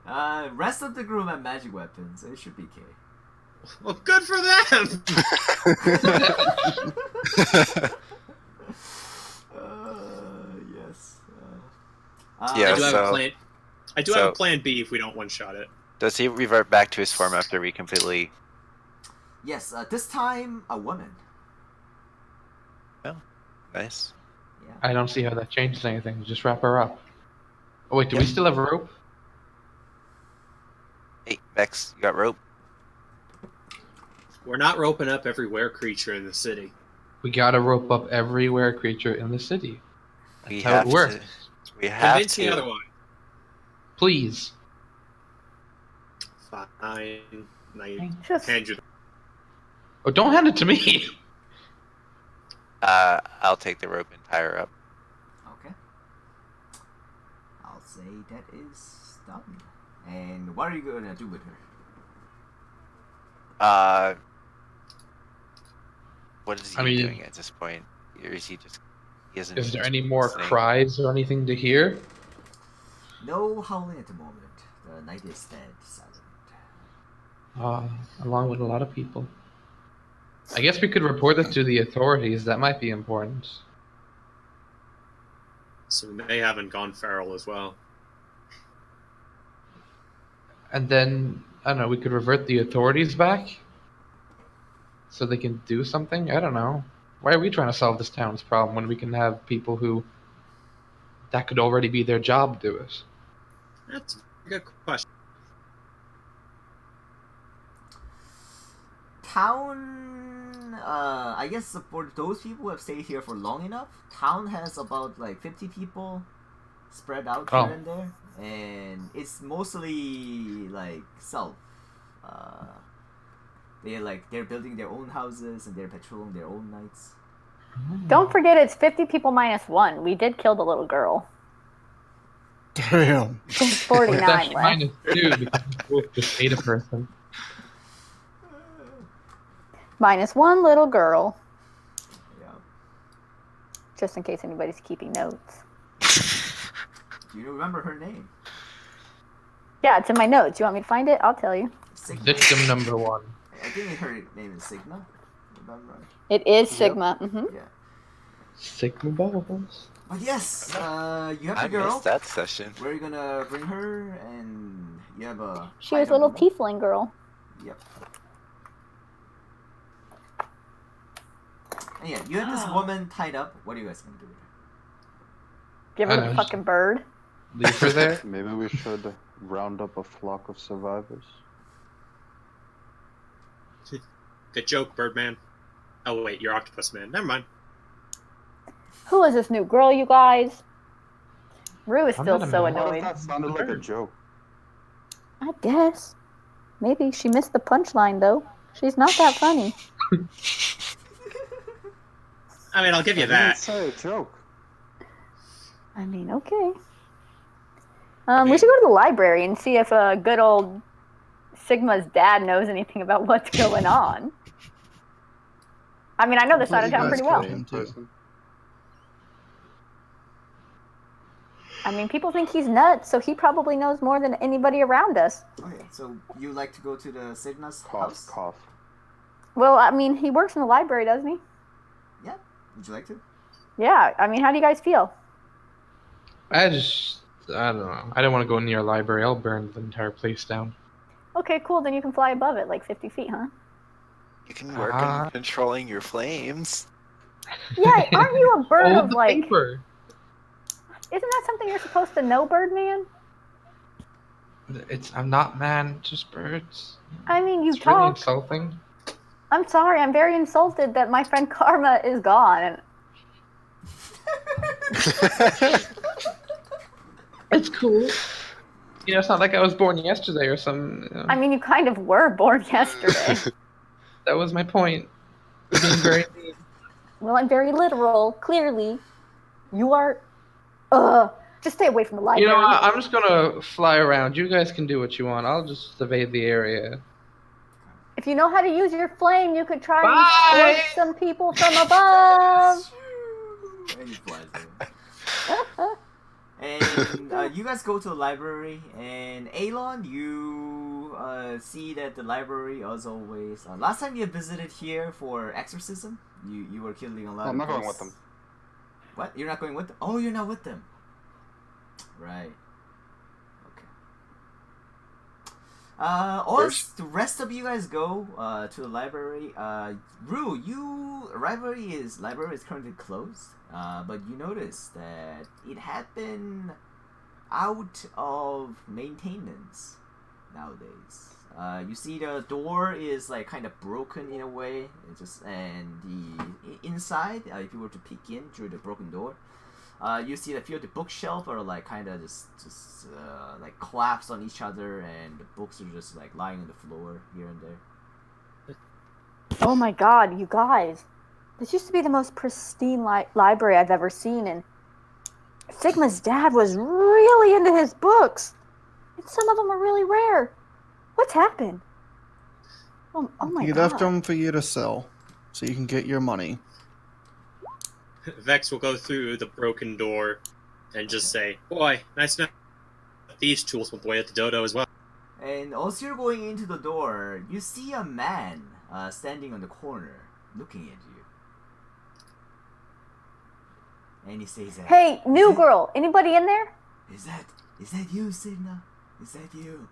Rest of the group have magic weapons, so it should be okay. Well, good for them. Yes. Yeah, I do have so- a plan. I do have a plan B if we don't one-shot it. Does he revert back to his form after we completely... Yes, this time a woman. Nice. Yeah. I don't see how that changes anything. Just wrap her up. Oh wait, do we still have a rope? Hey, Vex, you got rope? We're not roping up every were creature in the city. We gotta rope up everywhere creature in the city. We That's how have it works. to. We have Convince me to. otherwise. Please. Fine. I Just hand you. Oh, don't hand it to me. I'll take the rope and tie her up. Okay. I'll say that is done. And what are you gonna do with her? What is he I mean- doing at this point? Or is he just... He isn't Is there just any more listening? cries or anything to hear? No howling at the moment. The night is dead, silent. along with a lot of people. I guess we could report it to the authorities. That might be important. So they haven't gone feral as well. And then, I don't know, we could revert the authorities back so they can do something? I don't know. Why are we trying to solve this town's problem when we can have people who that could already be their job do it? That's a good question. Town, I guess for those people who have stayed here for long enough, town has about like 50 people spread out Oh. here and there, and it's mostly like self. They're building their own houses and they're patrolling their own nights. Don't forget, it's 50 people minus 1. We did kill the little girl. Damn. There's Well, it's 49 actually left. -2 because we both just ate a person. Minus 1 little girl, Yeah. just in case anybody's keeping notes. Do you remember her name? Yeah, it's in my notes. You want me to find it? I'll tell you. Sigma. Victim number 1. I think her name is Sigma. Remember? It is Yep. Sigma. Mm-hmm. Yeah. Sigma balls. But yes, you have I the girl. missed that session. Where are you gonna bring her? And you have a. She was a item little woman. tiefling girl. Yep. And yeah, you have this woman tied up. What are you guys gonna do with her? Give I her know, the just- fucking bird. Leave her there. Maybe we should round up a flock of survivors. Good joke, Birdman. Oh wait, you're Octopus Man. Never mind. Who is this new girl, you guys? Rue is I'm still not a so man. What if annoyed. that sounded like a joke? I guess. Maybe she missed the punchline, though. She's not that funny. I mean, I'll give you I didn't that. say a joke. I mean, okay. We should go to the library and see if good old Sigma's dad knows anything about what's going on. I mean, I know this side of You town guys pretty well. killed him, too. I mean, people think he's nuts, so he probably knows more than anybody around us. Okay, so you like to go to the Sigma's Cough, house? cough. Well, I mean, he works in the library, doesn't he? Yeah. Would you like to? Yeah. I mean, how do you guys feel? I don't know. I don't want to go near a library. I'll burn the entire place down. Okay, cool. Then you can fly above it, like 50 feet, huh? You can work Ah. on controlling your flames. Yeah, aren't you a bird Hold of, the like... paper. Isn't that something you're supposed to know, Birdman? I'm not man, just birds. I mean, you It's really talk. insulting. I'm sorry, I'm very insulted that my friend Karma is gone. And It's cool. You know, it's not like I was born yesterday or some. You know, I mean, you kind of were born yesterday. that was my point. Being very mean. Well, I'm very literal, clearly. You are... just stay away from the You library. know, I'm just gonna fly around. You guys can do what you want. I'll just survey the area. If you know how to use your flame, you could try Bye! and scorch some people from above. And he flies away. And you guys go to the library, and Alon, you see that the library, as always. Last time you visited here for exorcism, you were killing a lot. I'm of not going ghosts. with them. What? You're not going with them? Oh, you're not with them. Right. Okay. The rest of you guys go to the library. Rue, library is currently closed. But you notice that it had been out of maintenance nowadays. You see the door is like kind of broken in a way. And the inside, if you were to peek in through the broken door, you see a few of the bookshelf are like kind of just like collapsed on each other, and the books are just like lying on the floor here and there. Oh my god, you guys. This used to be the most pristine library I've ever seen, and Sigma's dad was really into his books. And some of them are really rare. What's happened? Oh my He god. left them for you to sell, so you can get your money. Vex will go through the broken door and just say, "Boy, nice enough. These tools will boy at the dodo as well." And as you're going into the door, you see a man standing on the corner, looking at you. And he says, Hey, new girl, anybody in there? Is that you, Signa? Is that you?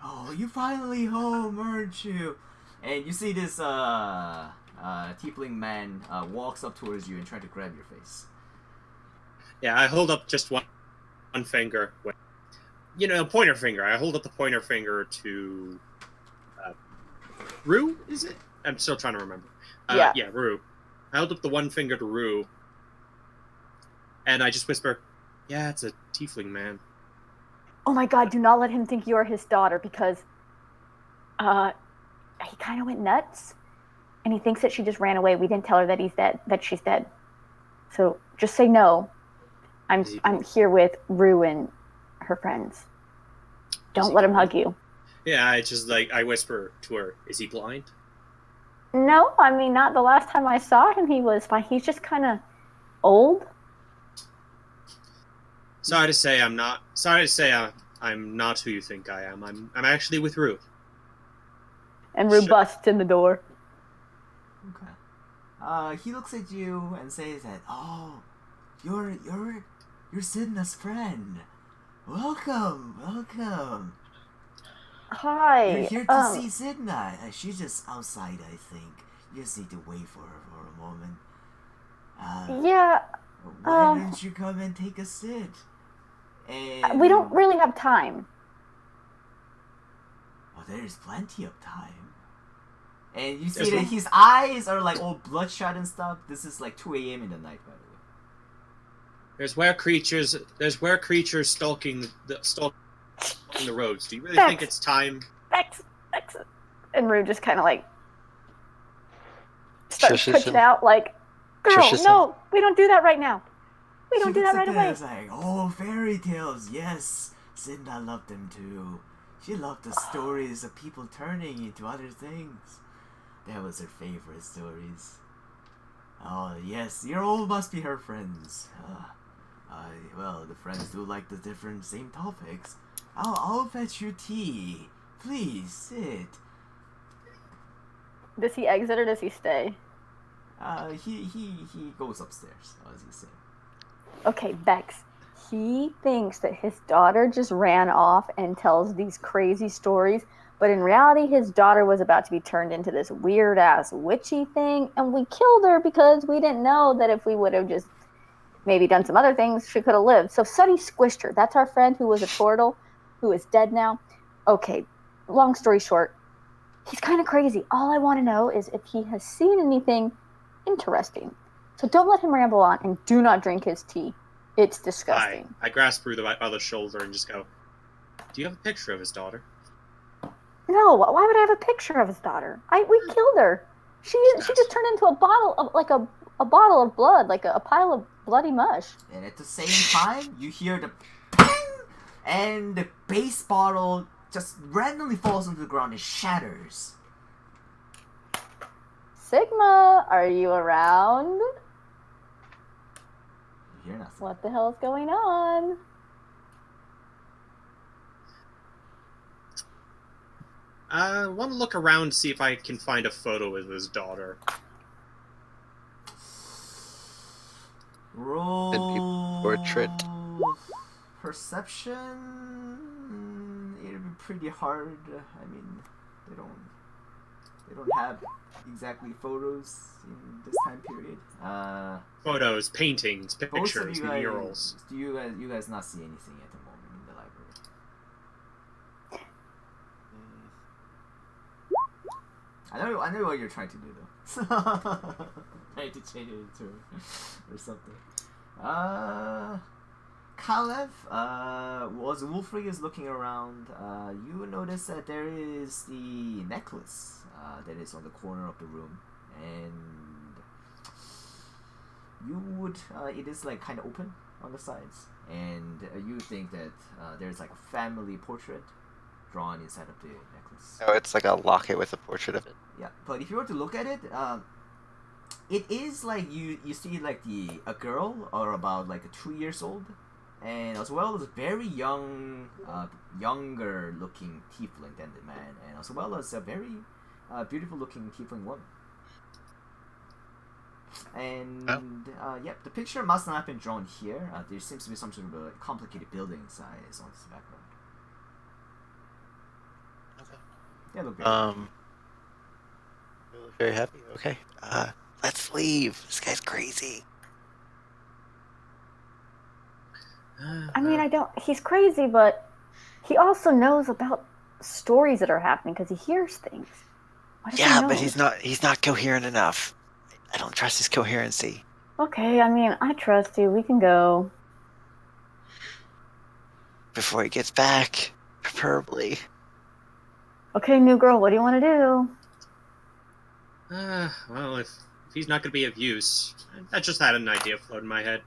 Oh, you finally home, aren't you? And you see this tiefling man walks up towards you and try to grab your face. Yeah, I hold up just one finger. Pointer finger. I hold up the pointer finger to Rue, is it? I'm still trying to remember. Yeah, Rue. I held up the one finger to Rue, and I just whisper, yeah, it's a tiefling man. Oh my god, do not let him think you are his daughter, because he kind of went nuts, and he thinks that she just ran away. We didn't tell her that she's dead. So just say no. I'm here with Rue and her friends. Don't let him hug you. Yeah, I whisper to her, is he blind? No, I mean, not the last time I saw him, he was fine. He's just kind of old. Sorry to say I'm not who you think I am. I'm actually with Rue. And Rue busts in the door. Okay. He looks at you and says that, oh, you're Sidna's friend. Welcome. Hi. You're here to see Sidna. She's just outside, I think. You just need to wait for her for a moment. Yeah. Why don't you come and take a sit? And we don't really have time. Well, there's plenty of time. And you see that his eyes are like all bloodshot and stuff. This is like 2 a.m. in the night, by the way. There's were creatures stalking the roads. Do you really think it's time? Bex. And Rue just kind of like starts pushing out like, girl, no, we don't do that right now. We don't do that right away. It's like, oh, fairy tales, yes. Sidna loved them too. She loved the stories of people turning into other things. That was her favorite stories. Oh, yes, you all must be her friends. Well, the friends do like the same topics. I'll fetch you tea. Please, sit. Does he exit or does he stay? He goes upstairs, as you say. Okay, Bex. He thinks that his daughter just ran off and tells these crazy stories, but in reality, his daughter was about to be turned into this weird-ass witchy thing, and we killed her because we didn't know that if we would have just maybe done some other things, she could have lived. So Sunny squished her. That's our friend who was a turtle, who is dead now. Okay, long story short, he's kind of crazy. All I want to know is if he has seen anything interesting. So don't let him ramble on, and do not drink his tea. It's disgusting. I grasp Rue by the shoulder and just go, do you have a picture of his daughter? No, why would I have a picture of his daughter? We killed her. She just turned into a bottle of a bottle of blood, like a pile of bloody mush. And at the same time, you hear the ping, and the base bottle just randomly falls onto the ground and shatters. Sigma, are you around? You hear nothing. What the hell is going on? I want to look around to see if I can find a photo of his daughter. Roll portrait. Perception. It'll be pretty hard. I mean, they don't have exactly photos in this time period. Photos, paintings, Most of pictures, you guys, murals. Do you guys not see anything at the moment in the library? I know what you're trying to do though. Trying to change it into or something. Kalev, as Wolfrey is looking around, you notice that there is the necklace that is on the corner of the room, and you would it is like kind of open on the sides, and you think that there's like a family portrait drawn inside of the necklace. Oh, it's like a locket with a portrait of it. Yeah, but if you were to look at it, it is like you see like a girl or about like 2 years old, and as well as a very younger looking tiefling than the man, and as well as a very beautiful looking tiefling woman. And yep, the picture must not have been drawn here. There seems to be some sort of a complicated building size on this background. Okay. Yeah, look good. You look very happy. Okay. Let's leave. This guy's crazy. I mean, he's crazy, but he also knows about stories that are happening because he hears things. What does he Yeah, know? but he's not coherent enough. I don't trust his coherency. Okay, I mean, I trust you. We can go. Before he gets back, preferably. Okay, new girl, what do you want to do? Well, if he's not going to be of use, I just had an idea float in my head.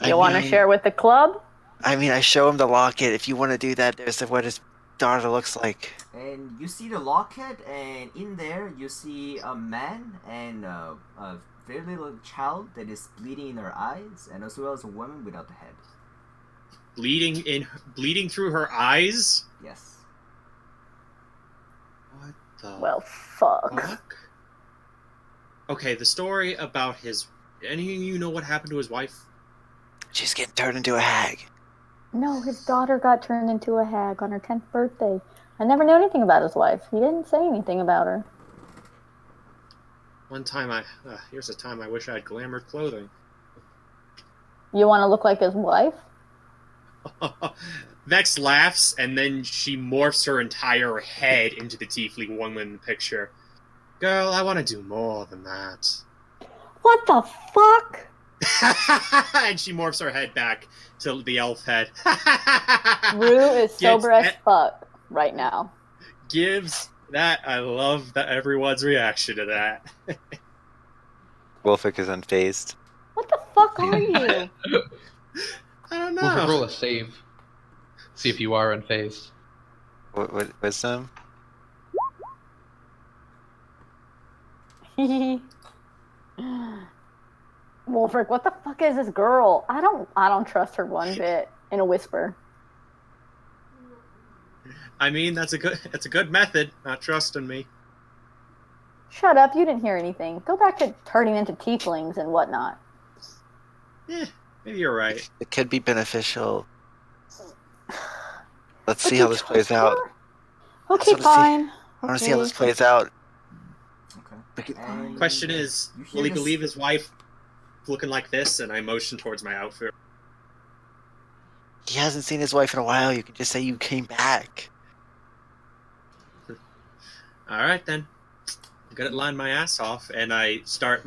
You want to share with the club? I mean, I show him the locket. If you want to do that, there's what his daughter looks like. And you see the locket, and in there you see a man and a very little child that is bleeding in her eyes, and as well as a woman without the head. Bleeding through her eyes? Yes. What the Well, fuck. Okay, the story about any of you know what happened to his wife? She's getting turned into a hag. No, his daughter got turned into a hag on her 10th birthday. I never knew anything about his wife. He didn't say anything about her. One time here's a time I wish I had glamour clothing. You want to look like his wife? Vex laughs, and then she morphs her entire head into the tiefling woman in the picture. Girl, I want to do more than that. What the fuck? And she morphs her head back to the elf head. Rue is sober as fuck right now. I love everyone's reaction to that. Wolfic is unfazed. What the fuck are you? I don't know. Wolfic, roll a save. See if you are unfazed. What wisdom? Wolfric, what the fuck is this girl? I don't trust her one bit. In a whisper. I mean, that's a good method, not trusting me. Shut up, you didn't hear anything. Go back to turning into tieflings and whatnot. Yeah, maybe you're right. It could be beneficial. Let's see how this plays out. Okay, fine. I want to see how this plays out. Okay. Question is, will he believe his wife looking like this? And I motion towards my outfit. He hasn't seen his wife in a while. You can just say you came back. All right, then. I'm gonna line my ass off, and I start...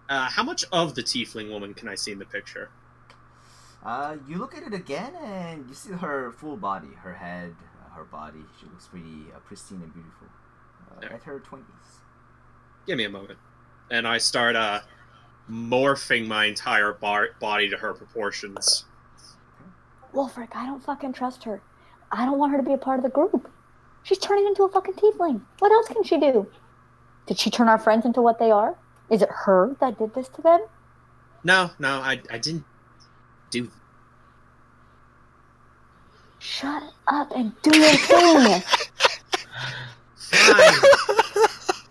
how much of the tiefling woman can I see in the picture? You look at it again, and you see her full body, her head, her body. She looks pretty pristine and beautiful. At her 20s. Give me a moment. And I start morphing my entire body to her proportions. Wolfric, I don't fucking trust her. I don't want her to be a part of the group. She's turning into a fucking tiefling. What else can she do? Did she turn our friends into what they are? Is it her that did this to them? No, I didn't do... Shut up and do your thing! Fine.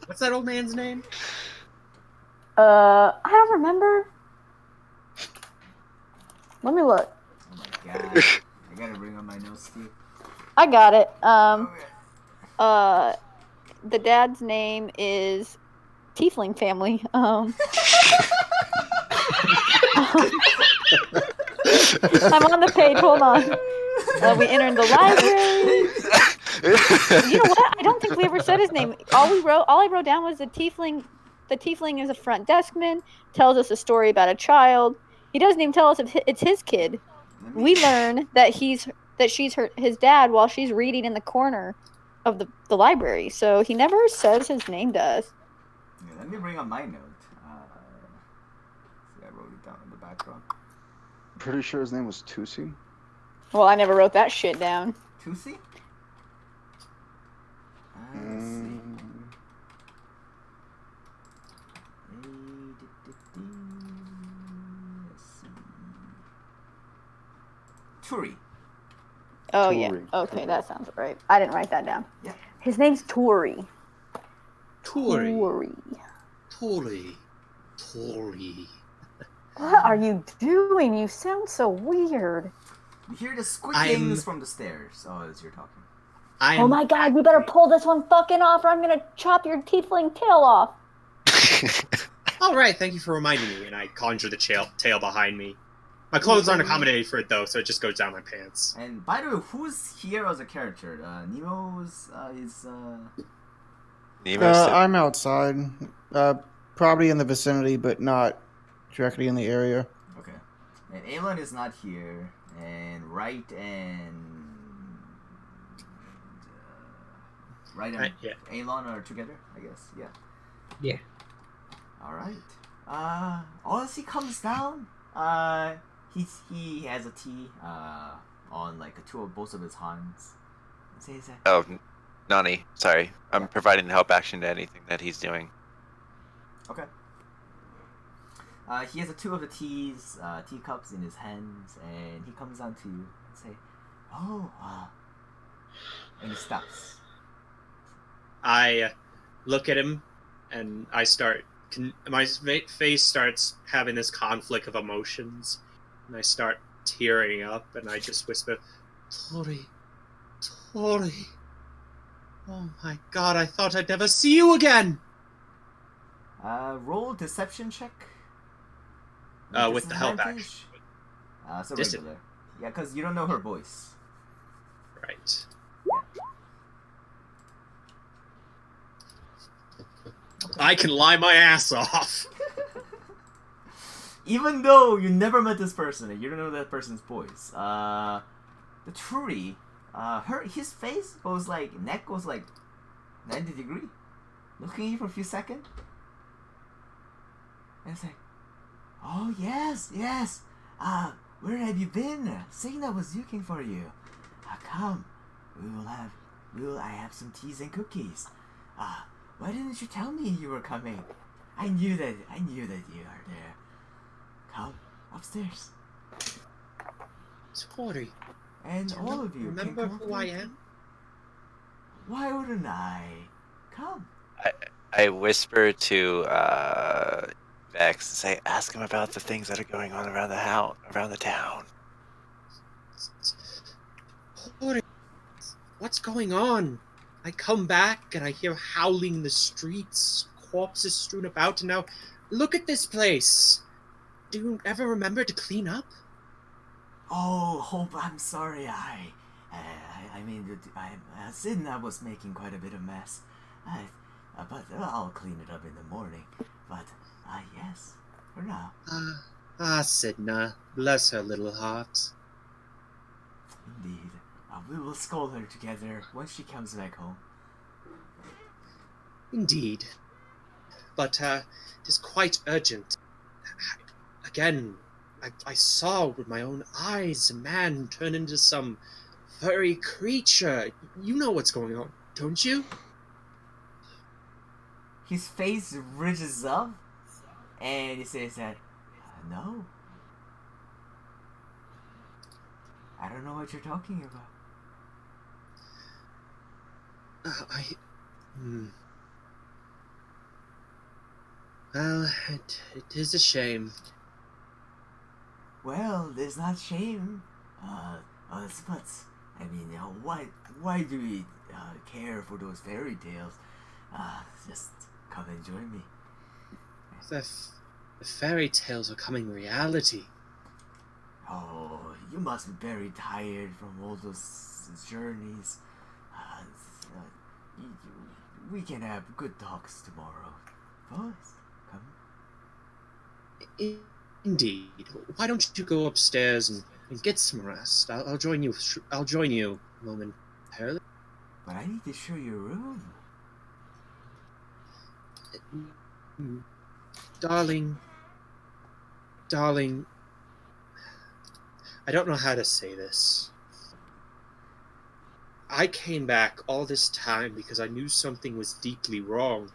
What's that old man's name? I don't remember. Let me look. Oh my god. I gotta bring up my notes, Steve. I got it. The dad's name is Tiefling Family. I'm on the page. Hold on. We entered the library. You know what? I don't think we ever said his name. All I wrote down was the tiefling. The tiefling is a front deskman. Tells us a story about a child. He doesn't even tell us if it's his kid. We learn that she's his dad while she's reading in the corner of the library. So he never says his name to us. Yeah, let me bring up my note. See, I wrote it down in the background. Pretty sure his name was Tusi. Well, I never wrote that shit down. Tusi? Let's see. Let's see. Turi. Oh yeah. Tory. Okay, that sounds right. I didn't write that down. Yeah. His name's Tori. Tori. Tori. Tori. Tori. What are you doing? You sound so weird. You hear the squeakings from the stairs as you're talking. Oh my god, you better pull this one fucking off or I'm gonna chop your tiefling tail off. All right, thank you for reminding me. And I conjure the tail behind me. My clothes aren't accommodated for it though, so it just goes down my pants. And by the way, who's here as a character? Nemo's is. Nemo said, I'm outside, probably in the vicinity, but not directly in the area. Okay. And Aelon is not here, and Wright and Yeah. Aelon are together, I guess. Yeah. Yeah. All right. As he comes down, he has a T on like both of his hands. Says that. "Oh, Nani, sorry, I'm providing help action to anything that he's doing." Okay. He has two of the teacups in his hands, and he comes down to you and say, "Oh, and he stops." I look at him, and I start. My face starts having this conflict of emotions, and I start tearing up, and I just whisper, "Tori, Tori. Oh my god, I thought I'd never see you again!" Roll deception check. With the help action. So Dis- regular. Yeah, because you don't know her voice. Right. I can lie my ass off. Even though you never met this person and you don't know that person's voice. The tree, his face goes like, neck goes like 90 degree. Looking at you for a few seconds. And it's like, "Oh, yes. Where have you been? Signa was looking for you. Come. I have some teas and cookies. Why didn't you tell me you were coming? I knew that you are there. Come upstairs." Tori, And all of you remember can come who I with me. am? Why wouldn't I? Come. I whisper to Vex and say, "Ask him about the things that are going on around the town." Tori, what's going on? I come back and I hear howling in the streets, corpses strewn about, and now look at this place. Do you ever remember to clean up? Oh, Hope, I'm sorry. Sidna was making quite a bit of mess. But I'll clean it up in the morning. But, yes, for now. Sidna, bless her little heart. Indeed. We will scold her together once she comes back home. Indeed. But, it is quite urgent. Again, I saw with my own eyes a man turn into some furry creature. You know what's going on, don't you? His face ridges up, and he says that, "No. I don't know what you're talking about." Well, it is a shame. Well, there's not shame. But I mean, why do we care for those fairy tales? Just come and join me. The fairy tales are coming reality. Oh, you must be very tired from all those journeys. We can have good talks tomorrow. Boys, come. Indeed. Why don't you go upstairs and get some rest? I'll join you. I'll join you momentarily. But I need to show you a room. Darling, I don't know how to say this. I came back all this time because I knew something was deeply wrong.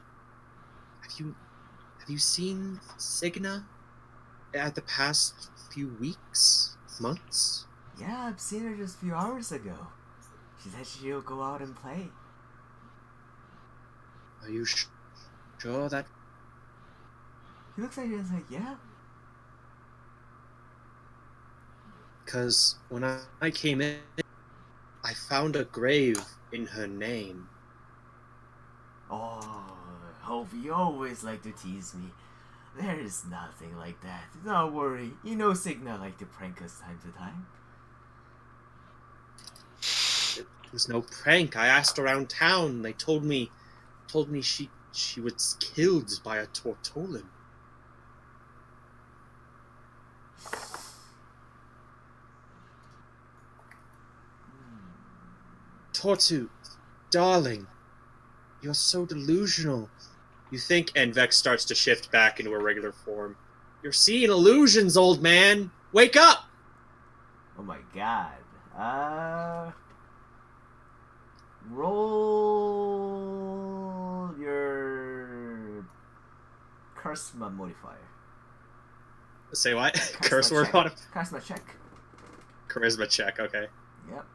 Have you seen Signa at the past few weeks, months? Yeah, I've seen her just a few hours ago. She said she'll go out and play. Are you sure that? He looks at you and is like, yeah. Because when I came in, I found a grave in her name. Oh, Hope, you always like to tease me. There is nothing like that. Don't worry. You know Signa like to prank us time to time. It was no prank. I asked around town. They told me she was killed by a Tortolin. Tortu, darling, you're so delusional. You think, and Vex starts to shift back into a regular form. You're seeing illusions, old man. Wake up! Oh my god. Roll your charisma modifier. Say what? Curse word check. on it? Charisma check. Charisma check, okay. Yep.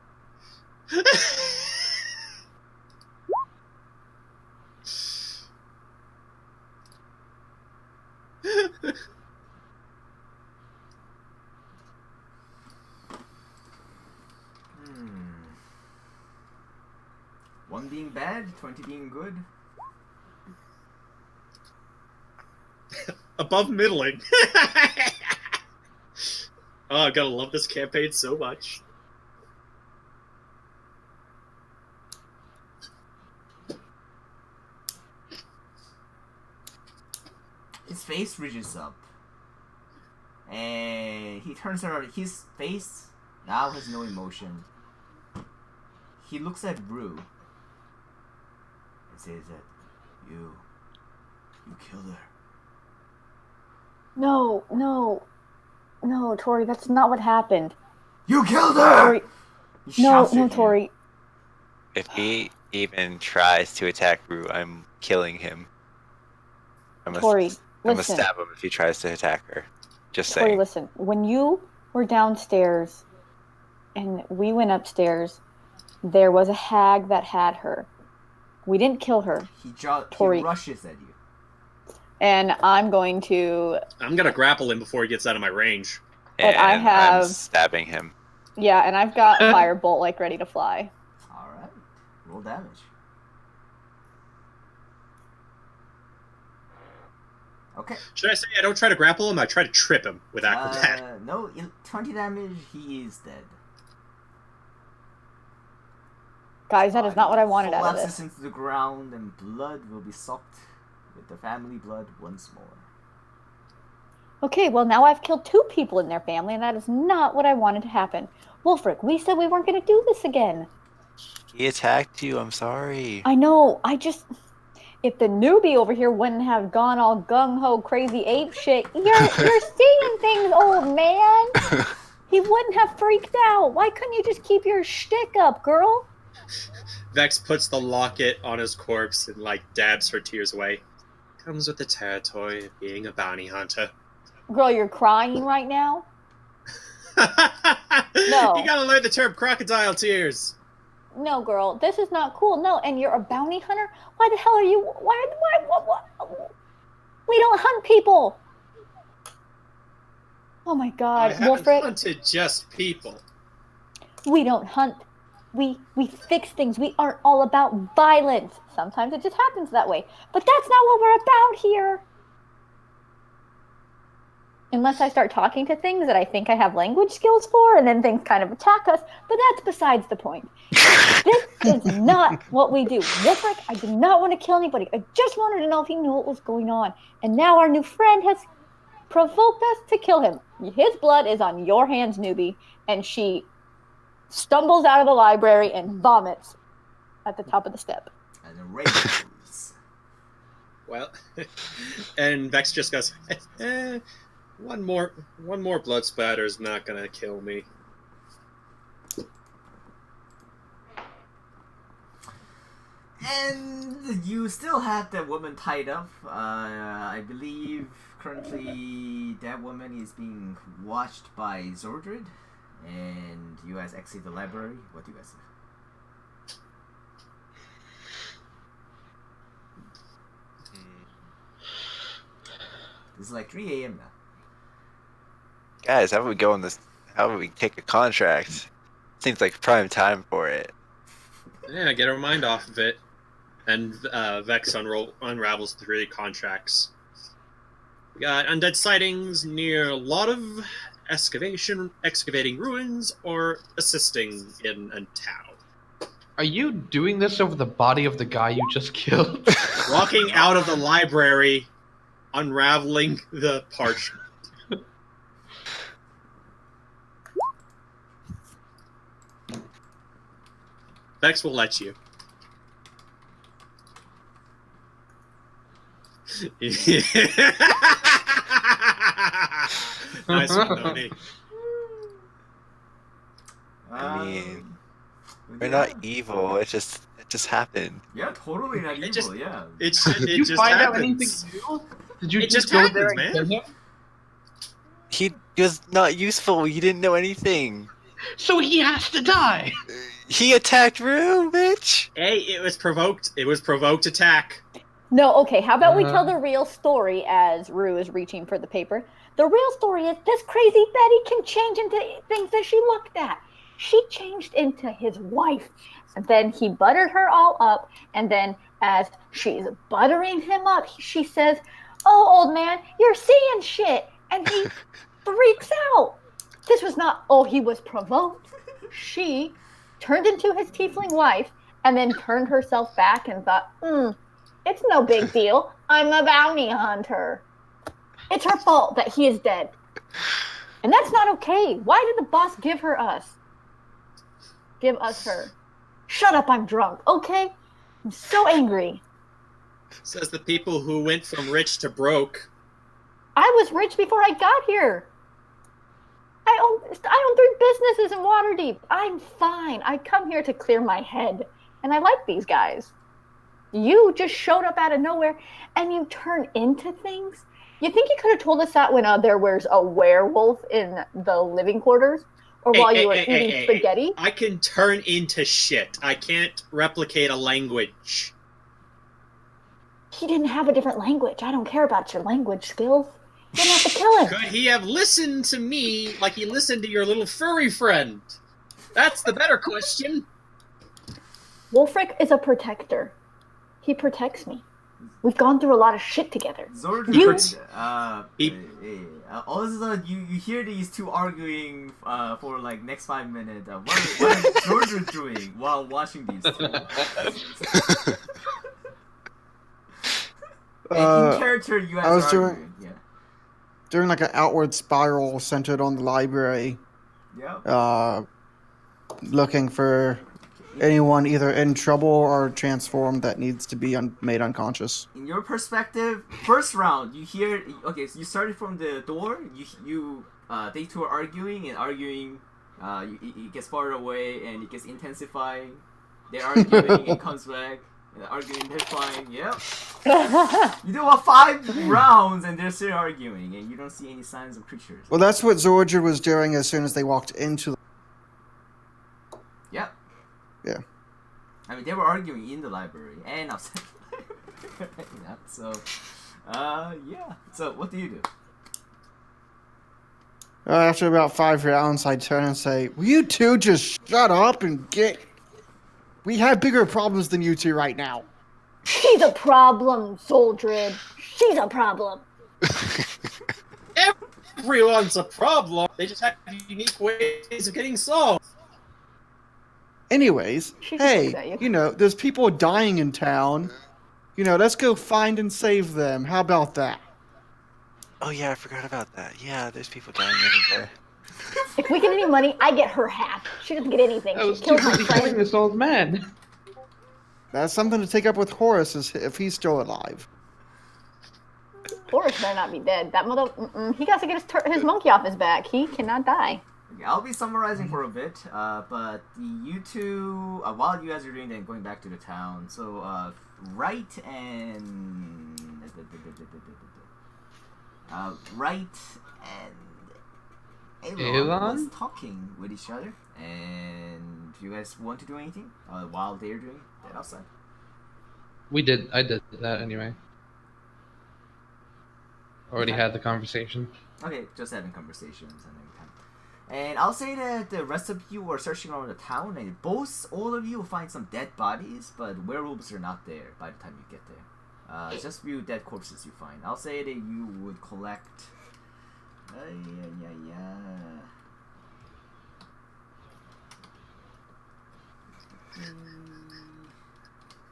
One being bad, 20 being good. Above middling. Oh, I'm gonna love this campaign so much. His face ridges up. And he turns around. His face now has no emotion. He looks at Rue and says that you killed her. No, Tori, that's not what happened. You killed her! Tori, He no, shouts at you. Tori. If he even tries to attack Rue, I'm killing him. Tori, I'm gonna listen. stab him if he tries to attack her. Just Tori, saying. listen. When you were downstairs and we went upstairs, there was a hag that had her. We didn't kill her. He Tori. rushes at you. And I'm going to... I'm gonna grapple him before he gets out of my range. But I And have... I'm stabbing him. Yeah, and I've got Firebolt, like, ready to fly. Alright. Roll damage. Okay. Should I say I don't try to grapple him? I try to trip him with acrobat. No, 20 damage, he is dead. Guys, that is not what I wanted out of Collapses this. into the ground and blood will be sucked with the family blood once more. Okay, well, now I've killed 2 people in their family, and that is not what I wanted to happen. Wolfric, we said we weren't going to do this again. He attacked you. I'm sorry. I know, if the newbie over here wouldn't have gone all gung-ho crazy ape shit, you're seeing things, old man. He wouldn't have freaked out. Why couldn't you just keep your shtick up, girl? Vex puts the locket on his corpse and, like, dabs her tears away. Comes with the territory of being a bounty hunter. Girl, you're crying right now? No. You gotta learn the term crocodile tears. No, girl, this is not cool. No, and you're a bounty hunter? Why the hell are you... Why we don't hunt people! Oh my god, I haven't Wolfric. hunted just people. We don't hunt. We fix things. We aren't all about violence. Sometimes it just happens that way. But that's not what we're about here. Unless I start talking to things that I think I have language skills for, and then things kind of attack us. But that's besides the point. This is not what we do. Wolfric, I did not want to kill anybody. I just wanted to know if he knew what was going on. And now our new friend has provoked us to kill him. His blood is on your hands, newbie. And she stumbles out of the library and vomits at the top of the step. And the rainbows. Well, and Vex just goes, one more blood splatter is not gonna kill me. And you still have that woman tied up. I believe currently that woman is being watched by Zordred. and you guys exit the library. What do you guys do? This is like 3 a.m. now. Guys, how about we go on this? How about we take a contract? Seems like prime time for it. Yeah, get our mind off of it. And Vex unravels 3 contracts. We got undead sightings near a lot of excavating ruins, or assisting in a town. Are you doing this over the body of the guy you just killed? Walking out of the library, unraveling the parchment. Vex will let you. Nice one, Tony. I mean, we're not evil. It just happened. Yeah, totally not evil. just- Yeah. It Did you just find out happens. anything new? Did you It just just go happens, there and man. kill him? He was not useful. He didn't know anything. So he has to die. He attacked Rue, bitch. Hey, it was provoked. It was provoked attack. No, okay, how about we Uh-huh. tell the real story as Rue is reaching for the paper? The real story is this crazy Betty can change into things that she looked at. She changed into his wife. And then he buttered her all up. And then as she's buttering him up, she says, "Oh, old man, you're seeing shit." And he freaks out. This was not, oh, he was provoked. She turned into his tiefling wife and then turned herself back and thought, it's no big deal. I'm a bounty hunter. It's her fault that he is dead. And that's not okay. Why did the boss give us her? Shut up, I'm drunk, okay? I'm so angry. Says the people who went from rich to broke. I was rich before I got here. I own 3 businesses in Waterdeep. I'm fine. I come here to clear my head. And I like these guys. You just showed up out of nowhere and you turn into things? You think you could have told us that when there was a werewolf in the living quarters? Or while you were eating spaghetti? I can turn into shit. I can't replicate a language. He didn't have a different language. I don't care about your language skills. You didn't have to kill him. Could he have listened to me like he listened to your little furry friend? That's the better question. Wolfric is a protector. He protects me. We've gone through a lot of shit together. Zordred, all of a sudden you hear these two arguing for like next 5 minutes. What is Zordred doing while watching these two? And in character, you guys I was are arguing. doing like an outward spiral centered on the library, Yeah. looking for anyone either in trouble or transformed that needs to be made unconscious. In your perspective, first round, you hear. Okay, so you started from the door. They two are arguing and arguing. It gets farther away and it gets intensifying. They're arguing, it comes back. And arguing, intensifying. Yep. You do about 5 rounds and they're still arguing, and you don't see any signs of creatures. Well, that's what Zordred was doing as soon as they walked into the... Yep. Yeah. I mean, they were arguing in the library and outside the library. Yeah, so, yeah. So, what do you do? After about 5 rounds, I turn and say, "Will you two just shut up and get... We have bigger problems than you two right now." She's a problem, Zordred. She's a problem. Everyone's a problem. They just have unique ways of getting solved. Anyways, She just looks at hey, you. there's people dying in town. Let's go find and save them. How about that? Oh yeah, I forgot about that. Yeah, there's people dying every day. If we get any money, I get her half. She doesn't get anything. I She was too killed my busy killing friend. this old man. That's something to take up with Horace if he's still alive. Horace better not be dead. That he got to get his monkey off his back. He cannot die. Okay, I'll be summarizing for a bit, but you two, while you guys are doing that, going back to the town, so, Wright and Alon was Alon? talking with each other, and do you guys want to do anything while they're doing that outside? I did that anyway. Already Okay. had the conversation. Okay, just having conversations and everything. And I'll say that the rest of you are searching around the town, and all of you will find some dead bodies, but werewolves are not there by the time you get there. Just few dead corpses you find. I'll say that you would collect.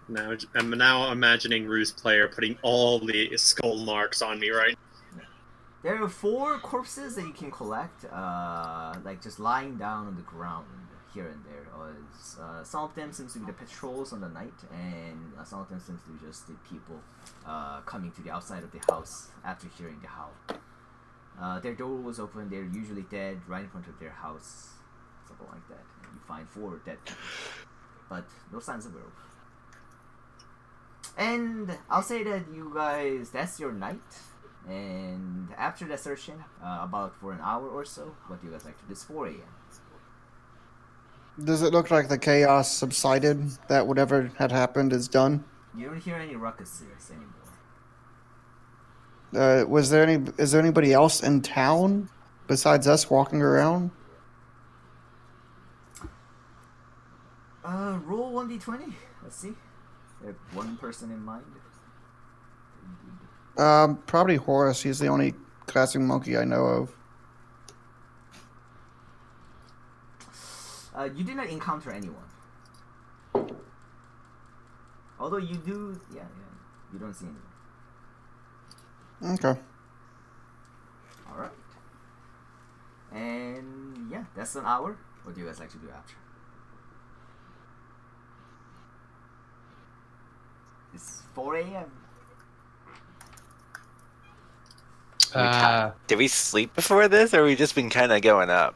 Now I'm now imagining Ruse player putting all the skull marks on me right. There are 4 corpses that you can collect, like just lying down on the ground here and there. Some of them seems to be the patrols on the night, and some of them seems to be just the people coming to the outside of the house after hearing the howl. Their door was open. They're usually dead right in front of their house, something like that. And you find 4 dead people, but no signs of werewolf. And I'll say that you guys, that's your night. And after the assertion, about for an hour or so, what do you guys like to do? It's 4 a.m. Does it look like the chaos subsided? That whatever had happened is done? You don't hear any ruckuses anymore. Is there anybody else in town besides us walking around? Roll 1d20. Let's see. You have one person in mind. Probably Horace. He's the only classic monkey I know of. You did not encounter anyone. Although you do, yeah, you don't see anyone. Okay. All right. And yeah, that's an hour. What do you guys like to do after? It's 4 a.m. Did we sleep before this, or we just been kind of going up?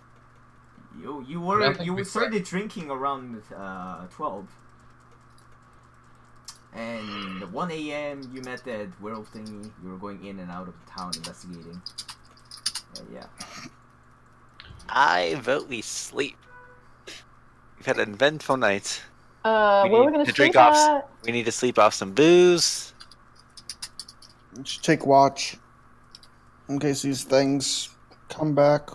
You started drinking around 12. And 1 a.m. you met that werewolf thingy. You were going in and out of the town investigating. Yeah. I vote we sleep. We've had an eventful night. Where are we gonna to sleep drink off. at? We need to sleep off some booze. Just take watch in case these things come back.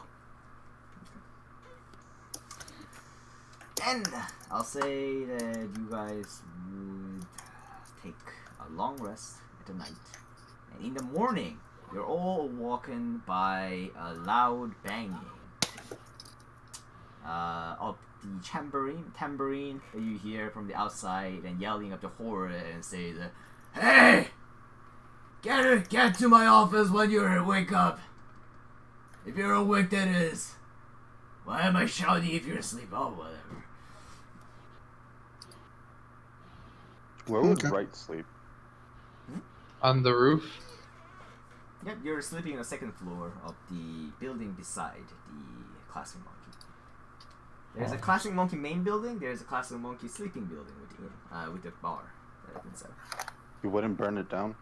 And I'll say that you guys would take a long rest at the night. And in the morning, you're all awoken by a loud banging of the tambourine that you hear from the outside, and yelling of the horror and say that, "Hey! Get to my office when you wake up. If you're awake, that is. Why am I shouting if you're asleep? Oh, whatever." Where would Okay. Wright sleep? On the roof. Yep, you're sleeping on the second floor of the building beside the Clasping Monkey. There's a Clasping Monkey main building. There's a Clasping Monkey sleeping building with the bar that has been set up. You wouldn't burn it down?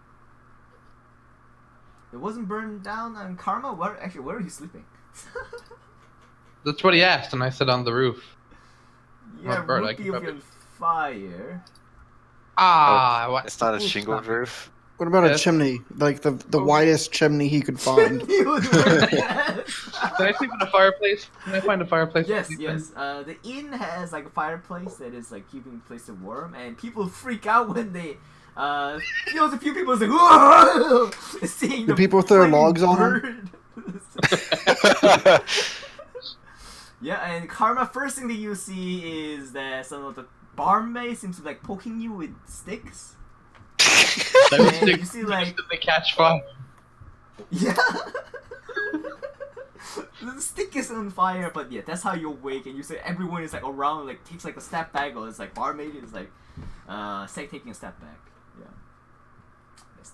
It wasn't burned down on Karma. Where are you sleeping? That's what he asked, and I said on the roof. Yeah, Not burnt, I roof can be probably- on fire. What? It's not a Ooh, shingled stop. roof. What about a Yes. chimney? Like the widest chimney he could find. You would burn that. Can I sleep in a fireplace? Can I find a fireplace? Yes, to sleep in? yes. The inn has like a fireplace that is like keeping the place warm, and people freak out when they. A few people like, "Whoa!" seeing Do people throw flaming logs on 'em? bird. Yeah, and Karma, first thing that you see is that some of the barmaid seems to be like poking you with sticks. Those And sticks you see like, they catch fire. yeah. The stick is on fire, but yeah, that's how you wake, and you say everyone is like around, like takes like a step back, or it's like barmaid is like, taking a step back. Yeah,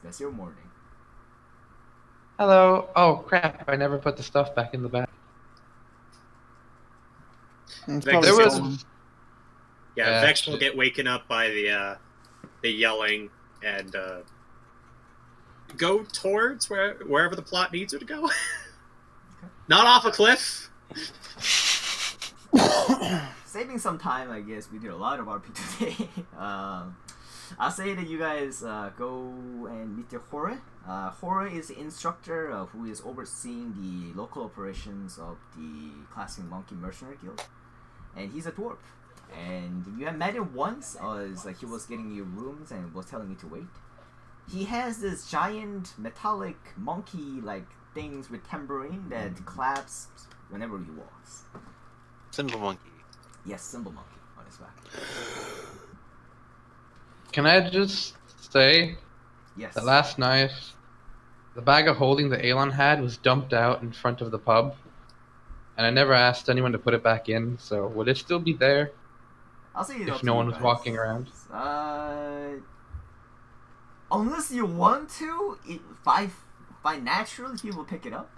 that's your morning. Hello. Oh crap! I never put the stuff back in the bag. It's There probably was- stolen. Yeah, Yeah. Vex will get waken up by the yelling and go towards wherever the plot needs her to go. Not off a cliff, Saving some time, I guess we did a lot of RP today. I'll say that you guys go and meet the Hore. Hore is the instructor who is overseeing the local operations of the Clasping Monkey Mercenary Guild, and he's a dwarf. And you have met him once, as like he was getting you rooms and was telling you to wait. He has this giant metallic monkey-like things with tambourine that claps whenever he walks. Symbol monkey. Yes, symbol monkey on his back. Can I just say Yes. that last night, the bag of holding that Elon had was dumped out in front of the pub, and I never asked anyone to put it back in, so would it still be there I'll say it if up no to one you was guys. walking around? Unless you want to, by natural, he will pick it up.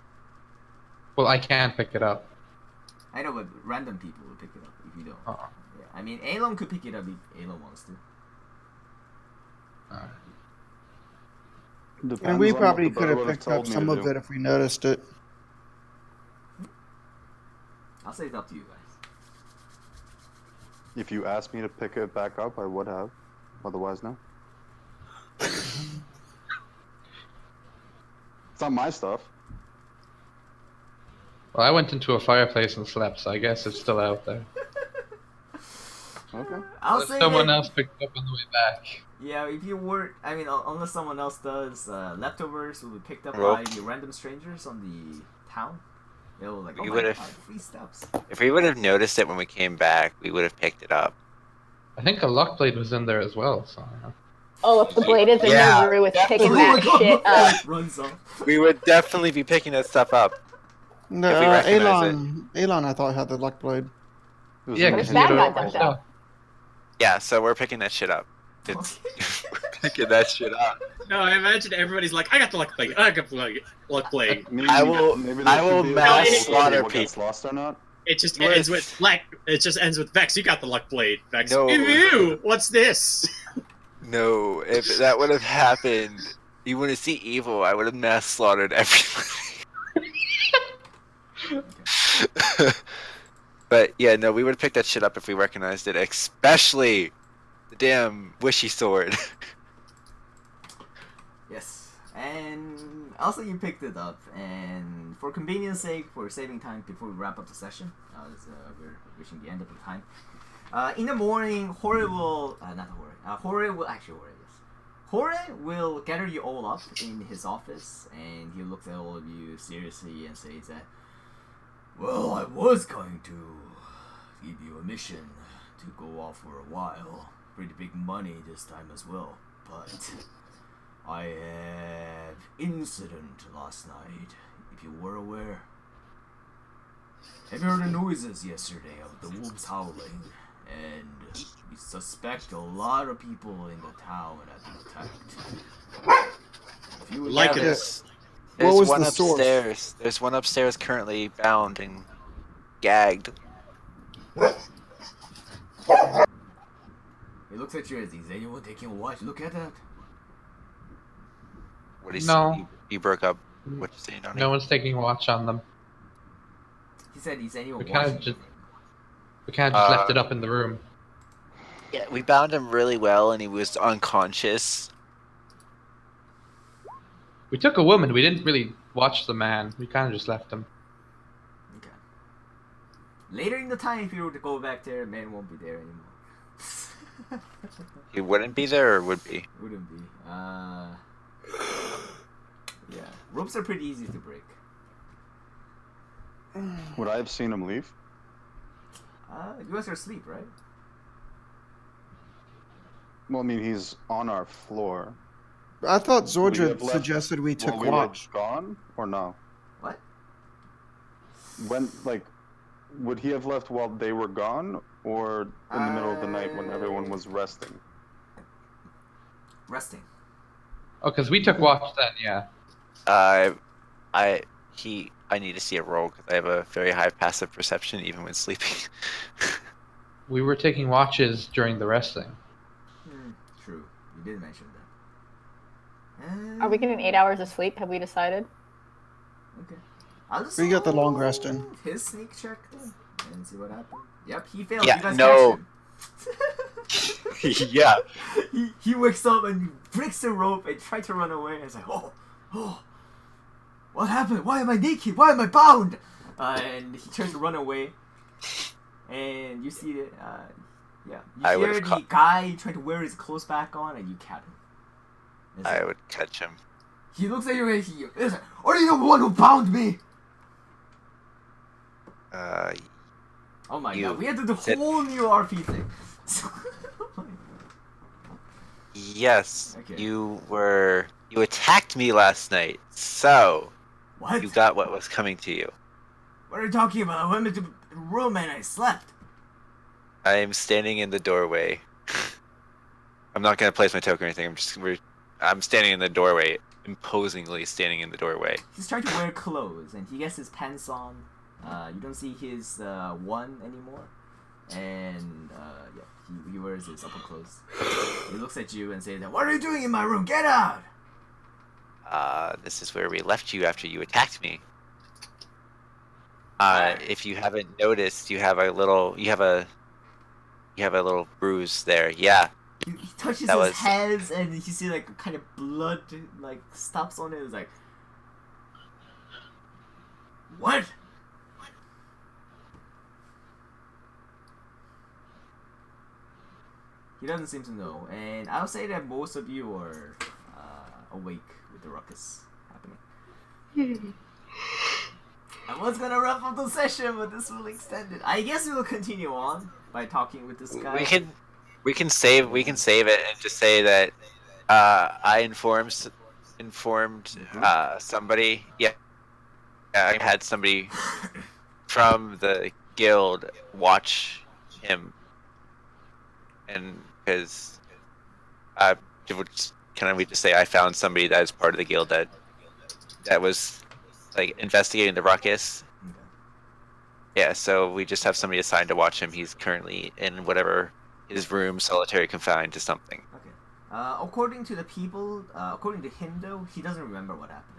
Well, I can't pick it up. I know, but random people will pick it up if you don't. Oh. Yeah, I mean, Elon could pick it up if Elon wants to. Depends And we on what probably the could bird have would picked told up me some to of do. it if we noticed it. I'll say it's up to you guys. If you asked me to pick it back up, I would have. Otherwise, no. It's not my stuff. Well, I went into a fireplace and slept, so I guess it's still out there. Okay. I'll If say someone that, else picked it up on the way back. yeah, if you were, I mean, unless someone else does, leftovers will be picked up Rope. by the random strangers on the town. They'll like, oh We my would've- god, free steps. If we would have noticed it when we came back, we would have picked it up. I think a luck blade was in there as well, so. Oh, if the blade is in Yeah, there, Rue is picking Oh that my god, shit up. runs off. We would definitely be picking that stuff up. No, If we recognize Elon, I thought had the luck blade. It was Yeah, in His the because bag you got don't dumped know. out. Yeah, so we're picking that shit up. It's we're picking that shit up. No, I imagine everybody's like, I got the luck blade. I got the luck blade. Maybe, I will- maybe I there should will be a mass rule for slaughter what gets people. lost or not. It just What ends if- with Black. It just ends with Vex. You got the luck blade. Vex. No. Ew, what's this? No, if that would have happened, you want to see evil, I would have mass slaughtered everybody. But yeah, no, we would have picked that shit up if we recognized it, especially the damn wishy sword. Yes, and also you picked it up, and for convenience sake, for saving time before we wrap up the session, as we're reaching the end of the time. In the morning, Hore will not Hore. Hore will actually Hore, yes. Hore will gather you all up in his office, and he looks at all of you seriously and says that, well, I was going to give you a mission to go off for a while. Pretty big money this time as well, but I had incident last night, if you were aware. Have you heard the noises yesterday of the wolves howling? And we suspect a lot of people in the town have been attacked. If you would Like gather- it. There's was one the source? upstairs. There's one upstairs currently bound and gagged. He looks at you as, is anyone taking a watch? Look at that. What do you No. say? You broke up. What you saying, Donnie? No one's taking watch on them. He said, is anyone We kind watching? of just left it up in the room. Yeah, we bound him really well, and he was unconscious. We took a woman. We didn't really watch the man. We kind of just left him. Okay. Later in the time, if you were to go back there, man won't be there anymore. He wouldn't be there, or would be? Wouldn't be. Yeah. Ropes are pretty easy to break. Would I have seen him leave? You guys are asleep, right? Well, I mean, he's on our floor. I thought We have Zordred left suggested we took while we watch. were gone, or no? What? When, like, would he have left while they were gone, or in the middle of the night when everyone was resting? Resting. Oh, because we took watch then, yeah. I need to see a roll because I have a very high passive perception even when sleeping. We were taking watches during the resting. True. You did mention that. Are we getting 8 hours of sleep? Have we decided? Okay. I'll just We got the long roll rest in. his sneak check then and see what happens. Yep, he failed. Yeah, You guys no. catch him. Yeah. He wakes up and breaks the rope and tries to run away. It's like, oh, what happened? Why am I naked? Why am I bound? And he tries to run away. And you see it. Yeah, you I hear would've the guy trying to wear his clothes back on, and you catch him. It's I like- would catch him. He looks at you and he's like, "Are you the one who bound me?" Oh my You god, we had to do said- whole new RP thing. Yes, Okay. you attacked me last night, so What? you got what was coming to you. What are you talking about? I went into the room and I slept. I am standing in the doorway. I'm not gonna place my token or anything. I'm standing in the doorway, imposingly standing in the doorway. He's trying to wear clothes and he gets his pants on. You don't see his one anymore. And yeah, he wears his upper clothes. He looks at you and says, "What are you doing in my room? Get out!" This is where we left you after you attacked me. If you haven't noticed, you have a little bruise there. Yeah. He touches That his was- hands and you see like kind of blood like stops on it. It's like, what? He doesn't seem to know, and I'll say that most of you are awake with the ruckus happening. I was gonna wrap up the session, but this will extend it. I guess we will continue on by talking with this guy. We can save it and just say that I informed somebody. Yeah, I had somebody from the guild watch him, and because can we just say I found somebody that is part of the guild that was like investigating the ruckus. Okay. Yeah, so we just have somebody assigned to watch him. He's currently in whatever his room, solitary confined to something. Okay. According to the people, according to him though, he doesn't remember what happened.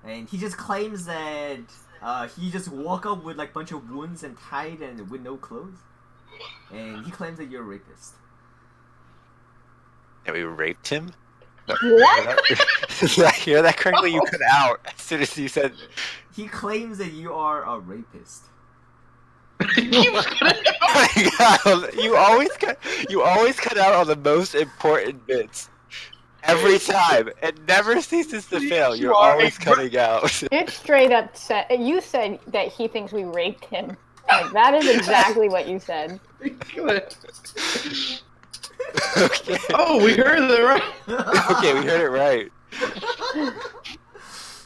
And he just claims that he just woke up with like a bunch of wounds and tied and with no clothes. And he claims that you're a rapist. That we raped him? What? Did I hear that correctly? You cut out as soon as you said. He claims that you are a rapist. You always cut out on the most important bits. Every time. It never ceases to fail. You're always cutting out. It straight up said, you said that he thinks we raped him. Like, that is exactly what you said. Okay. Oh, we heard it right. Okay, we heard it right.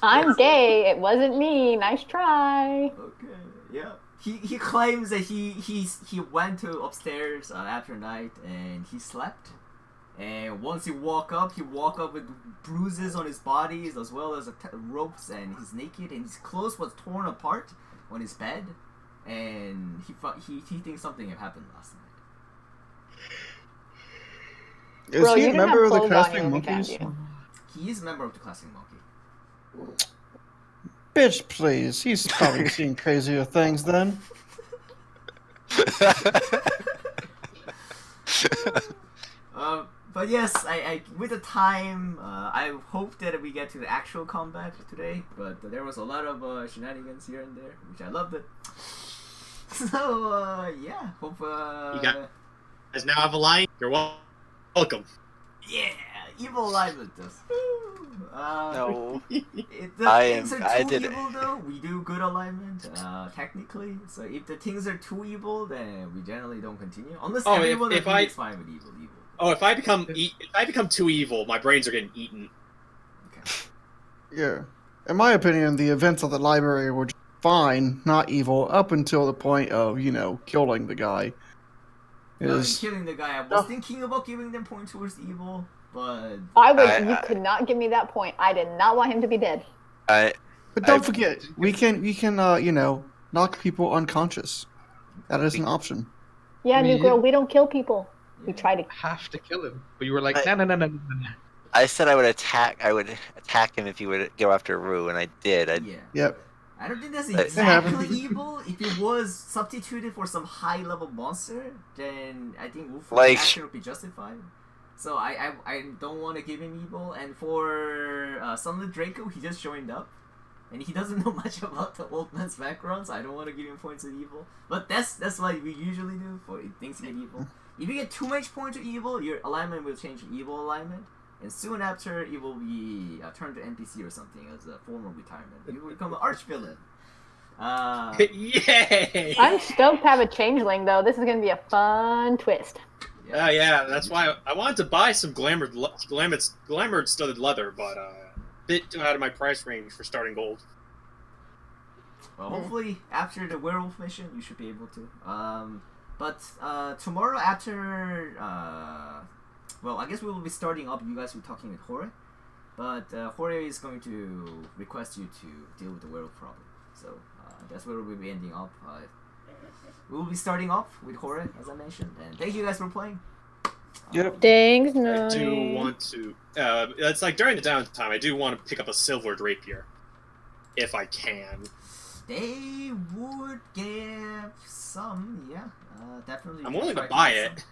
I'm gay. It wasn't me. Nice try. Okay, yeah. He claims that he went to upstairs after night and he slept. And once he woke up with bruises on his body as well as ropes, and he's naked and his clothes was torn apart on his bed. And he thinks something had happened last night. Is Bro, he you a didn't member have of the clothes on Clasping when we found Monkeys? you. He is a member of the Clasping Monkey. Bitch, please. He's probably seen crazier things then. But yes, I with the time, I hope that we get to the actual combat today. But there was a lot of shenanigans here and there, which I loved it. So yeah, hope You guys now have a line. You're welcome. yeah, evil alignment does. No. If the I things am- are I too did- evil, though, we do good alignment, technically. So if the things are too evil, then we generally don't continue. Unless Oh, everyone if agrees I- it's fine with evil. Oh, if I become too evil, my brains are getting eaten. Okay. Yeah. In my opinion, the events of the library were just fine, not evil, up until the point of, killing the guy. Is Killing the guy. I was thinking about giving them point towards evil, but You could not give me that point. I did not want him to be dead. But don't forget, we can knock people unconscious. That is an option. Yeah, I mean, new girl, we don't kill people. We try to. Have to kill him, but you were like, no. I said I would attack. I would attack him if he would go after Rue, and I did. Yeah. Yep. I don't think that's But- exactly evil. If it was substituted for some high level monster, then I think Wolf's Like- action would be justified. So I don't want to give him evil. And for Sunlit Draco, he just joined up, and he doesn't know much about the old man's background, so I don't want to give him points of evil. But that's what we usually do for things to get evil. If you get too much points of evil, your alignment will change to evil alignment. And soon after, it will be turned to NPC or something as a form of retirement. You will become an arch-villain. Yay! I'm stoked to have a changeling, though. This is going to be a fun twist. Yeah, that's why I wanted to buy some glamored studded leather, but a bit too out of my price range for starting gold. Well, hopefully after the werewolf mission, you should be able to. But tomorrow after, well, I guess we will be starting up. You guys will be talking with Hore, but Hore is going to request you to deal with the werewolf problem. So that's where we'll be ending up. We will be starting off with Hore, as I mentioned, and thank you guys for playing. Yep. Thanks, I no. do want to. It's like during the downtime, I do want to pick up a silver rapier, if I can. They would give some, yeah, definitely. I'm you can willing try to buy get it.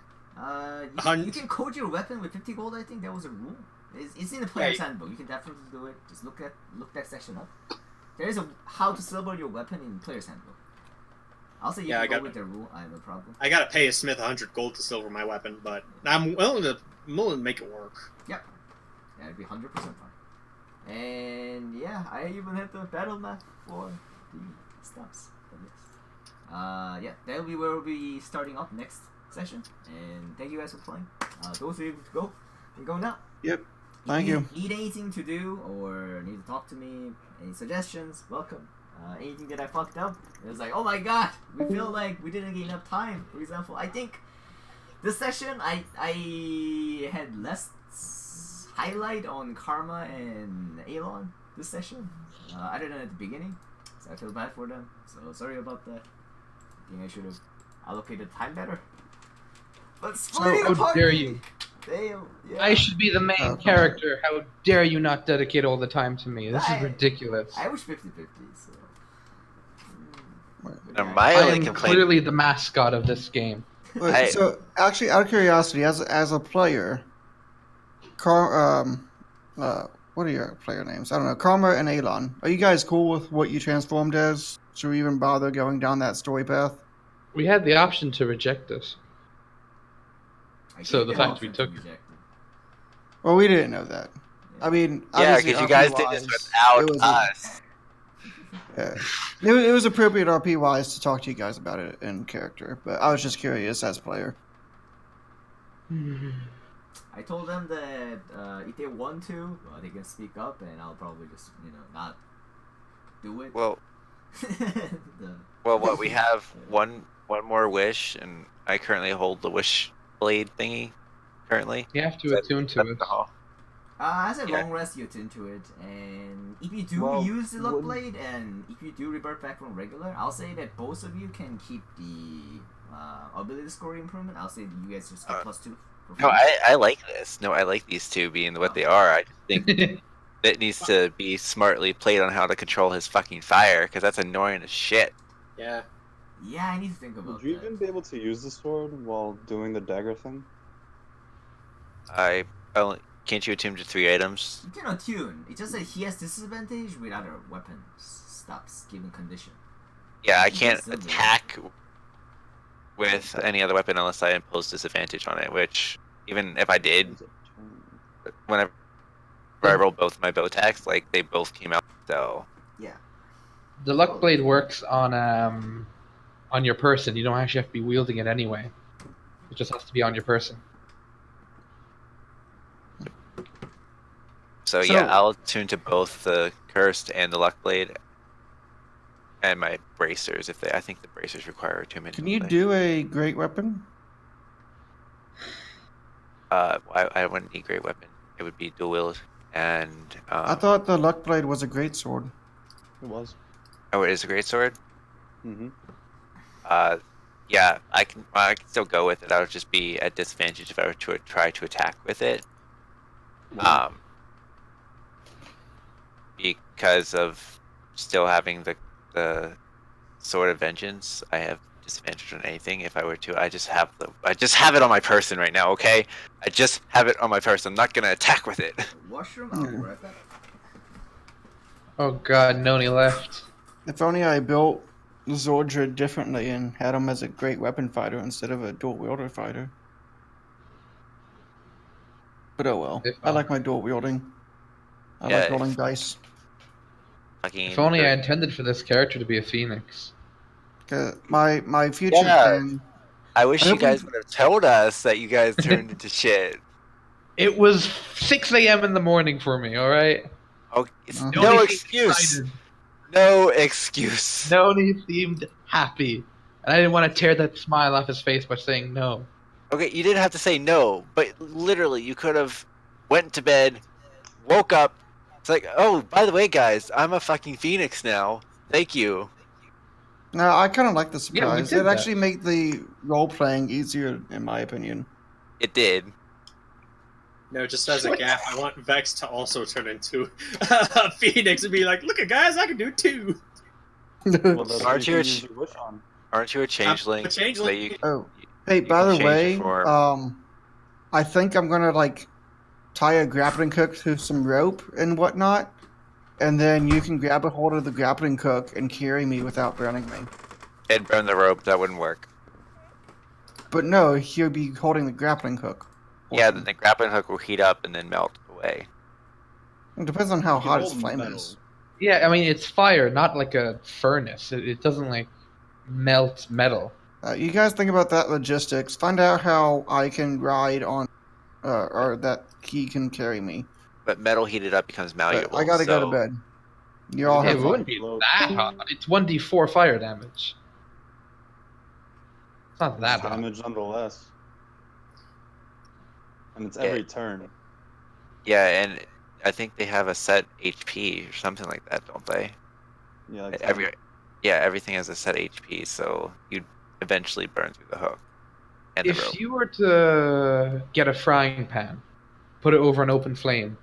some. You can code your weapon with 50 gold. I think that was a rule. It's in the player's handbook. You can definitely do it. Just look that section up. There is a how to silver your weapon in player's handbook. I'll say you can go with the rule. I have no problem. I gotta pay a smith 100 gold to silver my weapon, but I'm willing to make it work. Yep. Yeah, it'd be 100% fine. And yeah, I even had the battle map for the stops. Yeah, that'll be where we'll be starting up next session. And thank you guys for playing. Those of you to go, you go now. Yep. Thank you. Need anything to do or need to talk to me? Any suggestions? Welcome. Anything that I fucked up? It was like, oh my god, we feel like we didn't get enough time. For example, I think this session I had less highlight on Karma and Elon this session, other than at the beginning. So I feel bad for them. So sorry about that. I think I should have allocated time better. But splitting How apart, dare you? Damn, yeah. I should be the main character. How dare you not dedicate all the time to me? This is ridiculous. I wish 50-50, so. And my I only am complaint. clearly the mascot of this game. Wait, so, actually, out of curiosity, as a player, what are your player names? I don't know. Karma and Elon. Are you guys cool with what you transformed as? Should we even bother going down that story path? We had the option to reject this. So gave the them fact option we to took- reject it. Well, we didn't know that. I mean, Yeah, obviously, because you guys did RP-wise, this without it was us. It was appropriate RP wise to talk to you guys about it in character, but I was just curious as player. I told them that if they want to, they can speak up, and I'll probably just not do it. Well, The- what we have one more wish, and I currently hold the wish blade thingy. Currently, You have to That's- attune to that's it. the hall. as a Yeah. long rest, you attune to it, and if you do Well, use the luck would- blade, and if you do revert back from regular, I'll say that both of you can keep the ability score improvement. I'll say that you guys just get +2. for No, free. I like this. No, I like these two being what they are. I just think it needs to be smartly played on how to control his fucking fire, because that's annoying as shit. Yeah. Yeah, I need to think about Would you that. even be able to use the sword while doing the dagger thing? Can't you attune to 3 items? You can attune. It's just that he has disadvantage with other weapons stops given condition. Yeah, I You can can't still do it. attack with any other weapon unless I impose disadvantage on it, which, even if I did, whenever I rolled both my bow attacks, like, they both came out, so... Yeah. The luck blade works on your person. You don't actually have to be wielding it anyway. It just has to be on your person. So So- yeah, I'll tune to both the cursed and the luck blade, and my bracers. I think the bracers require attunement. Can you don't they? do a great weapon? I wouldn't need great weapon. It would be dual wield, and I thought the luck blade was a great sword. It was. oh, it is a great sword. Mm-hmm. Yeah, I can still go with it. I would just be at disadvantage if I were to try to attack with it. Wow. Because of still having the sword of vengeance, I have disadvantage on anything. If I were to, I just have it on my person right now. Okay, I just have it on my person. I'm not gonna attack with it. Washroom, I'll be right back. Oh god, Noni left. If only I built Zordred differently and had him as a great weapon fighter instead of a dual wielder fighter. But oh well. If, I like my dual wielding. I Yeah, like rolling dice. if only I intended for this character to be a phoenix. My future Yeah. plan. I wish I you hope we- guys would have told us that you guys turned into shit. It was 6 a.m. in the morning for me, alright? Oh, it's Uh-huh. no Noni seemed excuse. excited. No excuse. Noni seemed happy. And I didn't want to tear that smile off his face by saying no. Okay, you didn't have to say no, but literally, you could have went to bed, woke up. It's like, oh, by the way, guys, I'm a fucking phoenix now. Thank you. No, I kind of like the Yeah, we surprise. did It that. actually made the role playing easier, in my opinion. It did. No, just as a gap, I want Vex to also turn into a phoenix and be like, "Look, guys, I can do it too." Well, that's what Aren't you you can a use your wish on. Aren't you a changeling? A changeling. That you, Oh, hey, you by can the change your way, form. I think I'm gonna like tie a grappling hook to some rope and whatnot, and then you can grab a hold of the grappling hook and carry me without burning me. And burn the rope. That wouldn't work. But no, he'll be holding the grappling hook. Yeah, then the grappling hook will heat up and then melt away. It depends on how You can hot his hold flame metal. is. Yeah, I mean, it's fire, not like a furnace. It doesn't, like, melt metal. You guys think about that logistics. Find out how I can ride on, or that he can carry me. But metal heated up becomes But malleable. I gotta go to so- bed. You all Yeah, have it fun. wouldn't be that hot. It's 1d4 fire damage. It's not that It's hot. damage nonetheless. And it's every turn. Yeah, and I think they have a set HP or something like that, don't they? Yeah, like Everything has a set HP, so you'd eventually burn through the hook and the rope. If you were to get a frying pan, put it over an open flame,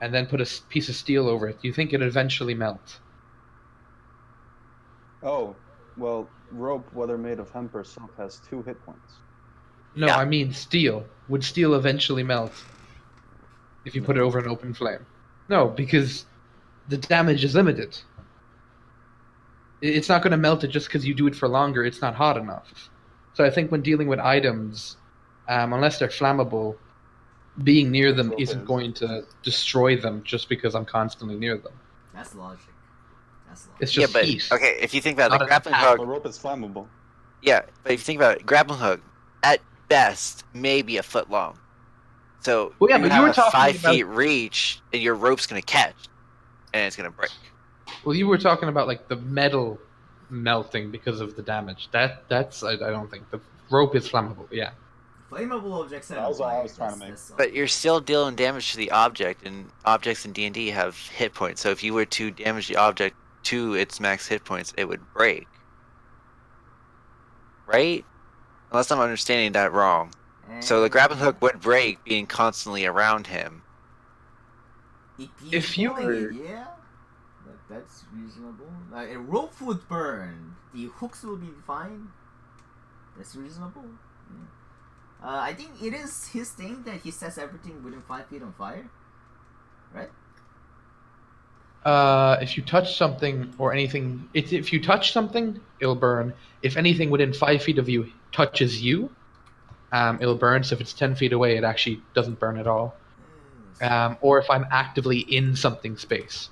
and then put a piece of steel over it, do you think it'd eventually melt? Oh, well, rope, whether made of hemp or silk, has 2 hit points. No, Yeah. I mean steel. Would steel eventually melt if you put it over an open flame? No, because the damage is limited. It's not going to melt it just because you do it for longer. It's not hot enough. So I think when dealing with items, unless they're flammable, being near them Rope isn't is. going to destroy them just because I'm constantly near them. That's logic. That's logic. It's Yeah, just but heat. okay, if you think about Not the an grappling attack. hook, The rope is flammable. yeah, but if you think about it, grappling hook, at best, maybe a foot long. So Well, yeah, you but have you were a talking 5 about- feet reach, and your rope's gonna catch, and it's gonna break. Well, you were talking about like the metal melting because of the damage. That's I don't think the rope is flammable. Yeah. Flammable objects set That on was all I fire. was trying to make. That's But you're still dealing damage to the object, and objects in D&D have hit points. So if you were to damage the object to its max hit points, it would break. Right? Unless I'm understanding that wrong. So the grappling hook would break being constantly around him. If you holding were- it, yeah, that's reasonable. Like, a rope would burn. The hooks will be fine. That's reasonable. Yeah. I think it is his thing that he sets everything within 5 feet on fire, right? If you touch something or anything, if you touch something, it'll burn. If anything within 5 feet of you touches you, it'll burn. So if it's 10 feet away, it actually doesn't burn at all. Or if I'm actively in something space.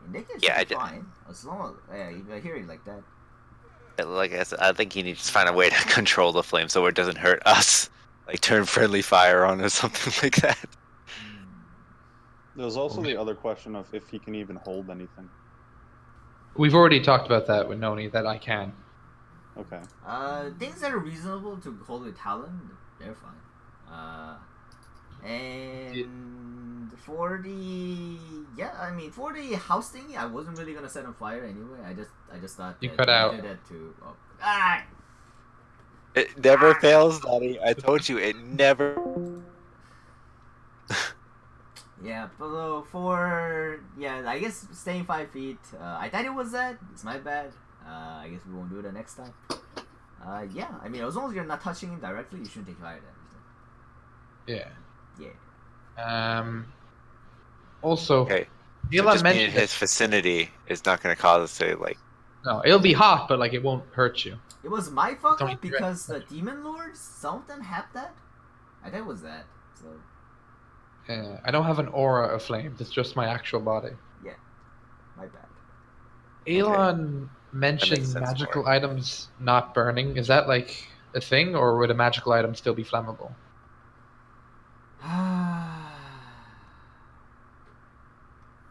In that case, Yeah, I it's did. fine. As long as if I hear it like that. Like I said, I think he needs to find a way to control the flame so it doesn't hurt us. Like turn friendly fire on or something like that. There's also the other question of if he can even hold anything. We've already talked about that with Noni, that I can. Okay. Things that are reasonable to hold with Talon, they're fine. And for the house thing, I wasn't really gonna set on fire anyway. I just thought You that cut I out. needed that to. It never fails, Daddy. I told you, it never. Yeah, but I guess staying 5 feet. I thought it was that. It's my bad. I guess we won't do that next time. Yeah, I mean, as long as you're not touching him directly, you shouldn't take fire damage. Yeah. Yeah. Also, Okay. So Elon just being in mentioned his vicinity is not going to cause us to like. no, it'll be hot, but like it won't hurt you. It was my fuck Don't up you because the demon lords, some of them have that. I think it was that. So I don't have an aura of flames. It's just my actual body. yeah, my bad. Elon makes mentioned sense magical more. items not burning. Is that like a thing, or would a magical item still be flammable?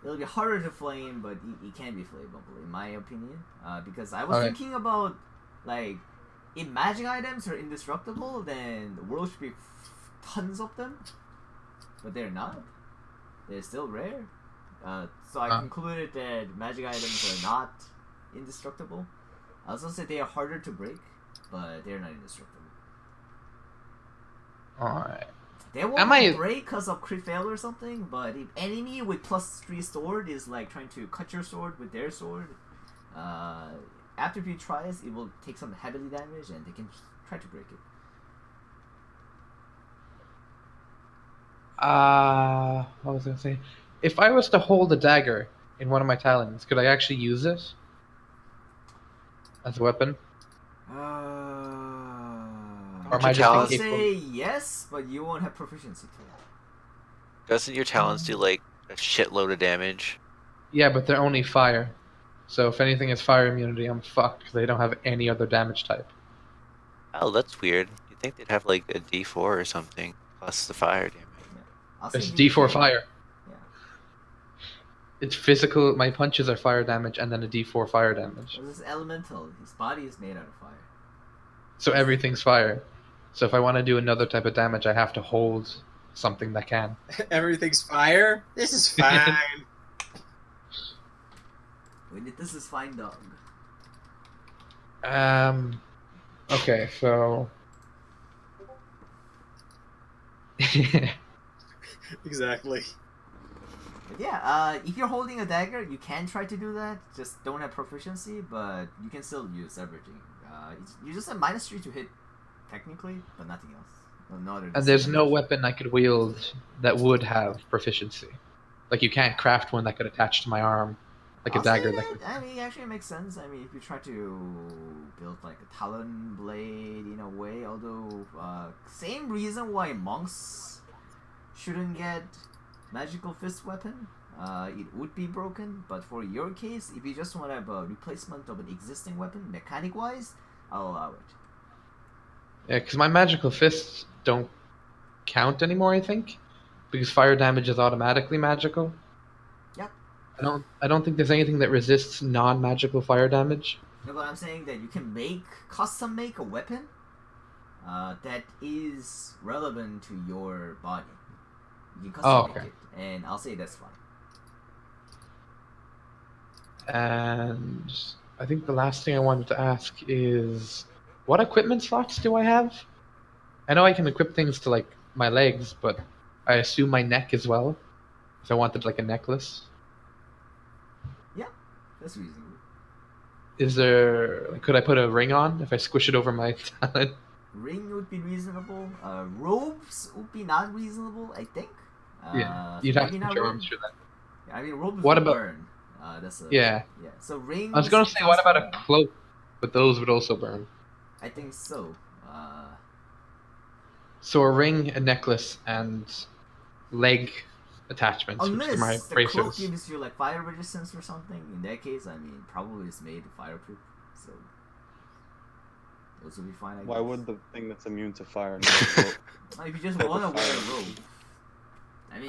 It'll be harder to flame, but it can be flammable, in my opinion. Because I was Okay. thinking about, like, if magic items are indestructible, then the world should be tons of them. But they're not. They're still rare. So I concluded that magic items are not indestructible. I also said they are harder to break, but they're not indestructible. Alright. They won't break because of crit fail or something, but if enemy with +3 sword is like trying to cut your sword with their sword, after a few tries, it will take some heavily damage and they can try to break it. What was I gonna say? If I was to hold a dagger in one of my talons, could I actually use it as a weapon? Or am I just I would incapable? say yes, but you won't have proficiency to it. Doesn't your talons do like a shitload of damage? Yeah, but they're only fire. So if anything is fire immunity, I'm fucked because they don't have any other damage type. Oh, that's weird. You'd think they'd have like a D4 or something plus the fire damage. I'll say It's you D4 can. fire. Yeah. It's physical. My punches are fire damage and then a D4 fire damage. Well, this is elemental. His body is made out of fire. So everything's fire. So if I want to do another type of damage, I have to hold something that can. Everything's fire? This is fine. This is fine, dog. Okay, so. Exactly. But yeah, if you're holding a dagger, you can try to do that. Just don't have proficiency, but you can still use everything. You just have -3 to hit, technically, but nothing else. No other. And there's no weapon I could wield that would have proficiency. Like you can't craft one that could attach to my arm, like a dagger. I mean, actually, it makes sense. I mean, if you try to build like a talon blade in a way, although same reason why monks shouldn't get magical fist weapon. It would be broken, but for your case, if you just want to have a replacement of an existing weapon, mechanic wise, I'll allow it. Yeah, because my magical fists don't count anymore, I think, because fire damage is automatically magical. Yep. I don't think there's anything that resists non-magical fire damage. No, but I'm saying that you can custom make a weapon that is relevant to your body. You can custom make it, and I'll say that's fine. And I think the last thing I wanted to ask is, what equipment slots do I have? I know I can equip things to like my legs, but I assume my neck as well. If I wanted like a necklace. Yeah, that's reasonable. Is there? Could I put a ring on if I squish it over my talent? Ring would be reasonable. Robes would be not reasonable, I think. Yeah, you'd have to put your arms through that. Yeah, I mean, robes what would about? burn. Yeah. So rings. I was gonna say, what about a cloak? But those would also burn. I think so. So a ring, a necklace, and leg attachments, which are my Unless the bracers. cloak gives you like fire resistance or something. In that case, I mean, probably it's made fireproof. So those will be fine. Why would the thing that's immune to fire need a cloak? If you just want to wear a robe.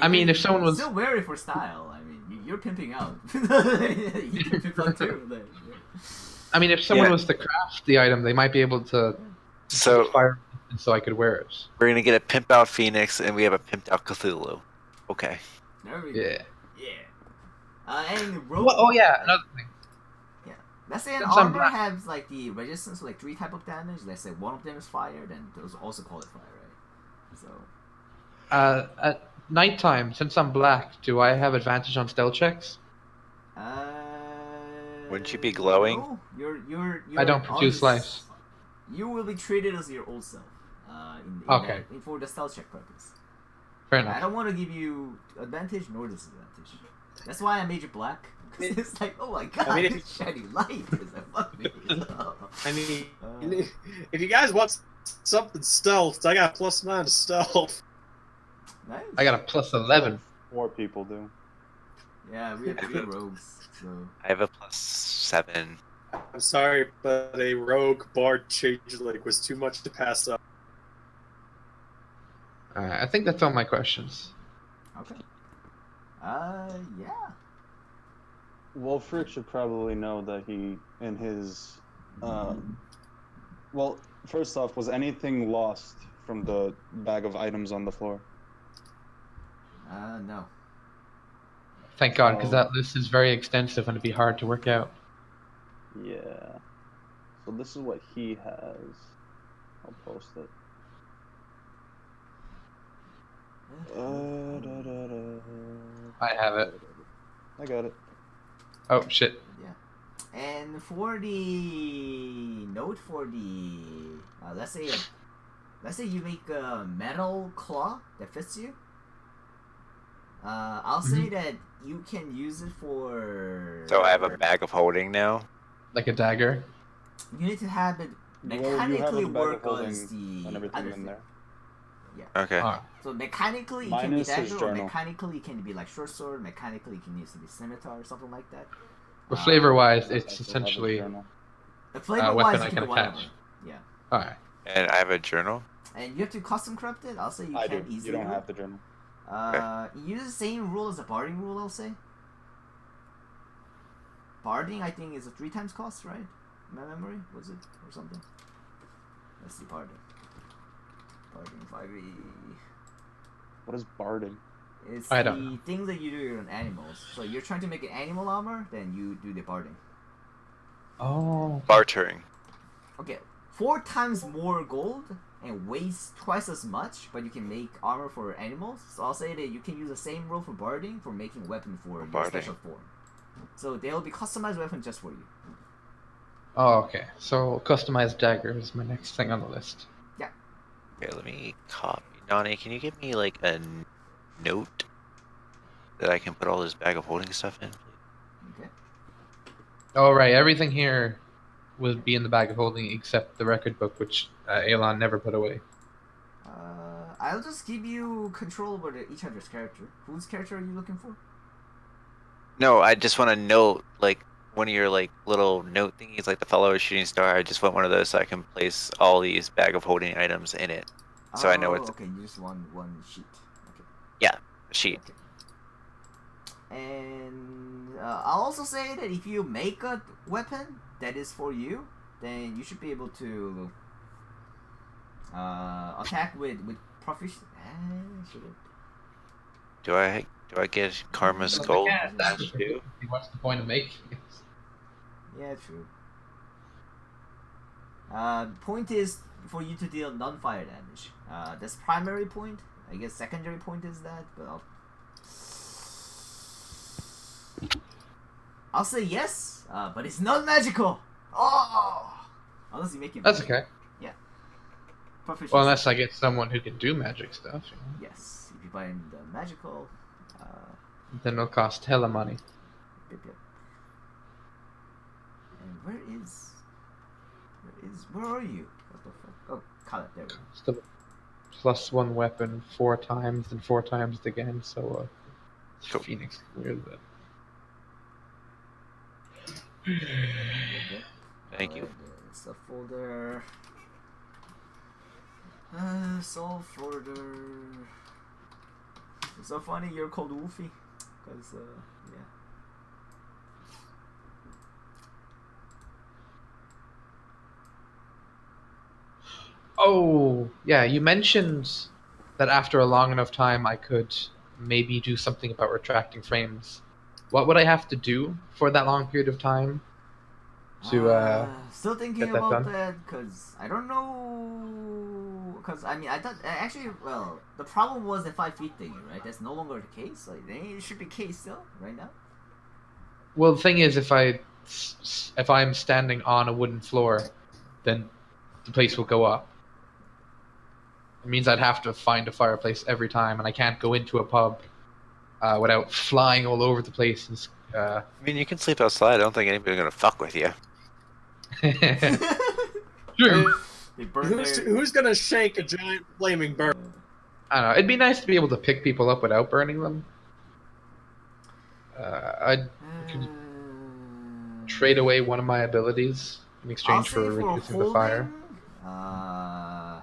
I mean, if someone was still wear it for style. I mean, you're pimping out. You can pimp out too. Then, yeah. I mean, if someone was to craft the item, they might be able to. So fire, so I could wear it. We're gonna get a pimped out Phoenix, and we have a pimped out Cthulhu. Okay. There we go. Yeah. Yeah. And robe. Well, oh yeah, another thing. Yeah. Let's say an Since I'm armor black- has like the resistance to like 3 type of damage. Let's say one of them is fire, then those also call it fire, right? So At nighttime, since I'm black, do I have advantage on stealth checks? Wouldn't you be glowing? No, you're I don't produce life. You will be treated as your old self. Okay. For the stealth check purpose. Fair I enough. don't want to give you advantage nor disadvantage. That's why I made you black. Because it's like, oh my god, I mean, this shiny light is like, fuck me. I mean, if you guys want something stealth, I got +9 to stealth. Nice. I got a +11. 4 people do. Yeah, we have 3 rogues, so. I have a +7. I'm sorry, but a rogue bard changeling was too much to pass up. I think that's all my questions. Okay. Yeah. Wolfric should probably know that he, in his, well, first off, was anything lost from the bag of items on the floor? No. Thank God, because Oh. that list is very extensive and it'd be hard to work out. Yeah. So this is what he has. I'll post it. I have it. I got it. Oh shit. Yeah. And for the note for the let's say you make a metal claw that fits you. I'll say that you can use it for. So I have a bag of holding now. Like a dagger. You need to have it Well, you have mechanically a bag of work holding as the and everything other in thing. there. Okay. Alright. So mechanically it Mine can be is his dagger, or journal. mechanically it can be like short sword. Mechanically it can use to be scimitar or something like that. But flavor-wise, I it's also have a essentially journal. The flavor wise, weapon you I can can do whatever. attach. Yeah. Alright. And I have a journal. And you have to custom craft it. I'll say you I can do. easily. You don't do it. have the journal. Use the same rule as the barding rule, I'll say. Barding, I think, is a 3 times cost, right? My memory? Was it? Or something? Let's see, barding. Barding 5e. What is barding? It's I the don't know. thing that you do on animals. So you're trying to make an animal armor, then you do the barding. Oh. Bartering. Okay, 4 times more gold and weighs twice as much, but you can make armor for animals. So I'll say that you can use the same rule for barding for making weapon for your Barding. special form. So they'll be customized weapon just for you. Oh, okay. So customized dagger is my next thing on the list. Okay, let me copy. Nani, can you give me like a note that I can put all this bag of holding stuff in, please? Okay. Oh, right. Everything here would be in the bag of holding except the record book, which Elon never put away. I'll just give you control over each other's character. Whose character are you looking for? No, I just want to note like one of your like little note thingies, like the fellow shooting star. I just want one of those so I can place all these bag of holding items in it. So I know it's Okay, you just want one sheet. Okay. a sheet. Okay. And I'll also say that if you make a weapon that is for you, then you should be able to attack with proficiency. Do I get Karma's gold? too? What's the point of making it? Yeah, true. Point is for you to deal non-fire damage. That's primary point. I guess secondary point is that, but I'll say yes, but it's not magical. Oh, unless you make it. That's magical. okay. Proficiency. Well, unless I get someone who can do magic stuff, you know. Yes, if you buy in the magical. Then it'll cost hella money. Yep. And where are you? What the fuck? Oh, Khaled, there we go. Still +1 weapon 4 times and 4 times again, so Cool. Phoenix clears that. Okay. Thank you. It's a folder. Soul folder. It's so funny you're called Wolfie. Because, yeah. Oh, yeah, you mentioned that after a long enough time I could maybe do something about retracting frames. What would I have to do for that long period of time to Still thinking get that about done. that because I don't know. Because I mean, I thought actually, well, the problem was the 5 feet thing, right? That's no longer the case. Like, it should be case still right now. Well, the thing is, if I'm standing on a wooden floor, then the place will go up. It means I'd have to find a fireplace every time, and I can't go into a pub without flying all over the place. I mean, you can sleep outside. I don't think anybody's gonna fuck with you. True. They burned their. Who's gonna shake a giant flaming bird? I don't know. It'd be nice to be able to pick people up without burning them. I'd could trade away one of my abilities in I'll exchange say for for reducing the fire. holding.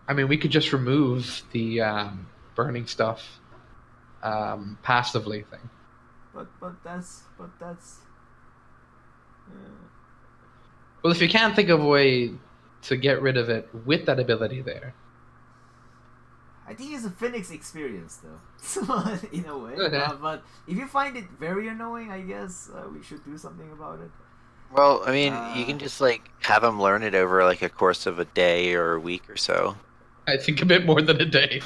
I mean, we could just remove the burning stuff passively thing. But that's. Well, if you can't think of a way to get rid of it with that ability there, I think it's a Phoenix experience, though. So, in a way. Okay. But if you find it very annoying, I guess we should do something about it. Well, I mean, you can just like have them learn it over like a course of a day or a week or so. I think a bit more than a day.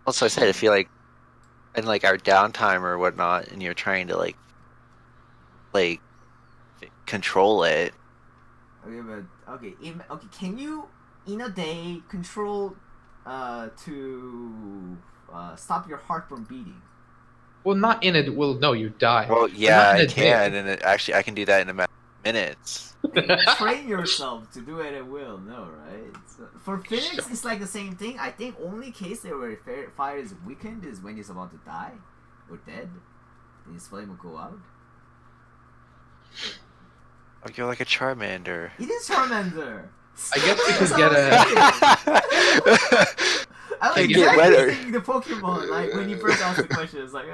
Also, I said, if you like, in like our downtime or whatnot, and you're trying to like control it. Okay, but okay, can you in a day control to stop your heart from beating? Well, not in it. Well, no, you die. Well, But yeah, not in I a can, day. and actually, I can do that in a matter of minutes. Train yourself to do it at will, no, right? So, for Phoenix, it's like the same thing. I think only case where fire is weakened is when he's about to die or dead. Then his flame will go out. Oh, you're like a Charmander. It is Charmander. I guess we could That's get what I was thinking. I was Can't get exactly wetter. thinking the Pokemon, like when you first asked the question. It's like,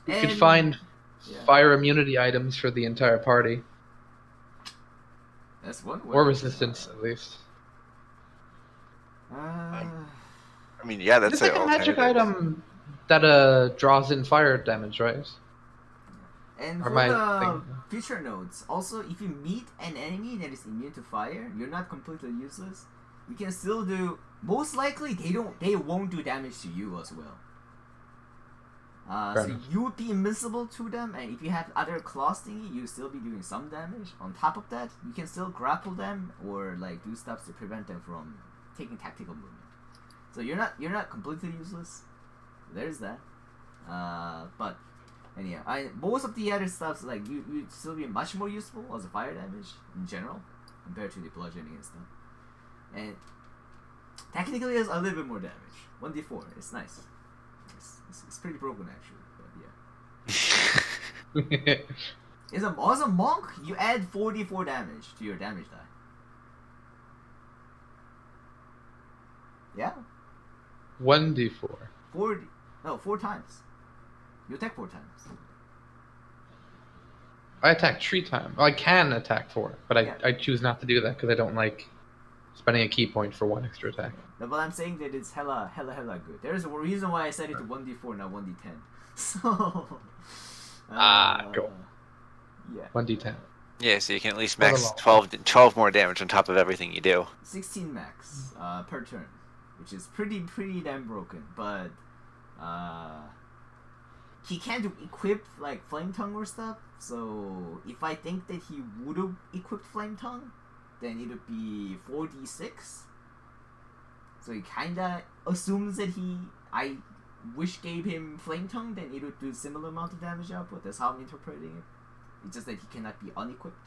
We And- could find yeah. fire immunity items for the entire party, That's one way. or resistance at least. I mean, yeah, that's It's like a magic alternative. item that draws in fire damage, right? And Or for my the thing. future notes, also if you meet an enemy that is immune to fire, you're not completely useless. You can still do. Most likely, they won't do damage to you as well. Fair So enough. you would be invincible to them, and if you have other claws thingy, you still be doing some damage. On top of that, you can still grapple them or like do stuff to prevent them from taking tactical movement. So you're not completely useless. There's that. But anyhow, most of the other stuff like you'd still be much more useful as a fire damage in general compared to the bludgeoning and stuff. And technically, it's a little bit more damage. 1d4. It's nice. It's pretty broken actually, but yeah. As a monk, you add 4d4 damage to your damage die. Yeah, 1d4. 4 times. You attack 4 times. I attack 3 times. Well, I can attack 4, but Yeah. I choose not to do that because I don't like spending a key point for 1 extra attack. No, but I'm saying that it's hella good. There's a reason why I set it to 1d4, not 1d10. So. Cool. Yeah. 1d10. Yeah, so you can at least For the max long 12 more damage on top of everything you do. 16 max per turn, which is pretty damn broken. But he can't equip like Flame Tongue or stuff. So if I think that he would have equipped Flame Tongue, then it would be 4d6. So he kinda assumes that I wish gave him Flame Tongue, then it would do similar amount of damage output. That's how I'm interpreting it. It's just that he cannot be unequipped.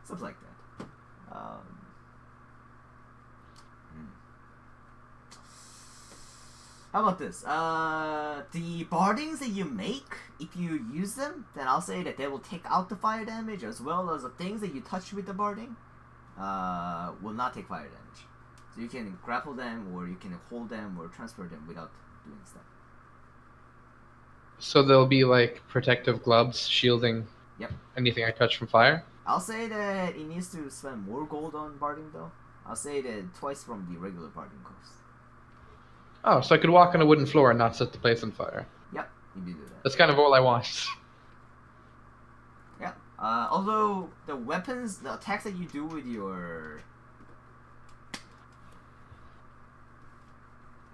Stuff like that. How about this? The bardings that you make, if you use them, then I'll say that they will take out the fire damage, as well as the things that you touch with the barding will not take fire damage. So you can grapple them, or you can hold them, or transfer them without doing stuff. So there'll be like protective gloves shielding Yep. Anything I touch from fire? I'll say that it needs to spend more gold on barding though. I'll say that twice from the regular barding cost. Oh, so I could walk on a wooden floor and not set the place on fire. Yep, you do that. That's kind of all I want. Yeah. Although the weapons, the attacks that you do with your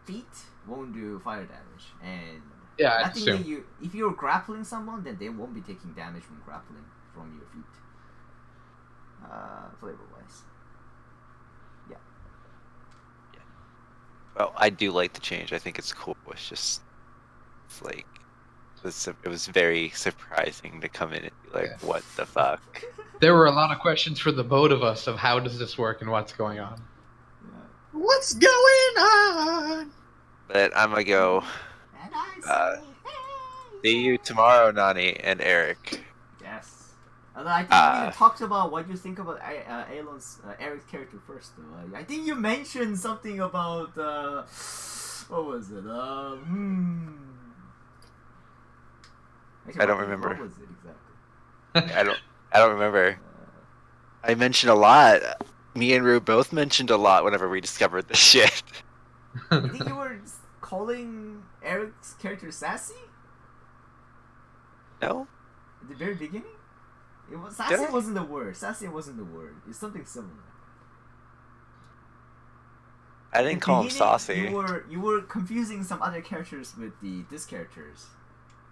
feet won't do fire damage, and Yeah, I I think assume. that if you're grappling someone, then they won't be taking damage from grappling from your feet. Flavor wise. Well, I do like the change. I think it's cool. It's like it was very surprising to come in and be like, "What the fuck?" There were a lot of questions for the both of us of how does this work and what's going on. What's going on? But I'm gonna go. And I say, See you tomorrow, Nani and Eric. Yes. Although I think we even talked about what you think about Eric's character first, though. I think you mentioned something about what was it? Actually, I don't remember. What was it exactly? I don't remember. I mentioned a lot. Me and Rue both mentioned a lot whenever we discovered this shit. I think you were calling Eric's character sassy No? at the very beginning. It was sassy. Wasn't the word. Sassy wasn't the word. It's something similar. I didn't call him saucy. You were confusing some other characters with this characters.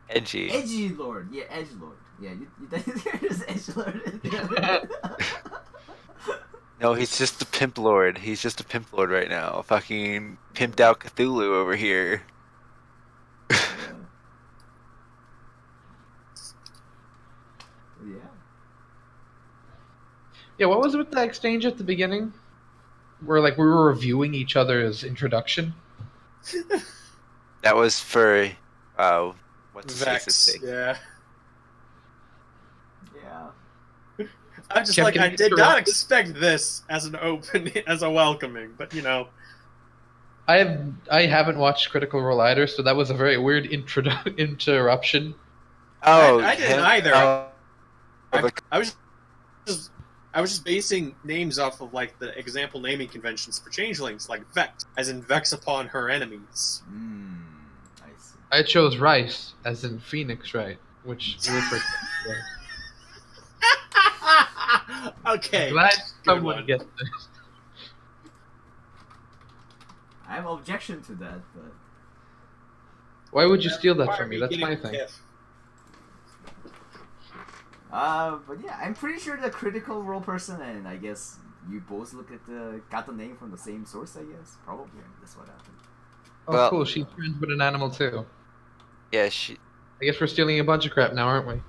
Edgy. Edgy Lord. Yeah, Edge Lord. Yeah, his character's Edge Lord. No, he's just a pimp lord. He's just a pimp lord right now. Fucking pimped out Cthulhu over here. Yeah. Yeah, what was it with the exchange at the beginning? Where like we were reviewing each other's introduction. That was for what's his face's Vex. sake. Yeah. Yeah. I'm just Kept like, I getting did not interrupted. expect this as an open, as a welcoming, but you know. I haven't watched Critical Role either, so that was a very weird interruption. Oh, I didn't him? either. Oh, I was just basing names off of like the example naming conventions for changelings, like Vex, as in Vex upon her enemies. I see. I chose Rice, as in Phoenix, right? Which Okay. glad good someone one. gets this. I have objection to that, but Why would you steal that Why from are me? we That's getting my a thing. gift? but yeah, I'm pretty sure the Critical Role person, and I guess you both got the name from the same source. I guess probably that's what happened. Oh, Well- cool. She's friends with an animal too. yeah, she. I guess we're stealing a bunch of crap now, aren't we?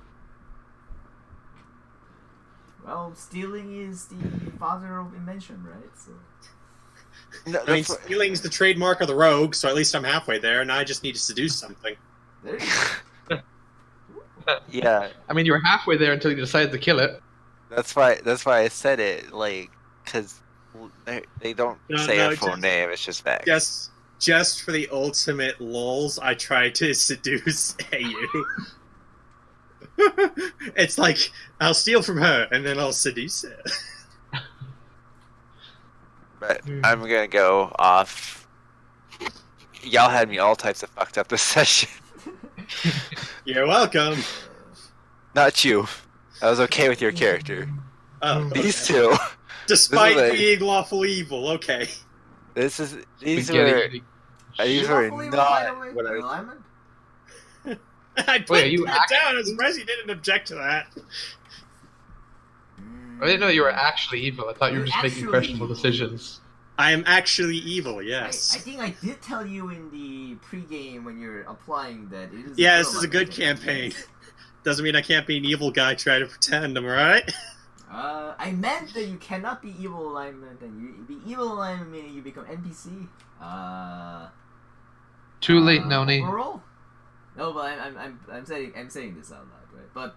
Well, stealing is the father of invention, right? So No, I mean, that's what- stealing's the trademark of the rogue, so at least I'm halfway there, and I just need to seduce something. there you go. yeah, I mean, you were halfway there until you decided to kill it. that's why I said it, like, because they don't No, say no, a full just- name. It's just Vex. Just for the ultimate lulz, I try to seduce AU. It's like, I'll steal from her, and then I'll seduce her. But I'm gonna go off. Y'all had me all types of fucked up this session. You're welcome. Not you. I was okay with your character. Oh, These okay. two. Despite This is a- being lawful evil, okay. These Spaghetti. were Lawfully, by the not way, what I in was. alignment? I put Wait, are you that down. I'm surprised you didn't object to that. I didn't know you were actually evil. I thought you were You're just making actually questionable evil. decisions. I am actually evil, I yes. think I did tell you in the pregame when you're applying that it is. Yeah, this is a good alignment. campaign. Yes. Doesn't mean I can't be an evil guy trying to pretend, am I right? I meant that you cannot be evil alignment, and you be evil alignment meaning you become NPC. Too late, Noni. Overall, no, but I'm saying this out loud, right? But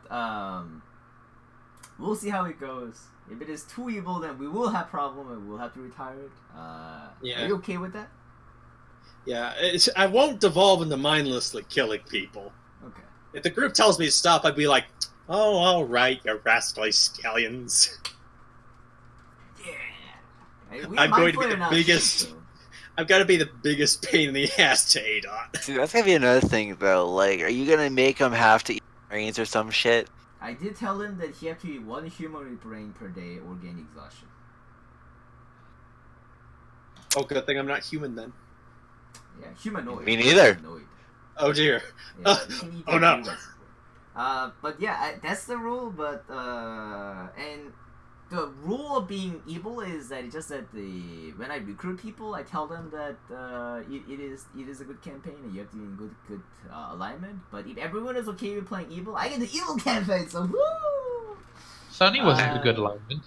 we'll see how it goes. If it is too evil, then we will have problem and we'll have to retire it. Yeah. Are you okay with that? Yeah, I won't devolve into mindlessly killing people. Okay. If the group tells me to stop, I'd be like, Oh, all right, you rascally scallions. Yeah. Hey, we I'm going to be mindful the enough, biggest. so- I've got to be the biggest pain in the ass to ADOT. See, that's gonna be another thing though. Like, are you gonna make him have to eat brains or some shit? I did tell him that he had to eat 1 human brain per day or gain exhaustion. Oh, good thing I'm not human then. Yeah, humanoid. Me neither. Humanoid. Oh dear. Yeah, you can eat Oh, that no. too, but yeah, that's the rule. But and the rule of being evil is that it's just that when I recruit people, I tell them that it is a good campaign and you have to be in good alignment. But if everyone is okay with playing evil, I get the evil campaign. So woo! Sunny wasn't a good alignment.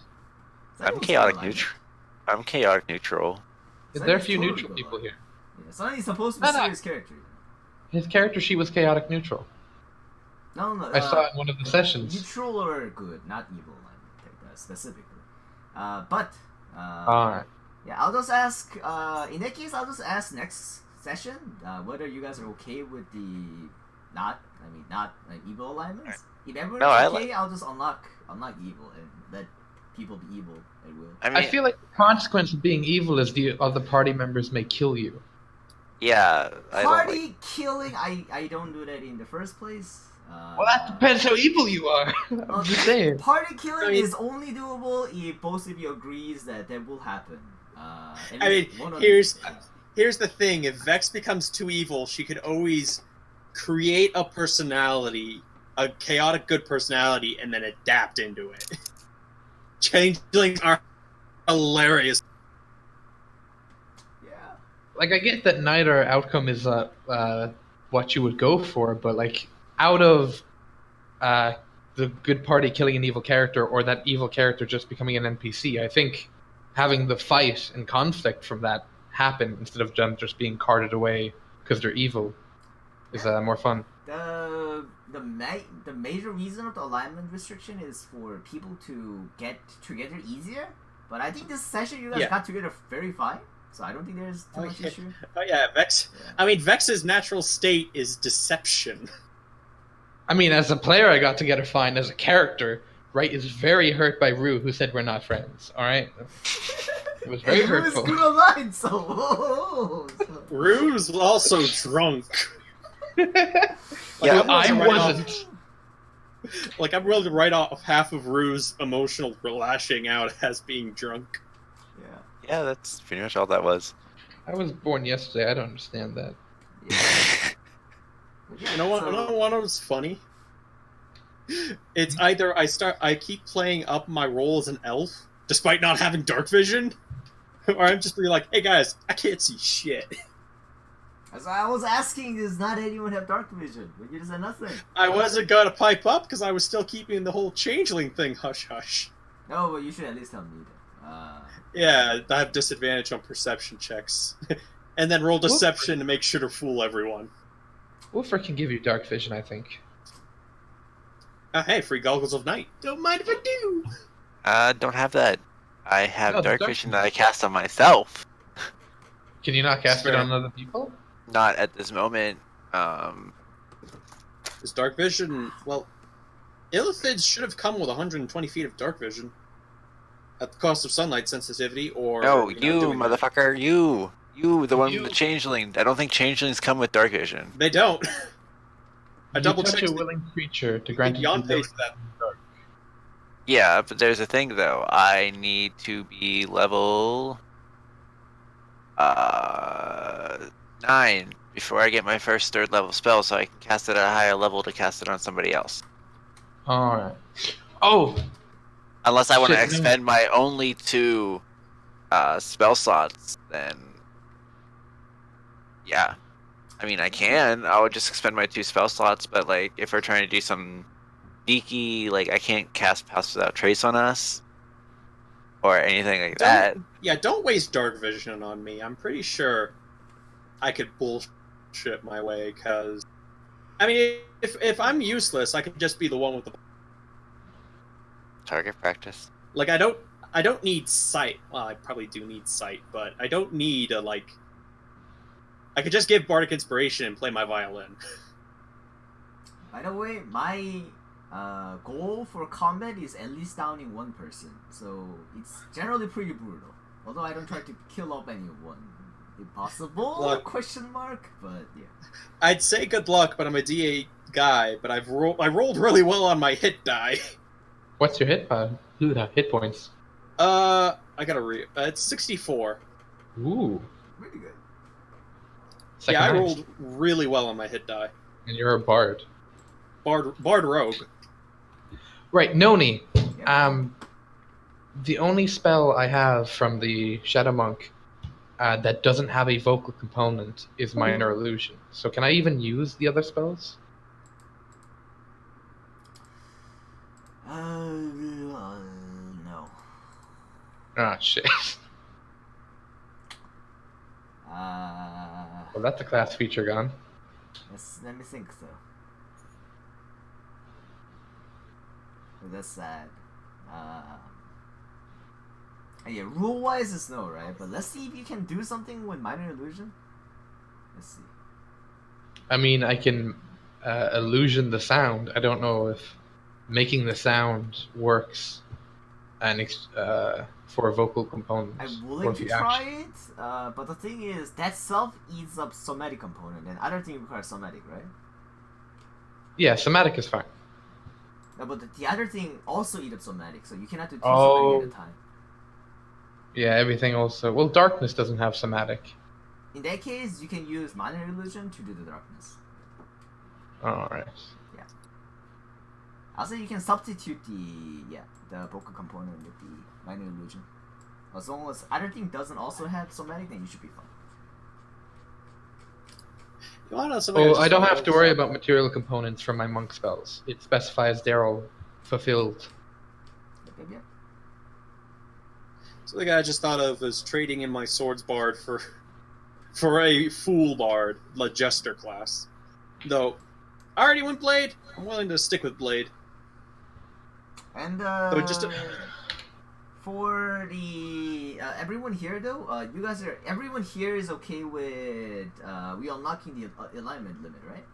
I'm chaotic neutral. I'm chaotic neutral. There are a few neutral people here. Yeah, Sonny's supposed to be a serious character. His character sheet was chaotic neutral. No. I saw it in one of the sessions. Neutral or good, not evil alignment, specifically. Alright. Yeah, I'll just ask. In that case, I'll just ask next session whether you guys are okay with the not evil alignments. If everyone's okay, I'll just unlock evil and let people be evil at will. I feel like the consequence of being evil is the other party members may kill you. Yeah. Party killing, I don't do that in the first place. Well, that depends how evil you are. I'm just saying. Party killing is only doable if both of you agrees that will happen. Here's the thing. If Vex becomes too evil, she could always create a personality, a chaotic good personality, and then adapt into it. Changelings are hilarious. Yeah. Like, I get that neither outcome is what you would go for, but like, out of the good party killing an evil character or that evil character just becoming an NPC, I think having the fight and conflict from that happen instead of them just being carted away because they're evil is more fun. The major reason of the alignment restriction is for people to get together easier, but I think this session you guys got together very fine, so I don't think there's too much issue. Oh yeah, Vex. Yeah. I mean, Vex's natural state is deception. I mean, as a player, I got together fine. As a character, Wright is very hurt by Rue, who said we're not friends. All right, it was very hurtful. Rue's aligned, so Rue's also drunk. Yeah, I wasn't. Like, I'm willing to write off half of Rue's emotional lashing out as being drunk. Yeah, that's pretty much all that was. I was born yesterday. I don't understand that. Yeah. You know what was funny? It's either I keep playing up my role as an elf, despite not having dark vision, or I'm just be like, hey guys, I can't see shit. As I was asking, does not anyone have dark vision? But you just said nothing. I wasn't gonna pipe up because I was still keeping the whole changeling thing hush hush. No, but you should at least tell me that. Yeah, I have disadvantage on perception checks. And then roll deception to make sure to fool everyone. Wolfer can give you dark vision, I think. Hey, free goggles of night. Don't mind if I do. Don't have that. I have dark vision that I cast on myself. Can you not cast it on other people? Not at this moment. Is dark vision... Well, Illithids should have come with 120 feet of dark vision. At the cost of sunlight sensitivity, or... No, you motherfucker, you! You, the one with the changeling. I don't think changelings come with dark vision. They don't. I double checked a willing creature to grant you that. Yeah, but there's a thing though. I need to be level 9 before I get my first 3rd level spell, so I can cast it at a higher level to cast it on somebody else. Alright. Oh! Unless I want to expend my only 2 spell slots, then... Yeah. I mean, I can. I would just expend my 2 spell slots, but, like, if we're trying to do some sneaky, like, I can't cast Pass Without Trace on us, or anything like that. Yeah, don't waste dark vision on me. I'm pretty sure I could bullshit my way, because... I mean, if I'm useless, I could just be the one with the... Target practice. Like, I don't need sight. Well, I probably do need sight, but I don't need a, like... I could just give Bardic Inspiration and play my violin. By the way, my goal for combat is at least downing one person, so it's generally pretty brutal. Although I don't try to kill off anyone. Impossible? Look. Question mark? But yeah. I'd say good luck, but I'm a D8 guy. But I rolled really well on my hit die. What's your hit hit points? I gotta read. It's 64. Ooh. Really good. Second I highest. rolled really well on my hit die. And you're a bard. Bard rogue. Right, Noni. Yeah. The only spell I have from the Shadow Monk that doesn't have a vocal component is Minor Illusion. So can I even use the other spells? No. Ah, shit. Well, that's a class feature gone. Let me think so. That's sad. Yeah, rule wise is no, right? But let's see if you can do something with Minor Illusion. Let's see. I mean, I can illusion the sound. I don't know if making the sound works and for vocal components. I'm or willing if to you try actually- it, but the thing is, that self eats up somatic component, and other thing requires somatic, right? Yeah, somatic is fine. No, but the other thing also eat up somatic, so you cannot do two Oh. somatic at a time. Yeah, everything also. Well, darkness doesn't have somatic. In that case, you can use Minor Illusion to do the darkness. All right. Also, you can substitute the vocal component with the Minor Illusion. As long as other thing doesn't also have somatic, then you should be fine. You wanna know something? Oh, I don't have to worry about material components from my monk spells. It specifies they're all fulfilled. Yep. Something I just thought of is trading in my swords bard for a fool bard, the jester class. Though I already went blade, I'm willing to stick with blade. And So just for the everyone here though, everyone here is okay with we unlocking the alignment limit, right?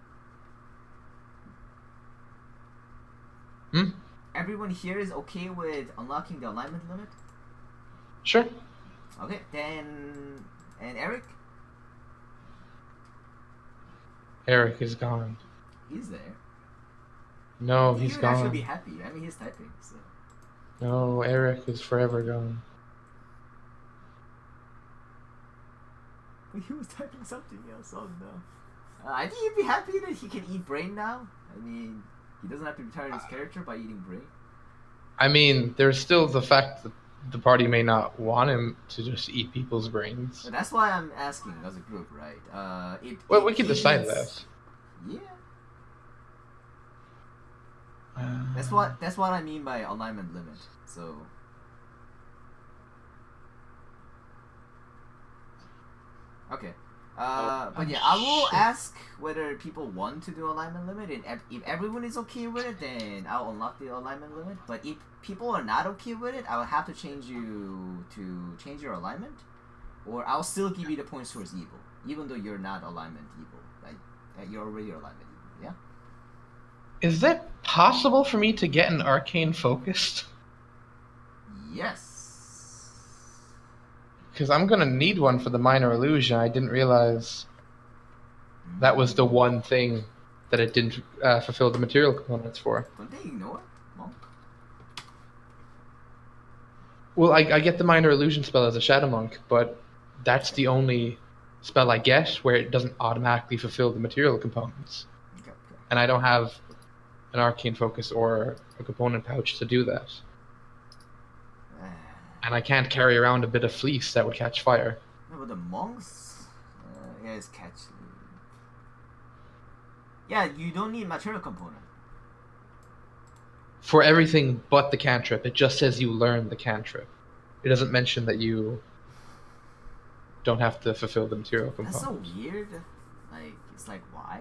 Everyone here is okay with unlocking the alignment limit. Sure. Okay, then and Eric, Eric is gone. he's there. No, He he's would actually be gone. happy. I mean, he's typing, so. No, Eric is forever gone. But he was typing something else. Oh no. I think he'd be happy that he can eat brain now. I mean, he doesn't have to retire his character by eating brain. I mean, there's still the fact that the party may not want him to just eat people's brains. But that's why I'm asking as a group, right? Well, we can decide that. Yeah. That's what I mean by alignment limit. So. Okay. But yeah, I will ask whether people want to do alignment limit, and if everyone is okay with it, then I'll unlock the alignment limit. But if people are not okay with it, I will have to change you to change your alignment, or I'll still give you the points towards evil, even though you're not alignment evil. Like you're already alignment evil. Yeah. Is it possible for me to get an arcane focused? Yes. Because I'm gonna need one for the minor illusion. I didn't realize that was the one thing that it didn't fulfill the material components for. Don't they ignore Monk? Well, I get the minor illusion spell as a shadow monk, but that's the only spell I get where it doesn't automatically fulfill the material components. Okay. And I don't have an arcane focus or a component pouch to do that. And I can't carry around a bit of fleece that would catch fire. No, but the monks, yeah, it's catch. Yeah, you don't need material component. For everything but the cantrip, it just says you learn the cantrip. It doesn't mention that you don't have to fulfill the material component. That's so weird. Like, it's like, why?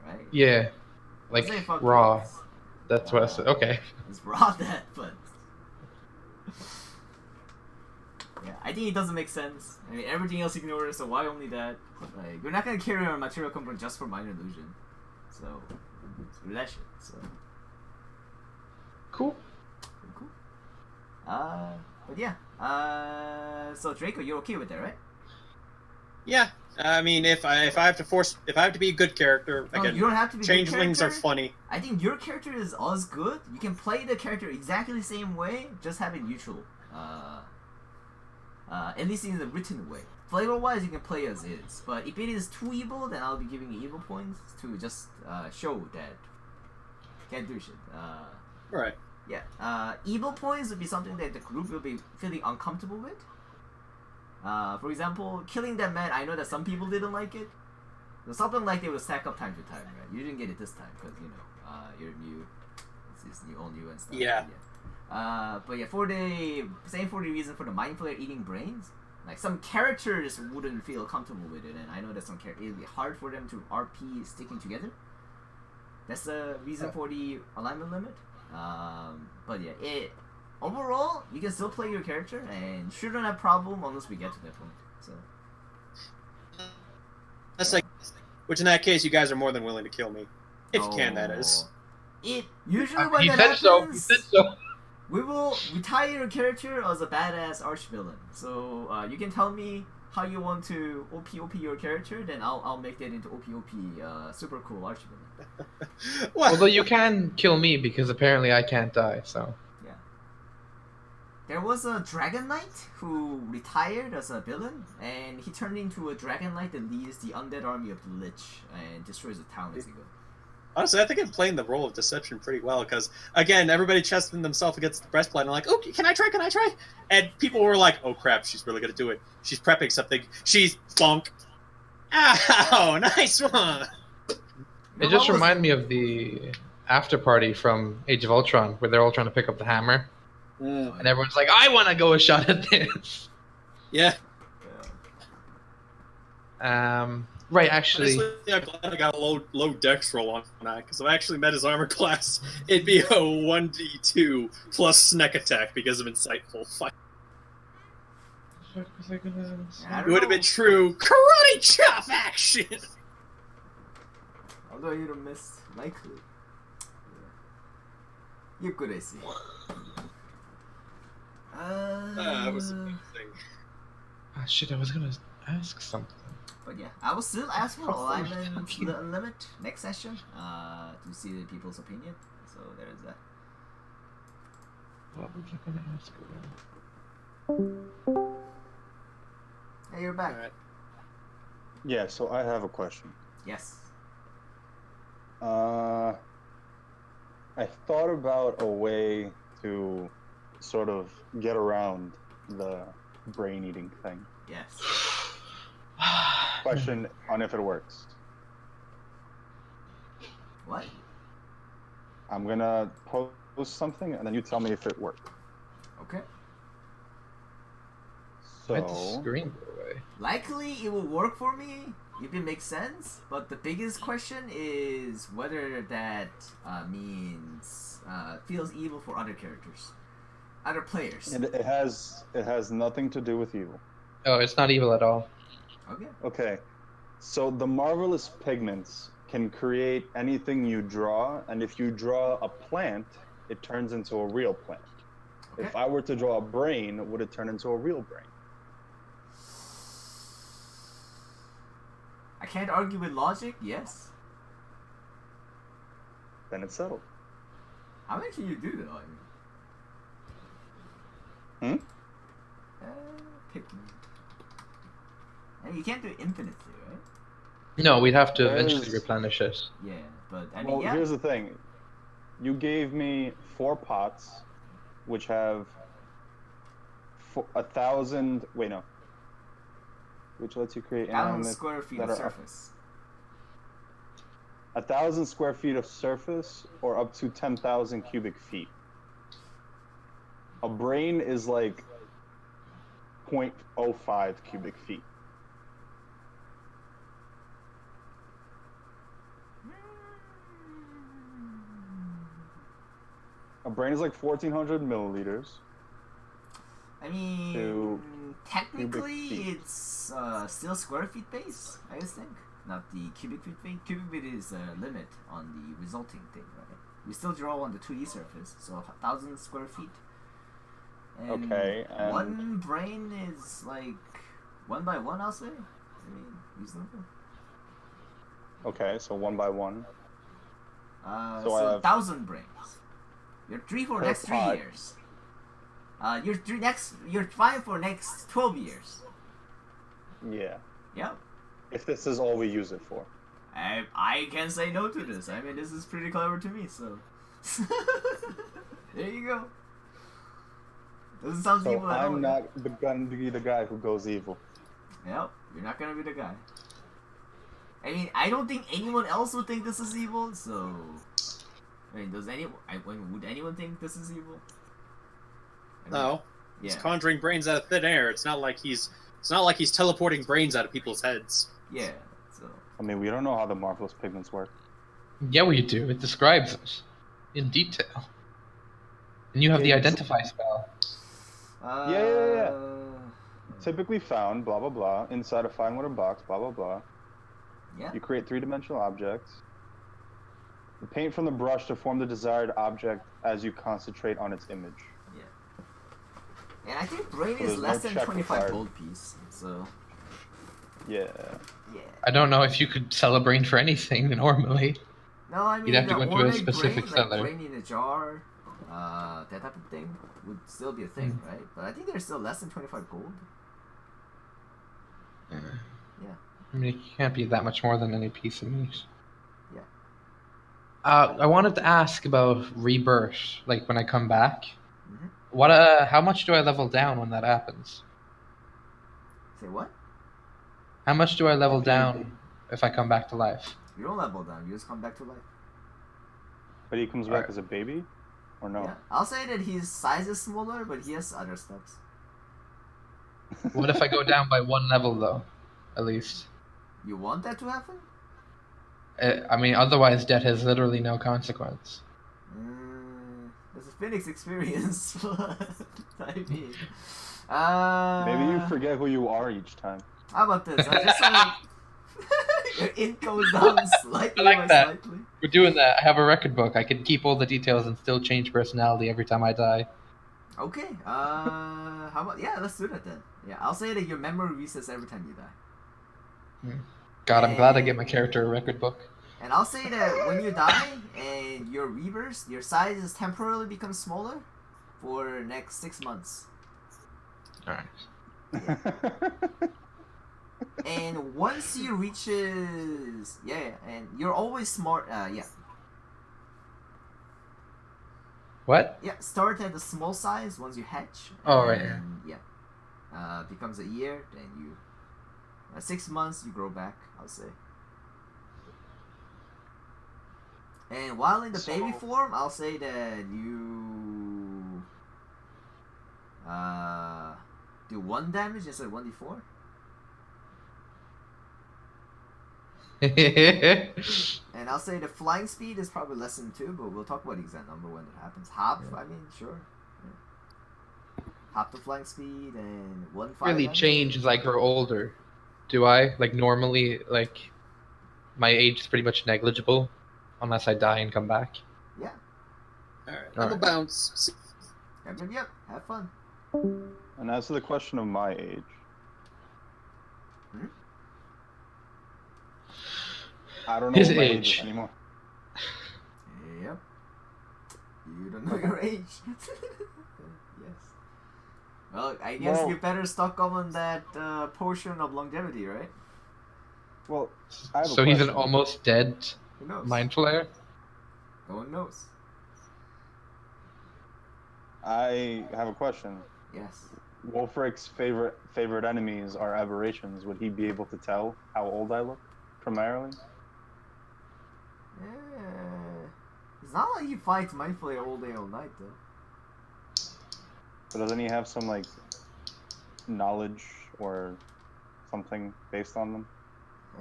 Right? Yeah, like Say fuck raw. yes. That's what I said. Okay. It's raw that, but. Yeah, I think it doesn't make sense. I mean, everything else ignored, so why only that? Like, we're not gonna carry our material component just for minor illusion. So, screw that shit. So. Cool. Cool. But yeah. So Draco, you're okay with that, right? Yeah, I mean, if I have to be a good character, No, again, you don't have to be a good changelings are character. funny. I think your character is as good. You can play the character exactly the same way, just have it neutral. At least in the written way. Flavor-wise, you can play as is. But if it is too evil, then I'll be giving you evil points to just show that can't do shit. Right. Yeah. Evil points would be something that the group will be feeling uncomfortable with. For example, killing that man, I know that some people didn't like it. There's something like they would stack up time to time, right? You didn't get it this time because, you're new. It's all new and stuff. Yeah. But yeah, for the reason for the mind flayer eating brains, like some characters wouldn't feel comfortable with it, and I know that some characters, it'd be hard for them to RP sticking together. That's the reason for the alignment limit. But yeah, overall, you can still play your character and shouldn't have problem unless we get to that point. So That's like, which in that case, you guys are more than willing to kill me, if you can. That is. It usually when He that said happens, so. He said so. we will retire your character as a badass archvillain. So you can tell me how you want to OP your character, then I'll make that into OP super cool archvillain. What? Although you can kill me because apparently I can't die. So. There was a Dragon Knight who retired as a villain, and he turned into a Dragon Knight that leads the undead army of the Lich and destroys the town as he goes. Honestly, I think I'm playing the role of deception pretty well because, again, everybody chesting themselves against the breastplate and like, oh, can I try? And people were like, oh crap, she's really gonna do it. She's prepping something. She's bonk. Ow, nice one. It just reminded me of the after party from Age of Ultron where they're all trying to pick up the hammer. And everyone's like, I want to go a shot at this. Yeah. Right, actually. Honestly, I'm glad I got a low dex roll on that, because if I actually met his armor class, it'd be a 1d2 plus sneak attack because of insightful. Fuck. What was I gonna say? It would have been true karate chop action! Although you'd have missed, likely. You're good at it. That was amazing. Ah, shit, I was gonna ask something. But yeah, I will still ask for alignment limit next session to see the people's opinion. So there is that. What was I gonna ask again? Hey, you're back. Alright. Yeah, so I have a question. Yes. I thought about a way to sort of get around the brain eating thing. Yes. Question on if it works. What? I'm gonna post something and then you tell me if it worked. Okay. Why'd the So screen go away? Likely it will work for me if it makes sense, but the biggest question is whether that feels evil for other characters, other players. and it has nothing to do with you. Oh, it's not evil at all. Okay. Okay. So the marvelous pigments can create anything you draw, and if you draw a plant, it turns into a real plant. Okay. If I were to draw a brain, would it turn into a real brain? I can't argue with logic. Yes. Then it's settled. How many can you do though? I mean. Pigment. And you can't do it infinitely, right? No, we'd have to There's- eventually replenish it. Yeah, but I mean, Well, here's the thing. You gave me 4 pots, which have 1,000. Wait, no. Which lets you create 1,000 inanimate square feet that of are surface. 1,000 square feet of surface, or up to 10,000 cubic feet. A brain is like 0.05 cubic feet. A brain is like 1,400 milliliters. I mean, To technically, cubic feet. it's still square feet base, I just think. Not the cubic feet base. Cubic feet is a limit on the resulting thing, right? We still draw on the 2D surface, so 1,000 square feet. And Okay, and- one brain is like 1 by 1, I'll say. I mean, reasonable. Okay, so 1 by 1. So So I have- 1,000 brains. You're 3 for Per next 3 pod. years. You're 5 for next 12 years. Yeah. Yep. If this is all we use it for. I can't say no to this. I mean, this is pretty clever to me, so. There you go. Doesn't sound So evil at all. I'm not gonna be the guy who goes evil. Yep, you're not gonna be the guy. I mean, I don't think anyone else would think this is evil, so. I mean, would anyone think this is evil? I mean, No, he's Yeah. conjuring brains out of thin air. It's not like he's teleporting brains out of people's heads. Yeah, so. I mean, we don't know how the marvelous pigments work. Yeah, we do. It describes it in detail. And you have the Yeah, identify spell. Yeah. Typically found, blah blah blah, inside a fine water box, blah blah blah. Yeah. You create 3-dimensional objects. You paint from the brush to form the desired object as you concentrate on its image. And I think brain So is there's less no than check 25 required. gold piece, so. Yeah. Yeah. I don't know if you could sell a brain for anything normally. No, I mean, You'd have to the go into a ornate specific brain, seller. like brain in a jar, that type of thing, would still be a thing, right? But I think there's still less than 25 gold. Yeah. I mean, it can't be that much more than any piece of meat. Yeah. I wanted to ask about rebirth, like when I come back. Mhm. What? How much do I level down when that happens? Say what? How much do I level After you- down if I come back to life? You don't level down, you just come back to life. But he comes back Alright. as a baby? Or no? Yeah. I'll say that his size is smaller, but he has other steps. What if I go down by 1 level though? At least. You want that to happen? I mean, otherwise death has literally no consequence. It's a Phoenix experience. I mean, Maybe you forget who you are each time. How about this? I just like your int goes down slightly I like by that. slightly. We're doing that. I have a record book. I could keep all the details and still change personality every time I die. Okay. How about let's do that then. Yeah, I'll say that your memory resets every time you die. God, I'm glad I get my character a record book. And I'll say that when you die and your rebirth, your size is temporarily becomes smaller for next 6 months. Alright. And once he reaches, and you're always smart. What? Yeah, start at a small size once you hatch. Oh, right, and, yeah. Becomes a year, then you. 6 months, you grow back, I'll say. And while in the baby form, I'll say that you. Do 1 damage instead of 1d4. And I'll say the flying speed is probably less than 2, but we'll talk about the exact number when it happens. Half, I mean, sure. Yeah. Half the flying speed and 1 fire Really damage. change as I grow older. Do I? Like normally, like my age is pretty much negligible unless I die and come back. Yeah. Alright, All I'm a right. bounce. Yep. Have fun. And as to the question of my age, I don't know His what my age age. is anymore. Yep. You don't know your age. Yes. Well, I guess Well- you better stock up on that potion of longevity, right? Well, I have a So he's an question. almost dead Who knows? mind flayer? No one knows. I have a question. Yes. Wolfric's favorite enemies are aberrations. Would he be able to tell how old I look, primarily? Yeah. It's not like he fights mindfully all day, all night, though. But doesn't he have some, like, knowledge or something based on them?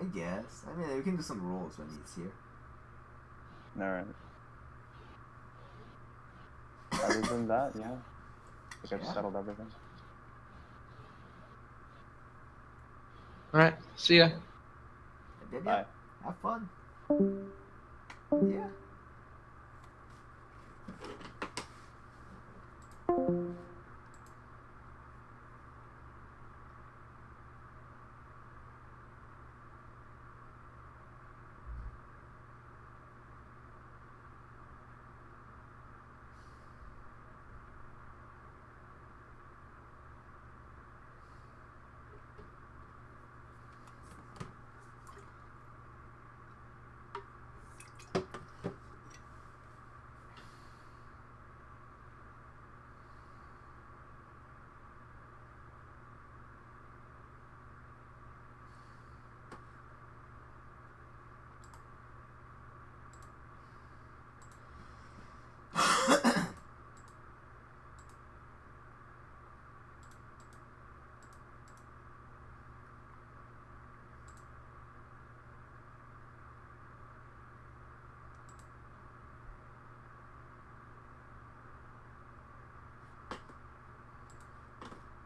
I guess. I mean, we can do some rolls when he's here. Alright. Other than that, yeah. I think I've Yeah. settled everything. Alright, see ya. Yep. Bye. Have fun. Yeah.